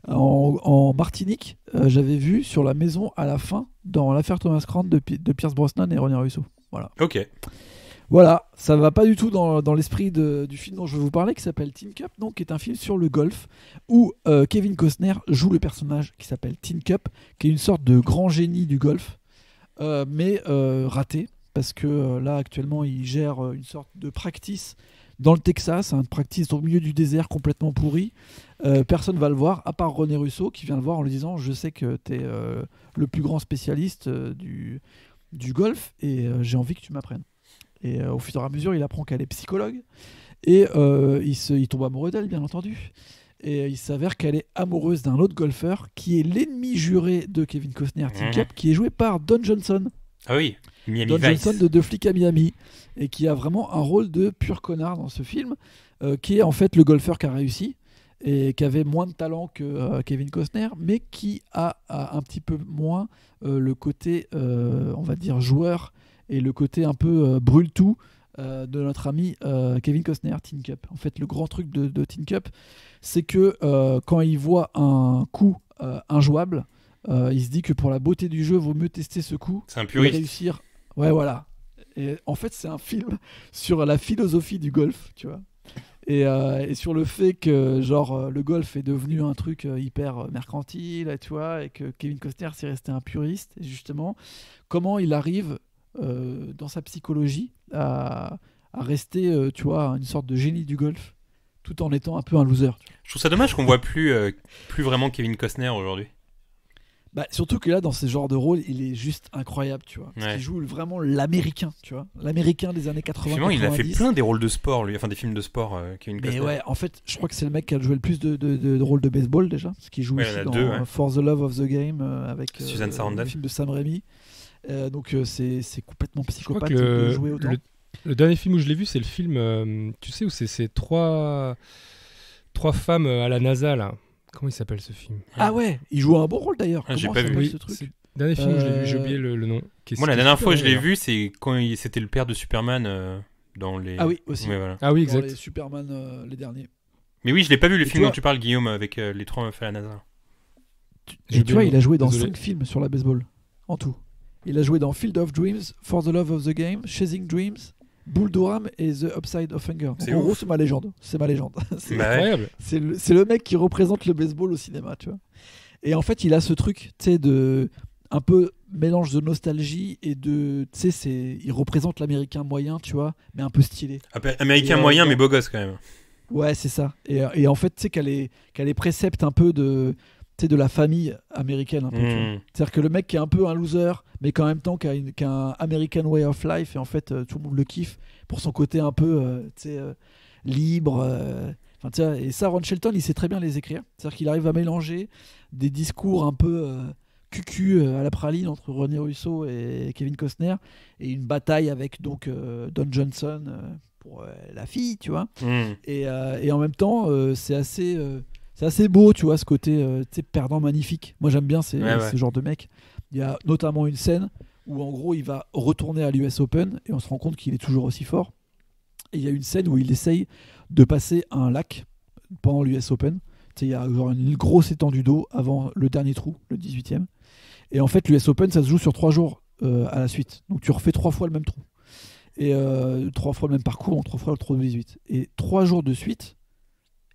en Martinique, j'avais vu sur la maison à la fin dans L'Affaire Thomas Crown de Pierce Brosnan et René Russo. Voilà. Ok. Voilà, ça va pas du tout dans l'esprit du film dont je vais vous parler, qui s'appelle Tin Cup, donc, qui est un film sur le golf, où Kevin Costner joue le personnage qui s'appelle Tin Cup, qui est une sorte de grand génie du golf, mais raté, parce que là actuellement il gère une sorte de practice dans le Texas, un practice au milieu du désert complètement pourri. Personne va le voir, à part René Russo, qui vient le voir en lui disant « Je sais que tu es le plus grand spécialiste du golf, et j'ai envie que tu m'apprennes. » Et au fur et à mesure, il apprend qu'elle est psychologue. Et il tombe amoureux d'elle, bien entendu. Et il s'avère qu'elle est amoureuse d'un autre golfeur qui est l'ennemi juré de Kevin Costner, Tin Cup, qui est joué par Don Johnson. Ah oui, Miami Don Vice. Johnson de Deux flics à Miami. Et qui a vraiment un rôle de pur connard dans ce film, qui est en fait le golfeur qui a réussi et qui avait moins de talent que Kevin Costner, mais qui a un petit peu moins le côté, on va dire, joueur, et le côté un peu brûle-tout de notre ami Kevin Costner, Tin Cup. En fait, le grand truc de Tin Cup, c'est que quand il voit un coup injouable, il se dit que pour la beauté du jeu, vaut mieux tester ce coup. C'est un et puriste. réussir. Ouais, voilà. Et en fait, c'est un film sur la philosophie du golf, tu vois. Et sur le fait que genre le golf est devenu un truc hyper mercantile, tu vois, et que Kevin Costner s'est resté un puriste. Et justement, comment il arrive dans sa psychologie à rester, tu vois, une sorte de génie du golf, tout en étant un peu un loser. Je trouve ça dommage qu'on voit plus vraiment Kevin Costner aujourd'hui. Bah, surtout que là, dans ce genre de rôle, il est juste incroyable, tu vois. Parce qu'il joue vraiment l'américain, tu vois. L'américain des années 80. Finalement, il a fait plein des rôles de sport, lui. Enfin, des films de sport, Kevin Costner. Mais ouais, en fait, je crois que c'est le mec qui a joué le plus de rôles de baseball, déjà. Parce qu'il joue aussi dans For the Love of the Game, avec Susan Sarandon. le film de Sam Raimi. Donc, c'est complètement psychopathe que de jouer autant. Le dernier film où je l'ai vu, c'est le film, tu sais, où c'est ces trois femmes à la NASA, là. Comment il s'appelle ce film? Ah ouais, il joue un bon rôle d'ailleurs. Ah, j'ai Comment pas vu. ce truc? C'est le dernier film où je l'ai vu, j'ai oublié le nom. Moi, la dernière fois que je l'ai vu, c'est quand c'était le père de Superman dans les. Ah oui, aussi. Ouais, voilà. Ah oui, Dans exact. les Superman, les derniers. Mais oui, je l'ai pas vu le Et film toi dont tu parles, Guillaume, avec les trois meufs à la NASA. Et tu vois, il a joué dans Désolé. 5 films sur la baseball, en tout. Il a joué dans Field of Dreams, For the Love of the Game, Chasing Dreams, Bull Durham et The Upside of Anger. C'est En gros, ouf. c'est ma légende. C'est ma légende. C'est Bah ouais. Incroyable. c'est le mec qui représente le baseball au cinéma, tu vois. Et en fait, il a ce truc, tu sais, de un peu mélange de nostalgie et de, tu sais, il représente l'américain moyen, tu vois, mais un peu stylé. Américain Et, moyen, dans- mais beau gosse quand même. Ouais, c'est ça. Et en fait, tu sais qu'elle est précepte un peu de, tu sais, de la famille américaine, un peu. Tu vois. C'est-à-dire que le mec qui est un peu un loser, mais qu'en même temps qui a un American way of life, et en fait, tout le monde le kiffe pour son côté un peu, tu sais, libre. Enfin, tu vois, et ça, Ron Shelton, il sait très bien les écrire. C'est-à-dire qu'il arrive à mélanger des discours un peu cucu à la praline entre René Russo et Kevin Costner, et une bataille avec donc Don Johnson pour la fille, tu vois. Et en même temps, c'est assez beau, tu vois, ce côté tu sais, perdant magnifique. Moi, j'aime bien ce genre de mec. Il y a notamment une scène où, en gros, il va retourner à l'US Open et on se rend compte qu'il est toujours aussi fort. Et il y a une scène où il essaye de passer un lac pendant l'US Open. Tu sais, il y a genre une grosse étendue d'eau avant le dernier trou, le 18e. Et en fait, l'US Open, ça se joue sur 3 jours à la suite. Donc, tu refais 3 fois le même trou. Et 3 fois le même parcours, donc 3 fois le trou de 18. Et 3 jours de suite,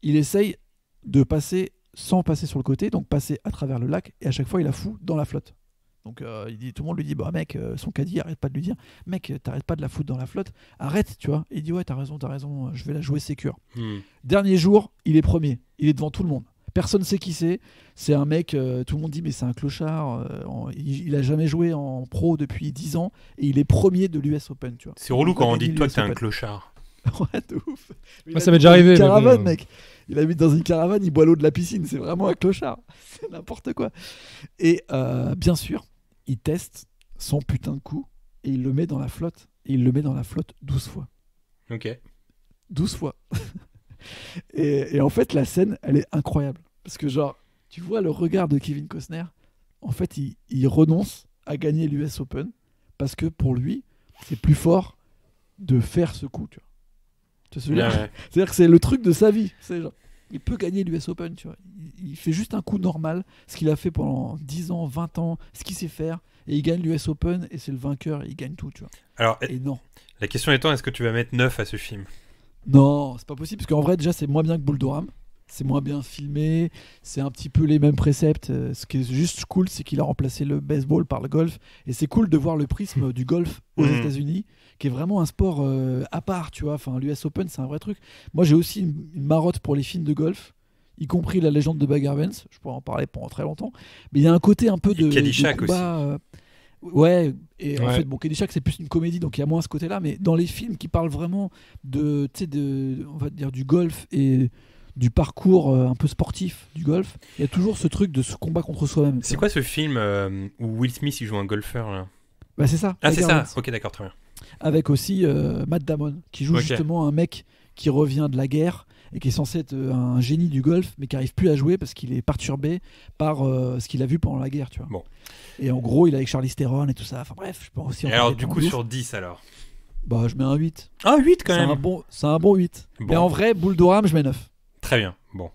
il essaye de passer sans passer sur le côté, donc passer à travers le lac, et à chaque fois il la fout dans la flotte. Donc tout le monde lui dit bah mec, son caddie arrête pas de lui dire mec, t'arrêtes pas de la foutre dans la flotte, arrête, tu vois. Et il dit ouais t'as raison, je vais la jouer sécure. Dernier jour, il est premier, il est devant tout le monde. Personne sait qui c'est un mec, tout le monde dit mais c'est un clochard, il a jamais joué en pro depuis 10 ans et il est premier de l'US Open, tu vois. C'est relou quand on dit de toi que t'es un clochard. Ouais, de ouf. Moi, ça m'est déjà arrivé. Caravane, mec. Il habite dans une caravane, il boit l'eau de la piscine. C'est vraiment un clochard. C'est n'importe quoi. Et bien sûr, il teste son putain de coup et il le met dans la flotte. Et il le met dans la flotte 12 fois. Ok. 12 fois. et en fait, la scène, elle est incroyable. Parce que, genre, tu vois le regard de Kevin Costner. En fait, il renonce à gagner l'US Open parce que pour lui, c'est plus fort de faire ce coup, tu vois. Ouais. C'est-à-dire que c'est le truc de sa vie. C'est genre, il peut gagner l'US Open, tu vois. Il fait juste un coup normal, ce qu'il a fait pendant 10 ans, 20 ans, ce qu'il sait faire, et il gagne l'US Open, et c'est le vainqueur, et il gagne tout, tu vois. Alors, et non. La question étant, est-ce que tu vas mettre 9 à ce film ? Non, c'est pas possible, parce qu'en vrai, déjà, c'est moins bien que Bull Durham. C'est moins bien filmé, c'est un petit peu les mêmes préceptes. Ce qui est juste cool, c'est qu'il a remplacé le baseball par le golf. Et c'est cool de voir le prisme du golf aux États-Unis, qui est vraiment un sport à part, tu vois. Enfin, l'US Open, c'est un vrai truc. Moi, j'ai aussi une marotte pour les films de golf, y compris La Légende de Bagger Vance. Je pourrais en parler pendant très longtemps. Mais il y a un côté un peu de combat, aussi. En fait, bon, Caddyshack, c'est plus une comédie, donc il y a moins ce côté-là. Mais dans les films qui parlent vraiment on va dire, du golf et du parcours un peu sportif du golf, il y a toujours ce truc de ce combat contre soi-même. C'est quoi ce film où Will Smith il joue un golfeur là ? Bah c'est ça. Ah c'est ça. Ok, d'accord, très bien. Avec aussi Matt Damon qui joue justement un mec qui revient de la guerre et qui est censé être un génie du golf mais qui arrive plus à jouer parce qu'il est perturbé par ce qu'il a vu pendant la guerre, tu vois. Bon. Et en gros, il est avec Charlize Theron et tout ça. Enfin bref, je peux aussi en parler. Alors du coup sur 10 alors. Bah je mets un 8. Ah 8 quand même. C'est un bon 8. Bon. Mais en vrai, Bull Durham, je mets 9. Très bien, bon.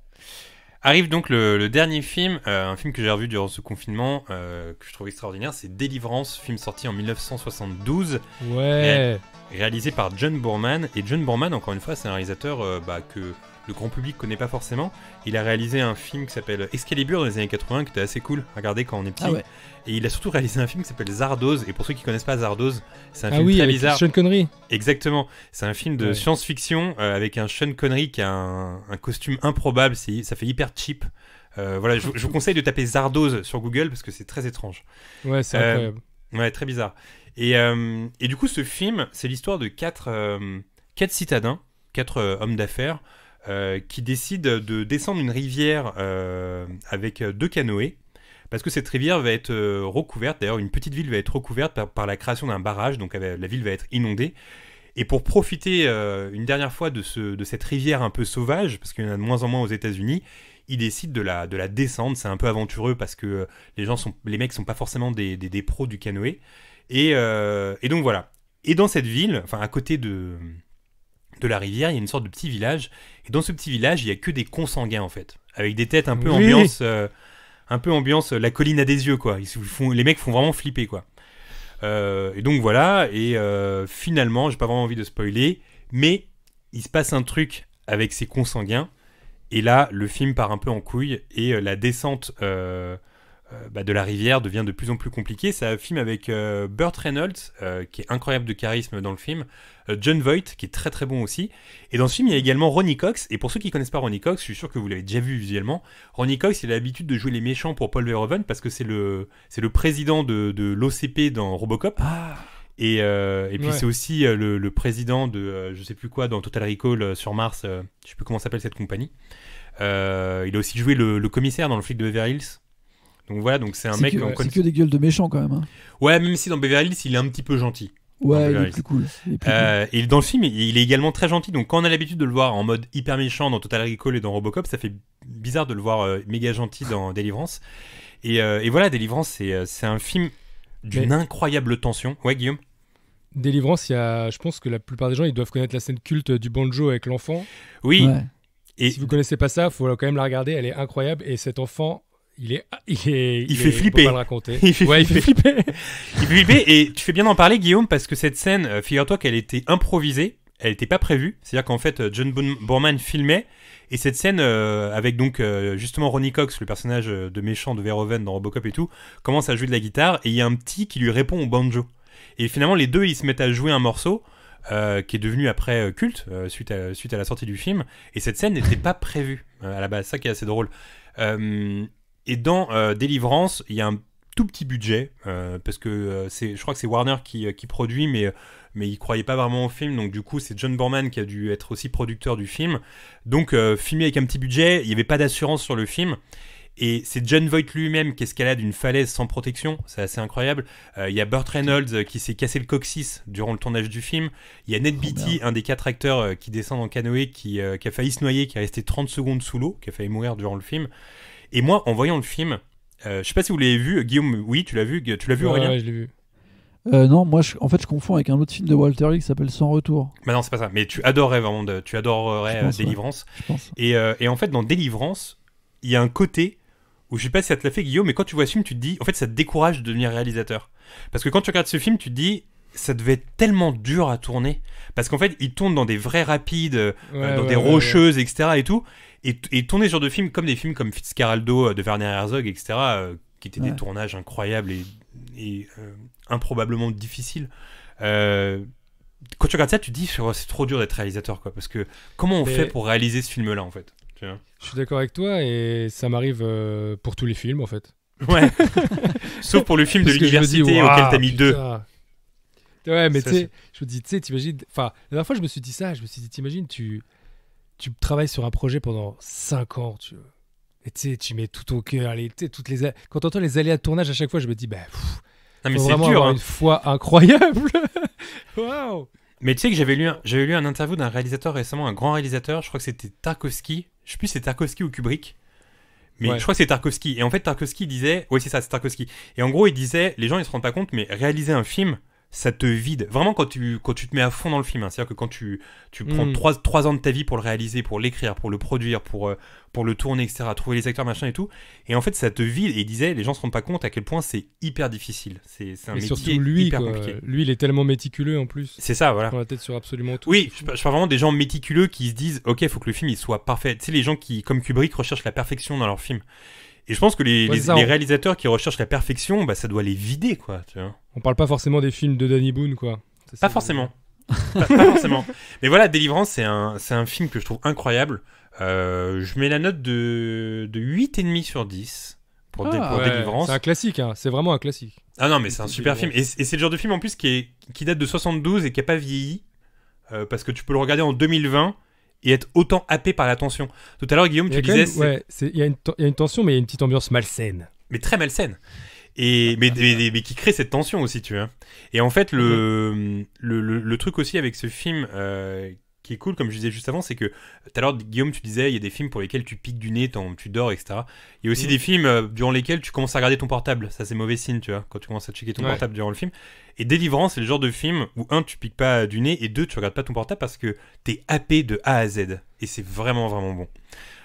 Arrive donc le dernier film, un film que j'ai revu durant ce confinement, que je trouve extraordinaire, c'est Délivrance, film sorti en 1972, réalisé par John Boorman. Et John Boorman, encore une fois, c'est un réalisateur que le grand public connaît pas forcément. Il a réalisé un film qui s'appelle Excalibur dans les années 80, qui était assez cool à regarder quand on est petit. Ah ouais. Et il a surtout réalisé un film qui s'appelle Zardoz. Et pour ceux qui connaissent pas Zardoz, c'est un film très bizarre. Sean Connery. Exactement. C'est un film de science-fiction avec un Sean Connery qui a un costume improbable. Ça fait hyper cheap. Voilà, je vous conseille de taper Zardoz sur Google parce que c'est très étrange. Ouais, c'est incroyable. Ouais, très bizarre. Et du coup, ce film, c'est l'histoire de quatre citadins, 4 hommes d'affaires qui décident de descendre une rivière avec 2 canoës. Parce que cette rivière va être recouverte, d'ailleurs une petite ville va être recouverte par la création d'un barrage, donc la ville va être inondée. Et pour profiter une dernière fois de cette rivière un peu sauvage, parce qu'il y en a de moins en moins aux États-Unis, ils décident de la descendre. C'est un peu aventureux parce que les mecs sont pas forcément des pros du canoë. Et donc voilà. Et dans cette ville, enfin à côté de la rivière, il y a une sorte de petit village. Et dans ce petit village, il y a que des consanguins en fait, avec des têtes un peu ambiance la colline à des yeux quoi. Les mecs font vraiment flipper quoi. Et donc voilà, et finalement, j'ai pas vraiment envie de spoiler, mais il se passe un truc avec ces consanguins, et là, le film part un peu en couille, et la descente de la rivière devient de plus en plus compliquée. C'est un film avec Burt Reynolds, qui est incroyable de charisme dans le film, Jon Voight, qui est très très bon aussi, et dans ce film, il y a également Ronny Cox, et pour ceux qui connaissent pas Ronny Cox, je suis sûr que vous l'avez déjà vu visuellement. Ronny Cox, il a l'habitude de jouer les méchants pour Paul Verhoeven, parce que c'est le président de l'OCP dans Robocop. Ah. Et puis c'est aussi le président de je sais plus quoi dans Total Recall sur Mars, je sais plus comment s'appelle cette compagnie. Il a aussi joué le commissaire dans Le Flic de Beverly Hills. Donc voilà, donc c'est un mec. C'est que des gueules de méchants quand même. Hein. Ouais, même si dans Beverly Hills il est un petit peu gentil. Ouais, il est plus cool. Et dans le film, il est également très gentil. Donc quand on a l'habitude de le voir en mode hyper méchant dans Total Recall et dans Robocop, ça fait bizarre de le voir méga gentil dans Délivrance. Et voilà, Délivrance, c'est un film d'une incroyable tension. Ouais, Guillaume. Délivrance, je pense que la plupart des gens ils doivent connaître la scène culte du banjo avec l'enfant. Oui. Ouais. Et si vous connaissez pas ça, faut quand même la regarder. Elle est incroyable. Et cet enfant, il fait flipper. On peut pas le raconter. Il fait flipper. Il fait flipper. Et tu fais bien d'en parler, Guillaume, parce que cette scène, figure-toi qu'elle était improvisée. elle n'était pas prévue. C'est-à-dire qu'en fait, John Boorman filmait, et cette scène, avec donc justement Ronny Cox, le personnage de méchant de Verhoeven dans Robocop et tout, commence à jouer de la guitare, et il y a un petit qui lui répond au banjo. Et finalement, les deux, ils se mettent à jouer un morceau qui est devenu après culte, suite à la sortie du film, et cette scène n'était pas prévue à la base, ça qui est assez drôle. Et dans Délivrance, il y a un tout petit budget, parce que je crois que c'est Warner qui produit, mais il croyait pas vraiment au film, donc du coup c'est John Boorman qui a dû être aussi producteur du film, donc filmé avec un petit budget, il n'y avait pas d'assurance sur le film, et c'est Jon Voight lui-même qui escalade une falaise sans protection, c'est assez incroyable. Il y a Burt Reynolds qui s'est cassé le coccyx durant le tournage du film, il y a Ned Beatty, un des 4 acteurs qui descend en canoë, qui a failli se noyer, qui est resté 30 secondes sous l'eau, qui a failli mourir durant le film. Et moi, en voyant le film, je sais pas si vous l'avez vu, Guillaume, oui, tu l'as vu Aurélien? Ouais, je l'ai vu. Non, moi, en fait, je confonds avec un autre film de Walter Hill qui s'appelle Sans Retour. Bah non, c'est pas ça, mais tu adorerais vraiment, Délivrance. Je pense. Et en fait, dans Délivrance, il y a un côté où, je sais pas si ça te l'a fait, Guillaume, mais quand tu vois ce film, tu te dis, en fait, ça te décourage de devenir réalisateur. Parce que quand tu regardes ce film, tu te dis, ça devait être tellement dur à tourner. Parce qu'en fait, il tourne dans des vrais rapides, dans des rocheuses, etc. et tout. Et tourner ce genre de films comme Fitzcarraldo de Werner Herzog, etc., qui étaient des tournages incroyables et improbablement difficiles. Quand tu regardes ça, tu te dis, c'est trop dur d'être réalisateur, quoi. Parce que comment on fait pour réaliser ce film-là, en fait? Je suis d'accord avec toi, et ça m'arrive pour tous les films, en fait. Ouais. Sauf pour le film de l'université auquel t'as mis 2. Ouais, mais tu sais, je me dis, t'imagines. Enfin, la dernière fois, je me suis dit ça. Je me suis dit, t'imagines, tu travailles sur un projet pendant 5 ans, tu vois. Et tu sais, tu mets tout ton cœur. Quand t'entends les aléas de tournage à chaque fois, je me dis, non, mais faut c'est vraiment dur, avoir une foi incroyable. Waouh. Mais tu sais que j'avais lu un interview d'un réalisateur récemment, un grand réalisateur, je crois que c'était Tarkovsky. Je sais plus si c'est Tarkovsky ou Kubrick. Mais je crois que c'est Tarkovsky. Et en fait, Tarkovsky disait... Oui, c'est ça, c'est Tarkovsky. Et en gros, il disait, les gens, ils se rendent pas compte, mais réaliser un film, ça te vide. Vraiment, quand tu te mets à fond dans le film. Hein. C'est-à-dire que quand tu prends 3 ans de ta vie pour le réaliser, pour l'écrire, pour le produire, pour le tourner, etc., trouver les acteurs, machin et tout. Et en fait, ça te vide. Et il disait, les gens se rendent pas compte à quel point c'est hyper difficile. C'est un métier surtout lui, hyper compliqué. Lui, il est tellement méticuleux en plus. C'est ça, voilà. Il prend la tête sur absolument tout. Oui, je parle vraiment des gens méticuleux qui se disent, ok, il faut que le film il soit parfait. Tu sais, les gens qui, comme Kubrick, recherchent la perfection dans leur film. Et je pense que les réalisateurs qui recherchent la perfection, ça doit les vider, quoi. Tu vois. On parle pas forcément des films de Danny Boone, quoi. Pas forcément. pas forcément. Mais voilà, Délivrance, c'est un film que je trouve incroyable. Je mets la note de 8,5 sur 10 pour Délivrance. C'est un classique, hein. C'est vraiment un classique. Ah non, mais c'est un super film. Et c'est le genre de film, en plus, qui date de 72 et qui n'a pas vieilli. Parce que tu peux le regarder en 2020... et être autant happé par la tension. Tout à l'heure, Guillaume, tu disais... Il y a une tension, mais il y a une petite ambiance malsaine. Mais très malsaine. Mais qui crée cette tension aussi, tu vois. Et en fait, le truc aussi avec ce film qui est cool, comme je disais juste avant, c'est que tout à l'heure, Guillaume, tu disais, il y a des films pour lesquels tu piques du nez, tu dors, etc. Il y a aussi des films durant lesquels tu commences à regarder ton portable. Ça, c'est mauvais signe, tu vois, quand tu commences à checker ton portable durant le film. Et Délivrance, c'est le genre de film où, 1, tu piques pas du nez, et 2, tu regardes pas ton portable parce que t'es happé de A à Z. Et c'est vraiment, vraiment bon.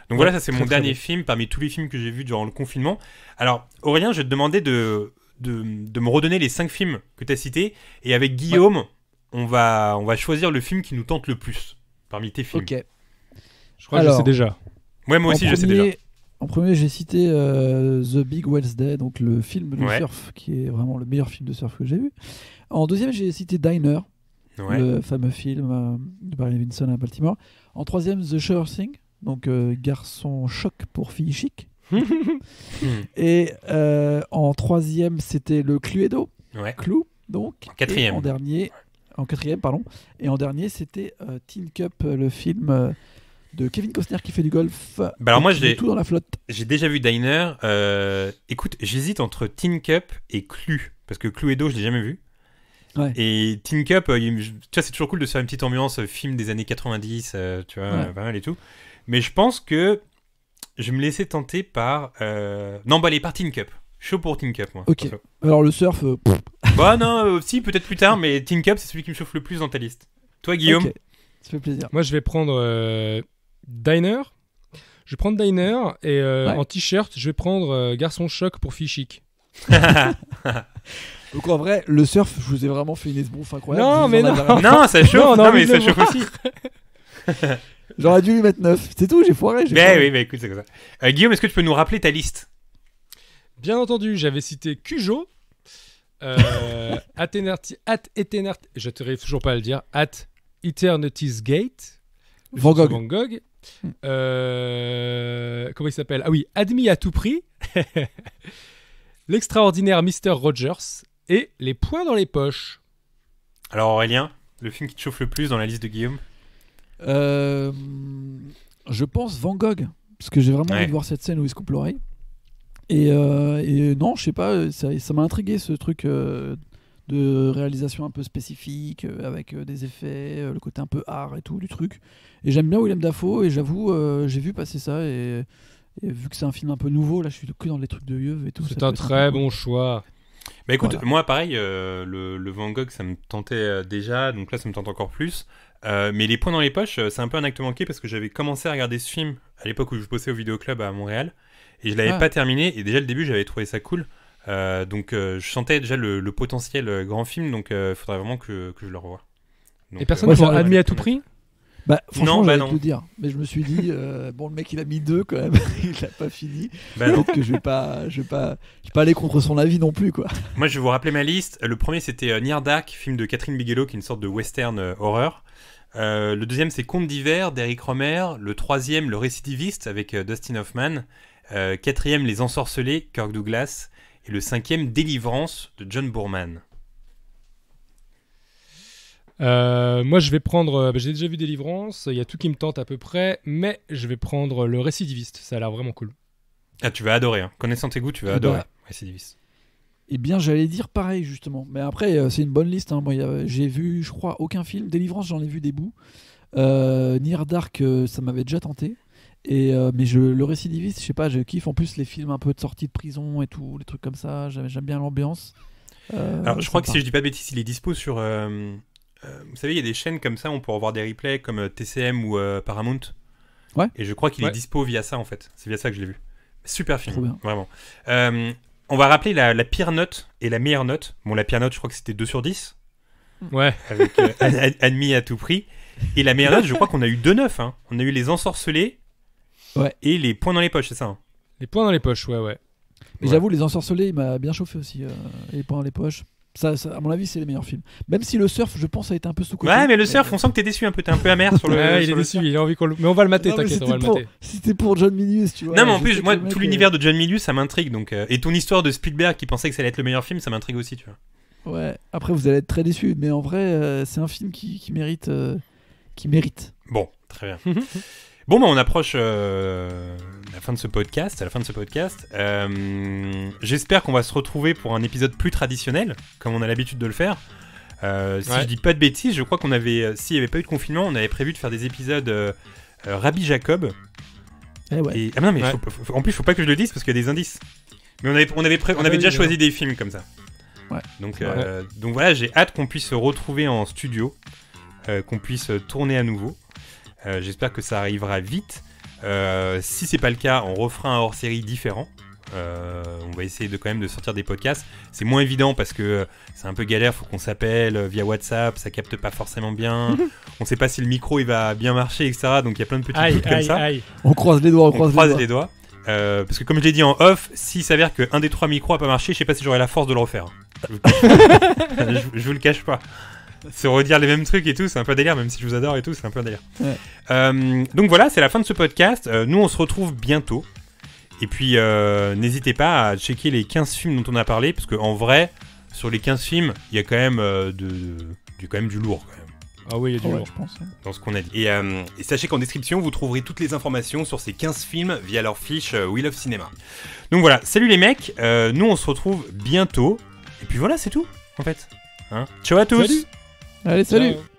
Donc voilà, ça c'est mon dernier film parmi tous les films que j'ai vus durant le confinement. Alors, Aurélien, je vais te demander de me redonner les 5 films que tu as cités. Et avec Guillaume, on va choisir le film qui nous tente le plus parmi tes films. Ok. Je crois que je sais déjà. Ouais, moi aussi, je sais déjà. En premier, j'ai cité The Big Wednesday, donc le film de surf, qui est vraiment le meilleur film de surf que j'ai vu. En deuxième, j'ai cité Diner, le fameux film de Barry Levinson à Baltimore. En troisième, The Sure Thing, donc garçon choc pour fille chic. Et en troisième, c'était le Cluedo. Clou, donc. En quatrième. En quatrième, pardon. Et en dernier, c'était Tin Cup, le film de Kevin Costner qui fait du golf. Alors moi, tout dans la flotte. J'ai déjà vu Diner. Écoute, j'hésite entre Tin Cup et Clue, parce que Cluedo, je l'ai jamais vu. Ouais. Et Tin Cup, tu vois, c'est toujours cool de se faire une petite ambiance film des années 90, tu vois, pas mal et tout. Mais je pense que je vais me laisser tenter par... Non, allez, par Tin Cup. Chaud pour Tin Cup, moi. Ok. Alors le surf... Bah non, si, peut-être plus tard, mais Tin Cup, c'est celui qui me chauffe le plus dans ta liste. Toi, Guillaume? Ok, ça fait plaisir. Moi, je vais prendre Diner. Je vais prendre Diner et en t-shirt, je vais prendre Garçon choc pour fille chic. Donc en vrai, le surf, je vous ai vraiment fait une esbrouffe incroyable. Non, mais non. Non, ça chauffe. Non, mais ça chauffe aussi. J'aurais dû lui mettre 9. C'est tout, j'ai foiré. Oui, bah écoute, c'est comme ça. Guillaume, est-ce que tu peux nous rappeler ta liste? Bien entendu, j'avais cité Cujo, je t'arrive toujours pas à le dire, At Eternity's Gate, Van Gogh. Van Gogh. Comment il s'appelle? Ah oui, Admis à tout prix, L'extraordinaire Mr. Rogers et Les poings dans les poches. Alors Aurélien, le film qui te chauffe le plus dans la liste de Guillaume? Je pense Van Gogh, parce que j'ai vraiment envie de voir cette scène où il se coupe l'oreille. Et non, je sais pas, ça m'a intrigué ce truc de réalisation un peu spécifique, avec des effets, le côté un peu art et tout du truc. Et j'aime bien Willem Dafoe, et j'avoue, j'ai vu passer ça, et vu que c'est un film un peu nouveau, là je suis que dans les trucs de yeux et tout. C'est un très bon choix. Bah écoute, Voilà. moi pareil, le Van Gogh ça me tentait déjà, donc là ça me tente encore plus. Mais Les poings dans les poches, c'est un peu un acte manqué parce que j'avais commencé à regarder ce film à l'époque où je bossais au vidéoclub à Montréal et je l'avais pas terminé, et déjà le début j'avais trouvé ça cool. Donc je sentais déjà le potentiel grand film, donc il faudrait vraiment que je le revoie. Donc, Et personne ouais, pour c'est Admis à tout prix? Bah, franchement, Non, j'allais non. te le dire. Mais je me suis dit, bon, le mec il a mis 2 quand même, il l'a pas fini. Bah non. Donc je vais pas aller contre son avis non plus, quoi. Moi je vais vous rappeler ma liste. Le premier c'était Near Dark, film de Catherine Bigelow, qui est une sorte de western horreur. Le deuxième c'est Conte d'hiver d'Eric Romer. Le troisième Le Récidiviste avec Dustin Hoffman. Quatrième Les Ensorcelés, Kirk Douglas. Et le cinquième Délivrance de John Boorman. Moi, je vais prendre. J'ai déjà vu Délivrance, il y a tout qui me tente à peu près, mais je vais prendre Le Récidiviste. Ça a l'air vraiment cool. Ah, tu vas adorer. Hein. Connaissant tes goûts, tu vas Eh adorer. bah. Récidiviste. Eh bien, j'allais dire pareil, justement. Mais après, c'est une bonne liste. Hein. Moi, j'ai vu, je crois, aucun film. Délivrance, j'en ai vu des bouts. Near Dark, ça m'avait déjà tenté. Mais le Récidiviste, je sais pas, je kiffe. En plus, les films un peu de sortie de prison et tout, les trucs comme ça. J'aime bien l'ambiance. Alors, je crois que si je dis pas de bêtises, il est dispo sur. Vous savez, il y a des chaînes comme ça, on peut revoir des replays comme TCM ou Paramount. Ouais. Et je crois qu'il est Ouais. dispo via ça en fait. C'est via ça que je l'ai vu. Super film, Trop bien. vraiment. On va rappeler la pire note et la meilleure note. Bon, la pire note, je crois que c'était 2 sur 10, Ouais. avec Admis à tout prix. Et la meilleure note, je crois qu'on a eu 2 9. Hein. On a eu Les Ensorcelés et Les poings dans les poches, c'est ça hein. Les poings dans les poches, ouais. Mais Ouais. j'avoue, Les Ensorcelés, il m'a bien chauffé aussi. Les poings dans les poches. Ça, à mon avis, c'est les meilleurs films. Même si le surf, je pense, a été un peu sous-coté. Ouais, mais le surf, on sent que t'es déçu un peu, t'es un peu amer sur le. Ouais, il sur est le déçu, surf. il a envie qu'on le. Mais on va le mater, Non, mais t'inquiète, on va le mater. C'était pour John Milius, tu vois. Non, mais en Je plus, sais moi, que le tout mec, l'univers de John Milius, ça m'intrigue. Donc, et ton histoire de Spielberg qui pensait que ça allait être le meilleur film, ça m'intrigue aussi, tu vois. Ouais, après, vous allez être très déçus. Mais en vrai, c'est un film qui mérite. Qui mérite. Bon, très bien. Bon, bah, on approche la fin de ce podcast, à la fin de ce podcast. J'espère qu'on va se retrouver pour un épisode plus traditionnel, comme on a l'habitude de le faire. Si Ouais. je dis pas de bêtises, je crois qu'on avait, s'il n'y avait pas eu de confinement, on avait prévu de faire des épisodes Rabbi Jacob. Eh ouais. Et... Ah non, mais Ouais. en plus, il faut pas que je le dise parce qu'il y a des indices. Mais on avait bah déjà oui, choisi des films comme ça. Ouais. Donc voilà, j'ai hâte qu'on puisse se retrouver en studio, qu'on puisse tourner à nouveau. J'espère que ça arrivera vite. Si c'est pas le cas, on refera un hors-série différent. On va essayer quand même de sortir des podcasts. C'est moins évident parce que c'est un peu galère, faut qu'on s'appelle via WhatsApp, ça capte pas forcément bien. On sait pas si le micro il va bien marcher, etc. Donc il y a plein de petits Aïe, trucs comme aïe, ça. aïe. On croise les doigts, On croise les doigts. Parce que comme je l'ai dit en off, s'il s'avère qu'un des 3 micros a pas marché, je sais pas si j'aurai la force de le refaire. Je vous le cache pas. Se redire les mêmes trucs et tout, c'est un peu délire, même si je vous adore et tout, c'est un peu délire. Ouais. Donc voilà, c'est la fin de ce podcast. Nous, on se retrouve bientôt. Et puis, n'hésitez pas à checker les 15 films dont on a parlé, parce qu'en vrai, sur les 15 films, il y a quand même, du lourd, quand même, Ah oui, il y a du Ouais, lourd. je pense. Ouais. dans ce qu'on a dit. Et sachez qu'en description, vous trouverez toutes les informations sur ces 15 films via leur fiche We Love Cinema. Donc voilà, salut les mecs, nous on se retrouve bientôt. Et puis voilà, c'est tout, en fait. Hein, ciao à tous. Salut. Allez, salut. Ciao.